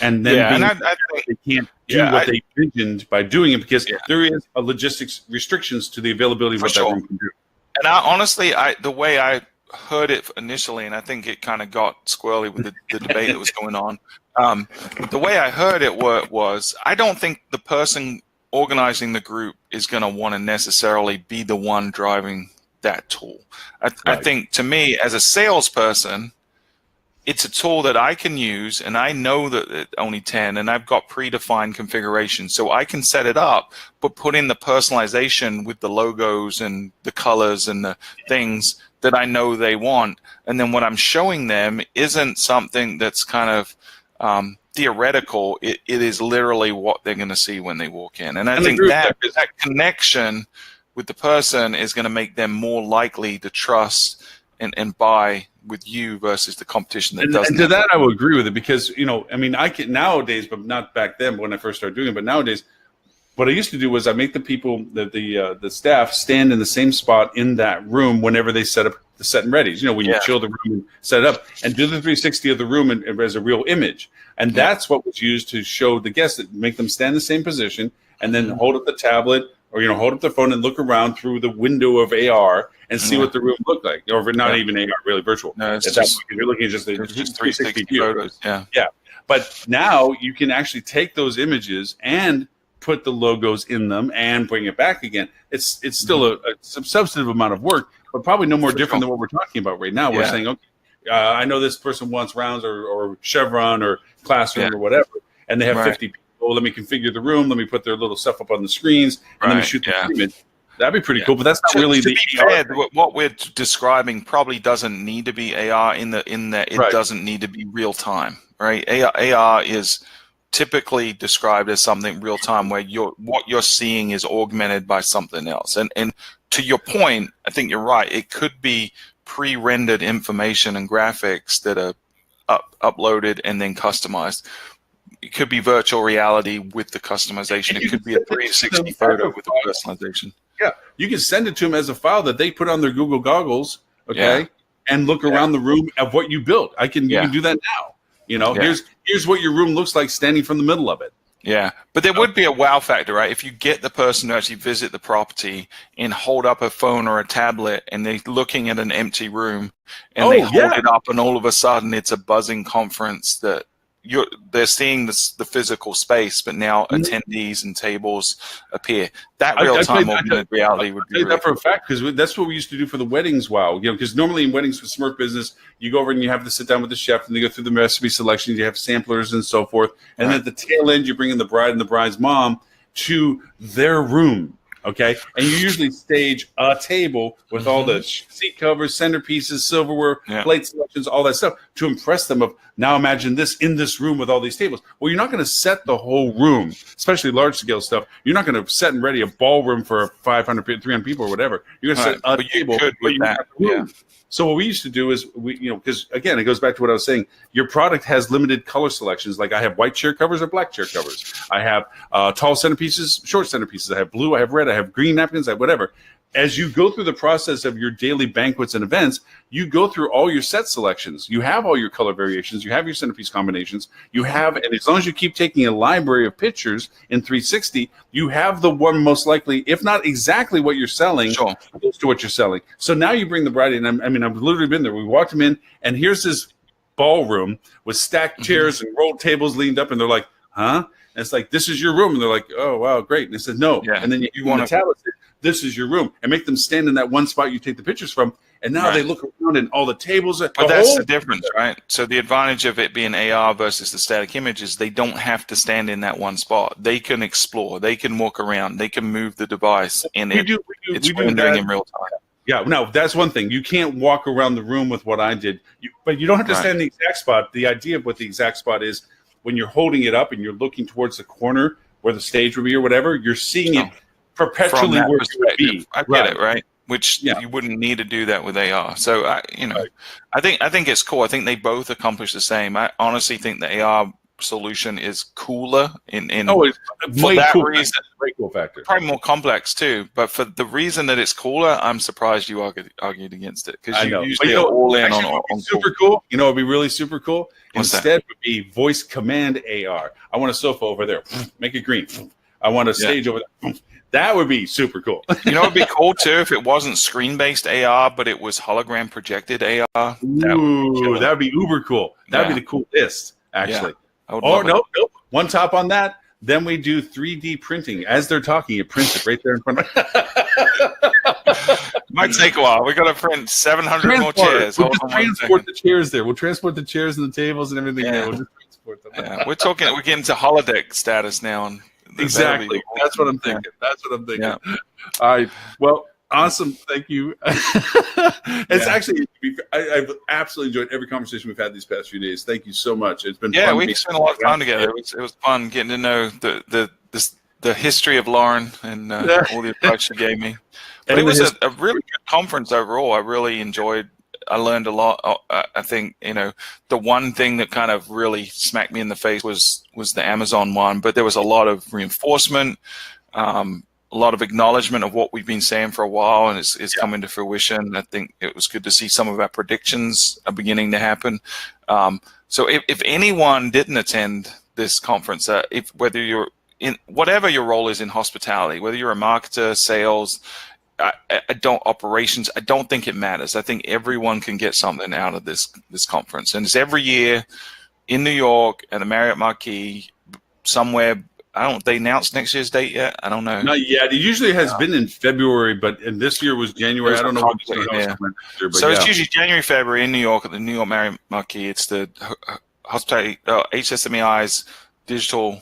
And then they can't do what they envisioned by doing it because there is a logistics restrictions to the availability of what that room can do. And honestly, the way I heard it initially, and I think it kind of got squirrely with the debate that was going on, the way I heard it was I don't think the person organizing the group is going to want to necessarily be the one driving that tool. I think, to me, as a salesperson, it's a tool that I can use, and I know that it's only 10, and I've got predefined configuration, so I can set it up, but put in the personalization with the logos and the colors and the things that I know they want. And then what I'm showing them isn't something that's kind of theoretical. It is literally what they're going to see when they walk in. And I think that connection with the person is going to make them more likely to trust and buy with you versus the competition that doesn't. And to that, I will agree with it because, I can nowadays, but not back then when I first started doing it, but nowadays, what I used to do was I make the people, the staff, stand in the same spot in that room whenever they set up the set and readies. When you chill the room and set it up, and do the 360 of the room as a real image. And that's what was used to show the guests, that make them stand in the same position and then hold up the tablet or hold up the phone and look around through the window of AR and see what the room looked like, or if not even AR, really virtual. No, it's you're looking at just 360 photos. Yeah. But now you can actually take those images and put the logos in them and bring it back again. It's still a substantive amount of work, but probably no more different than what we're talking about right now. We're saying, okay, I know this person wants rounds or Chevron or Classroom or whatever, and they have 50 people. Let me configure the room. Let me put their little stuff up on the screens, and let me shoot the image. That'd be pretty cool, but that's not really the fair, what we're describing probably doesn't need to be AR in that it doesn't need to be real time, right? AR is typically described as something real time where what you're seeing is augmented by something else. And to your point, I think you're right. It could be pre-rendered information and graphics that are uploaded and then customized. It could be virtual reality with the customization. It could be a 360 photo with the personalization. Yeah, you can send it to them as a file that they put on their Google goggles, and look around the room of what you built. You can do that now. Here's what your room looks like standing from the middle of it. Yeah, but there would be a wow factor, right? If you get the person to actually visit the property and hold up a phone or a tablet and they're looking at an empty room and they hold it up and all of a sudden it's a buzzing conference that they're seeing the physical space, but now attendees and tables appear. That real-time augmented reality would be that for a fact, because that's what we used to do for the weddings. Wow, because normally in weddings with Smurf business, you go over and you have to sit down with the chef and they go through the recipe selections. You have samplers and so forth, and then at the tail end, you bring in the bride and the bride's mom to their room. Okay, and you usually stage a table with all the seat covers, centerpieces, silverware, plate selections, all that stuff to impress them. Of now, imagine this in this room with all these tables. Well, you're not going to set the whole room, especially large scale stuff. You're not going to set and ready a ballroom for 500, 300 people or whatever. You're going to set a table, but you have the room. So what we used to do is because again, it goes back to what I was saying. Your product has limited color selections. Like I have white chair covers or black chair covers. I have tall centerpieces, short centerpieces. I have blue, I have red, I have green napkins, I have whatever. As you go through the process of your daily banquets and events, you go through all your set selections. You have all your color variations. You have your centerpiece combinations. You have, and as long as you keep taking a library of pictures in 360, you have the one most likely, if not exactly what you're selling, close to what you're selling. So now you bring the bride in. I've literally been there. We walked them in, and here's this ballroom with stacked chairs and rolled tables leaned up, and they're like, huh? And it's like, this is your room. And they're like, oh, wow, great. And it says, no. Yeah. And then you want to tablet, this is your room. And make them stand in that one spot you take the pictures from. And now they look around and all the tables. But that's the difference, right? So the advantage of it being AR versus the static image is they don't have to stand in that one spot. They can explore. They can walk around. They can move the device. And it's rendering in real time. Yeah, no, that's one thing. You can't walk around the room with what I did. But you don't have to stand in the exact spot. The idea of what the exact spot is, when you're holding it up and you're looking towards the corner where the stage would be or whatever, you're seeing it perpetually where it would be. I get it, right? Which you wouldn't need to do that with AR. So I think it's cool. I think they both accomplish the same. I honestly think the AR solution is cooler it's for that cool. reason. Great cool factor. Probably more complex too, but for the reason that it's cooler, I'm surprised you argued against it, because you usually are all in on super cool. You know, it'd be really super cool. What's Instead, would be voice command AR. I want a sofa over there. Make it green. I want a stage over there. That would be super cool. You know, it'd be cool too if it wasn't screen-based AR, but it was hologram projected AR. Ooh, that would be uber cool. That would be the coolest, actually. Oh, no. One top on that. Then we do 3D printing. As they're talking, it prints it right there in front of Might take a while. We got to print 700 more chairs. We'll transport the chairs there. We'll transport the chairs and the tables and everything there. We'll just transport them. We're getting to holodeck status now. Exactly. That's what I'm thinking. Yeah. All right. Well, awesome. Thank you. It's actually, I've absolutely enjoyed every conversation we've had these past few days. Thank you so much. It's been fun. We spent a lot of time together. It was fun getting to know the history of Lauren and all the advice she gave me. But it was a really good conference overall. I really enjoyed. I learned a lot. I think, the one thing that kind of really smacked me in the face was the Amazon one, but there was a lot of reinforcement, a lot of acknowledgement of what we've been saying for a while, and it's coming to fruition. I think it was good to see some of our predictions are beginning to happen. So if anyone didn't attend this conference, whether you're in whatever your role is in hospitality, whether you're a marketer, sales, operations, I don't think it matters. I think everyone can get something out of this conference, and it's every year in New York at the Marriott Marquis somewhere. They announced next year's date yet? I don't know. Not yet. It usually has been in February, and this year was January. I don't know what it's usually January, February in New York at the New York Marriott Marquis. It's the hospitality HSMAI's digital,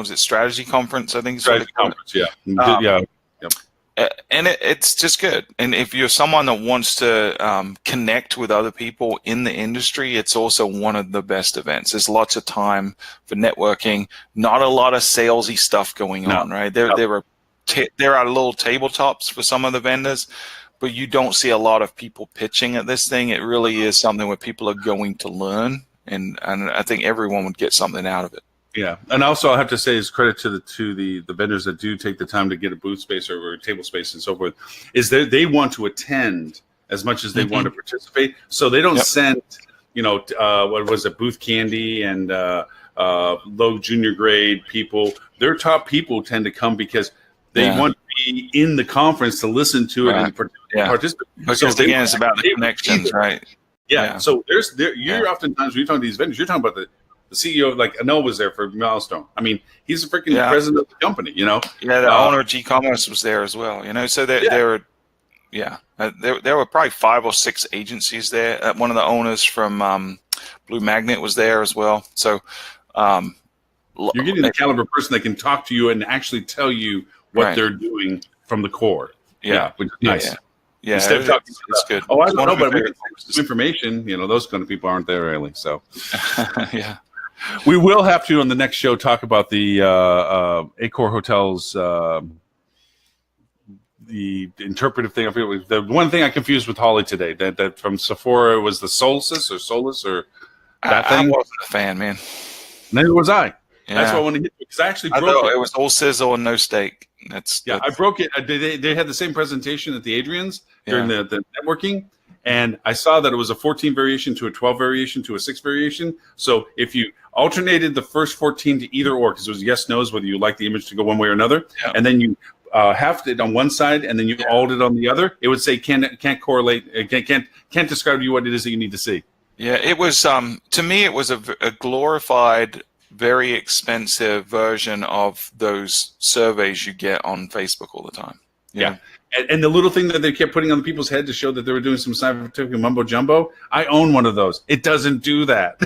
strategy conference, I think. Strategy conference, And it's just good. And if you're someone that wants to connect with other people in the industry, it's also one of the best events. There's lots of time for networking, not a lot of salesy stuff going on, right? There are little tabletops for some of the vendors, but you don't see a lot of people pitching at this thing. It really is something where people are going to learn, and I think everyone would get something out of it. Yeah, and also I have to say is credit to the vendors that do take the time to get a booth space or table space and so forth, is that they want to attend as much as they want to participate. So they don't send, what was it, booth candy and low junior grade people. Their top people tend to come because they want to be in the conference to listen to it and participate. Because again, it's about the connections, right? Yeah. So you're oftentimes when you're talking to these vendors, you're talking about the CEO, like Anil was there for Milestone. I mean, he's the freaking president of the company, Yeah, the owner of G-Commerce was there as well, So there were probably 5 or 6 agencies there. One of the owners from Blue Magnet was there as well. So you're getting the caliber person that can talk to you and actually tell you what they're doing from the core. Yeah, which is nice. Yeah, instead of talking it's good. Oh, I don't know, but we can some information. Those kind of people aren't there really. So yeah. We will have to, on the next show, talk about the Accor Hotels, the interpretive thing. The one thing I confused with Holly today, that from Sephora was the Solstice or that thing. I wasn't a fan, man. Neither was I. Yeah. That's why I wanted to get, because I actually broke it. It was all sizzle and no steak. I broke it. They had the same presentation at the Adrian's during the networking. And I saw that it was a 14 variation to a 12 variation to a 6 variation. So if you alternated the first 14 to either or, because it was yes, no's, whether you like the image to go one way or another, and then you halved it on one side and then you altered it on the other, it would say can't correlate, can't describe to you what it is that you need to see. Yeah, it was to me it was a glorified very expensive version of those surveys you get on Facebook all the time. Yeah. And the little thing that they kept putting on people's head to show that they were doing some scientific mumbo jumbo, I own one of those. It doesn't do that.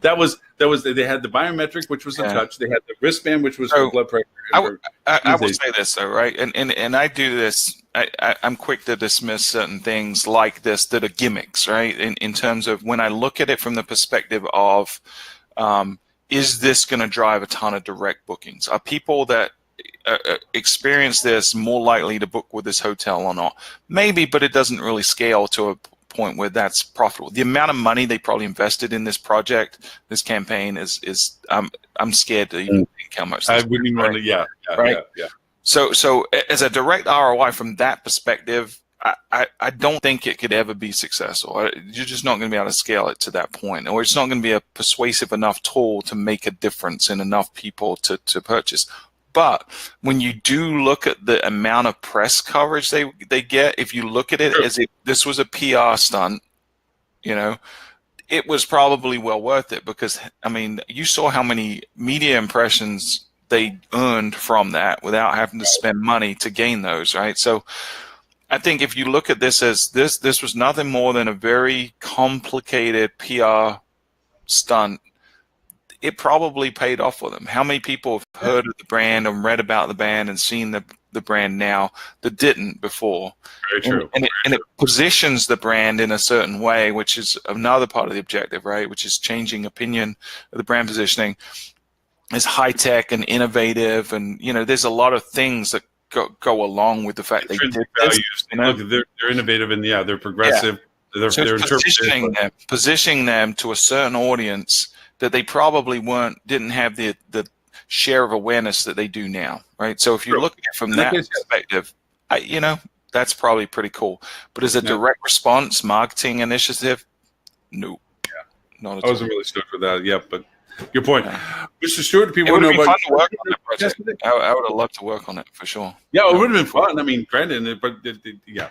that was they had the biometric, which was a touch. They had the wristband, which was for blood pressure. I will say this though, right? And I do this. I'm quick to dismiss certain things like this that are gimmicks, right? In terms of when I look at it from the perspective of, is this going to drive a ton of direct bookings? Are people that experience this more likely to book with this hotel or not? Maybe, but it doesn't really scale to a point where that's profitable. The amount of money they probably invested in this project, this campaign is I'm scared to even think how much. I wouldn't even want to. Yeah. So as a direct ROI from that perspective, I don't think it could ever be successful. You're just not going to be able to scale it to that point, or it's not going to be a persuasive enough tool to make a difference in enough people to purchase. But when you do look at the amount of press coverage they get, if you look at it as if this was a PR stunt, it was probably well worth it, because, I mean, you saw how many media impressions they earned from that without having to spend money to gain those, right? So I think if you look at this as this was nothing more than a very complicated PR stunt, it probably paid off for them. How many people have heard of the brand and read about the brand and seen the brand now that didn't before? Very true. And it positions the brand in a certain way, which is another part of the objective, right? Which is changing opinion of the brand positioning. It's high tech and innovative, and there's a lot of things that go along with the fact they did this. Look, they're innovative and they're progressive. Yeah. They're positioning them to a certain audience that they probably didn't have the share of awareness that they do now, right? So if you look at it from that perspective, that's probably pretty cool. But as a direct response marketing initiative, no. Not at all. I wasn't really stoked with that, but your point. Mr. Stewart, people it would know have been about fun to work on that project. I would have loved to work on it for sure. Yeah, it would have been fun. I mean, granted, but yeah.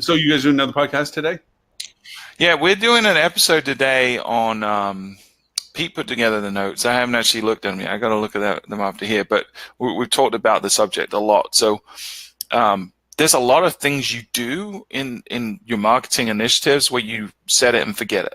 So you guys doing another podcast today? Yeah, we're doing an episode today on Pete put together the notes. I haven't actually looked at them yet. I got to look at them after here, but we've talked about the subject a lot. So there's a lot of things you do in your marketing initiatives where you set it and forget it.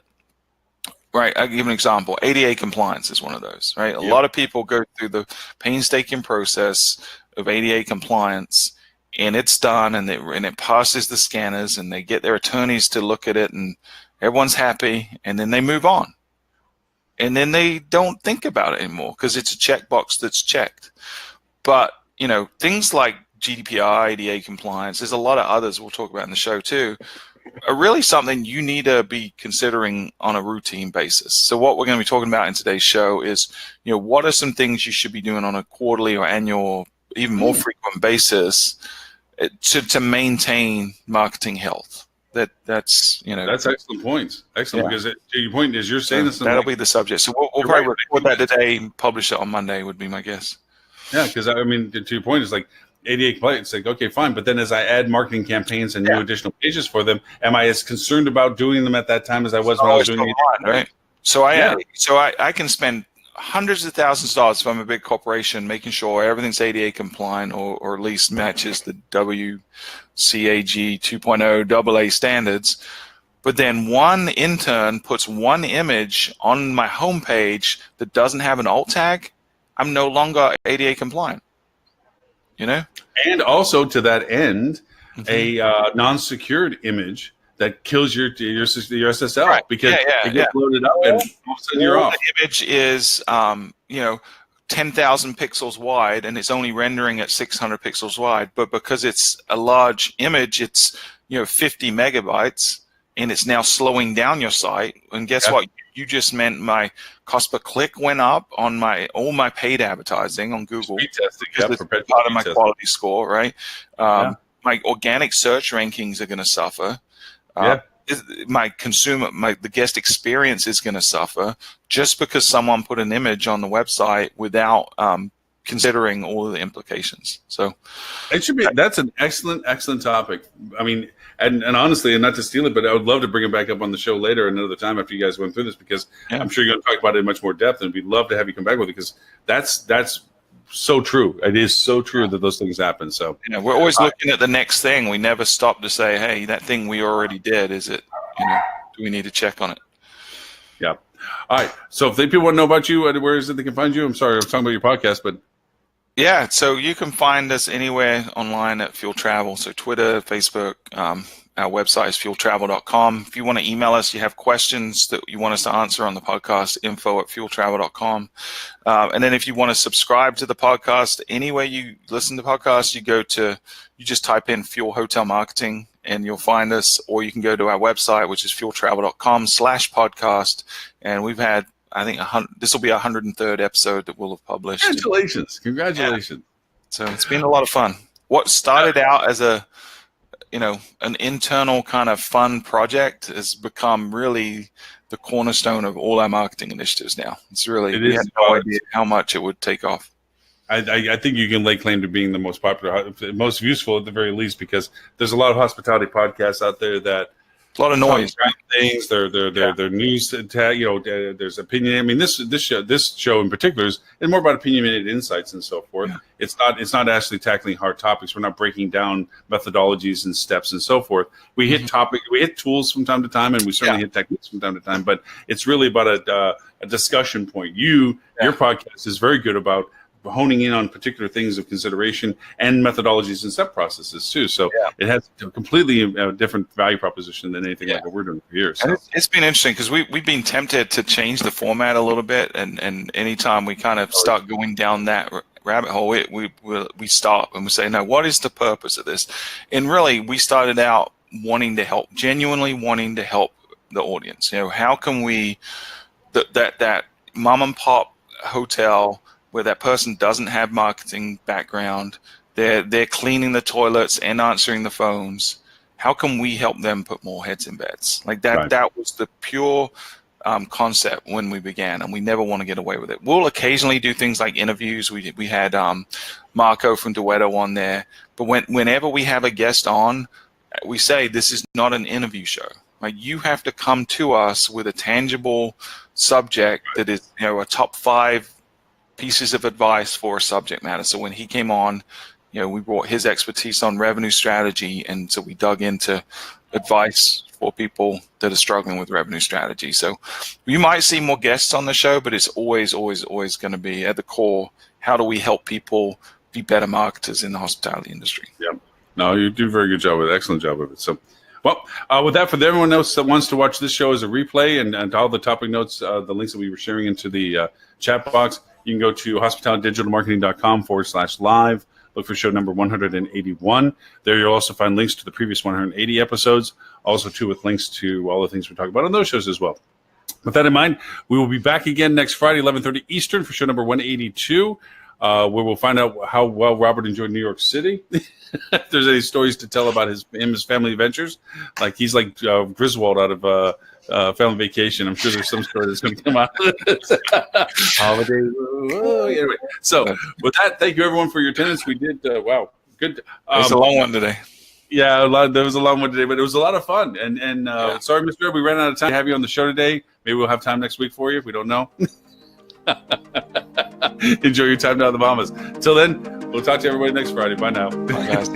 Right, I'll give an example. ADA compliance is one of those, right? A lot of people go through the painstaking process of ADA compliance, and it's done, and it passes the scanners, and they get their attorneys to look at it, and everyone's happy, and then they move on. And then they don't think about it anymore because it's a checkbox that's checked. But, things like GDPR, ADA compliance, there's a lot of others we'll talk about in the show too, are really something you need to be considering on a routine basis. So what we're going to be talking about in today's show is, what are some things you should be doing on a quarterly or annual, even more frequent basis to maintain marketing health. That's excellent points. Excellent, because to your point is you're saying this. That'll be the subject. So we'll probably record that today and publish it on Monday would be my guess. Yeah, because I mean, to your point, is like ADA compliance. It's like, okay, fine, but then as I add marketing campaigns and new additional pages for them, am I as concerned about doing them at that time as I was when I was doing it? Right. So I can spend hundreds of thousands of dollars if I'm a big corporation making sure everything's ADA compliant or at least matches the WCAG 2.0 AA standards. But then one intern puts one image on my homepage that doesn't have an alt tag, I'm no longer ADA compliant. And also to that end, a non-secured image that kills your SSL because it gets loaded up and all of a sudden you're off. The image is 10,000 pixels wide and it's only rendering at 600 pixels wide, but because it's a large image, it's 50 megabytes and it's now slowing down your site. And guess what? You just meant my cost per click went up on all my paid advertising on Google. Because it's part of my quality score, right? My organic search rankings are going to suffer. The guest experience is going to suffer just because someone put an image on the website without considering all of the implications. So it should be. That's an excellent topic. I mean, And honestly, and not to steal it, but I would love to bring it back up on the show later another time after you guys went through this, because I'm sure you're going to talk about it in much more depth, and we'd love to have you come back with it, because that's so true. It is so true that those things happen. So we're always looking at the next thing. We never stop to say, hey, that thing we already did, is it, do we need to check on it? Yeah. All right. So if people want to know about you, where is it they can find you? I'm sorry, I'm talking about your podcast, but yeah. So you can find us anywhere online at Fuel Travel. So Twitter, Facebook, our website is fueltravel.com. If you want to email us, you have questions that you want us to answer on the podcast, info@fueltravel.com. And then if you want to subscribe to the podcast, anywhere you listen to podcasts, you just type in Fuel Hotel Marketing and you'll find us, or you can go to our website, which is fueltravel.com/podcast. And we've had, I think, this will be our 103rd episode that we'll have published. Congratulations. Congratulations. Yeah. So it's been a lot of fun. What started out as an internal kind of fun project has become really the cornerstone of all our marketing initiatives now. We had no idea how much it would take off. I think you can lay claim to being the most popular, most useful at the very least, because there's a lot of hospitality podcasts out there that a lot of noise, things. They're news. There's opinion. I mean, this show in particular is more about opinionated insights and so forth. Yeah. It's not actually tackling hard topics. We're not breaking down methodologies and steps and so forth. We hit we hit tools from time to time, and we certainly hit techniques from time to time. But it's really about a discussion point. Your podcast is very good about honing in on particular things of consideration and methodologies and step processes too. So it has a completely different value proposition than anything like what we're doing here. So and it's been interesting because we've been tempted to change the format a little bit, and anytime we kind of start going down that rabbit hole, we stop and we say, no, what is the purpose of this? And really, we started out genuinely wanting to help the audience. How can we that mom and pop hotel where that person doesn't have marketing background, they're cleaning the toilets and answering the phones. How can we help them put more heads in beds? Like that, right. That was the pure concept when we began, and we never want to get away with it. We'll occasionally do things like interviews. We had Marco from Duetto on there, but whenever we have a guest on, we say this is not an interview show. Like, you have to come to us with a tangible subject that is, a top 5 pieces of advice for a subject matter. So when he came on, we brought his expertise on revenue strategy, and so we dug into advice for people that are struggling with revenue strategy. So you might see more guests on the show, but it's always going to be at the core, how do we help people be better marketers in the hospitality industry? Yeah. No, you do a very good job with it. Excellent job with it. So, well, with that, for everyone else that wants to watch this show as a replay and all the topic notes, the links that we were sharing into the chat box, you can go to hospitalitydigitalmarketing.com/live. Look for show number 181. There you'll also find links to the previous 180 episodes, also too with links to all the things we talk about on those shows as well. With that in mind, we will be back again next Friday, 11:30 Eastern, for show number 182, where we'll find out how well Robert enjoyed New York City. If there's any stories to tell about his family adventures, like he's like Griswold out of Family Vacation. I'm sure there's some story that's going to come out. Holiday. Anyway, so with that, thank you everyone for your attendance. We did wow, good. It was a long one today. Yeah, there was a long one today, but it was a lot of fun. And sorry, Mr. We ran out of time to have you on the show today. Maybe we'll have time next week for you. We don't know. Enjoy your time down at the Bahamas. Till then, we'll talk to everybody next Friday. Bye now. Bye, guys.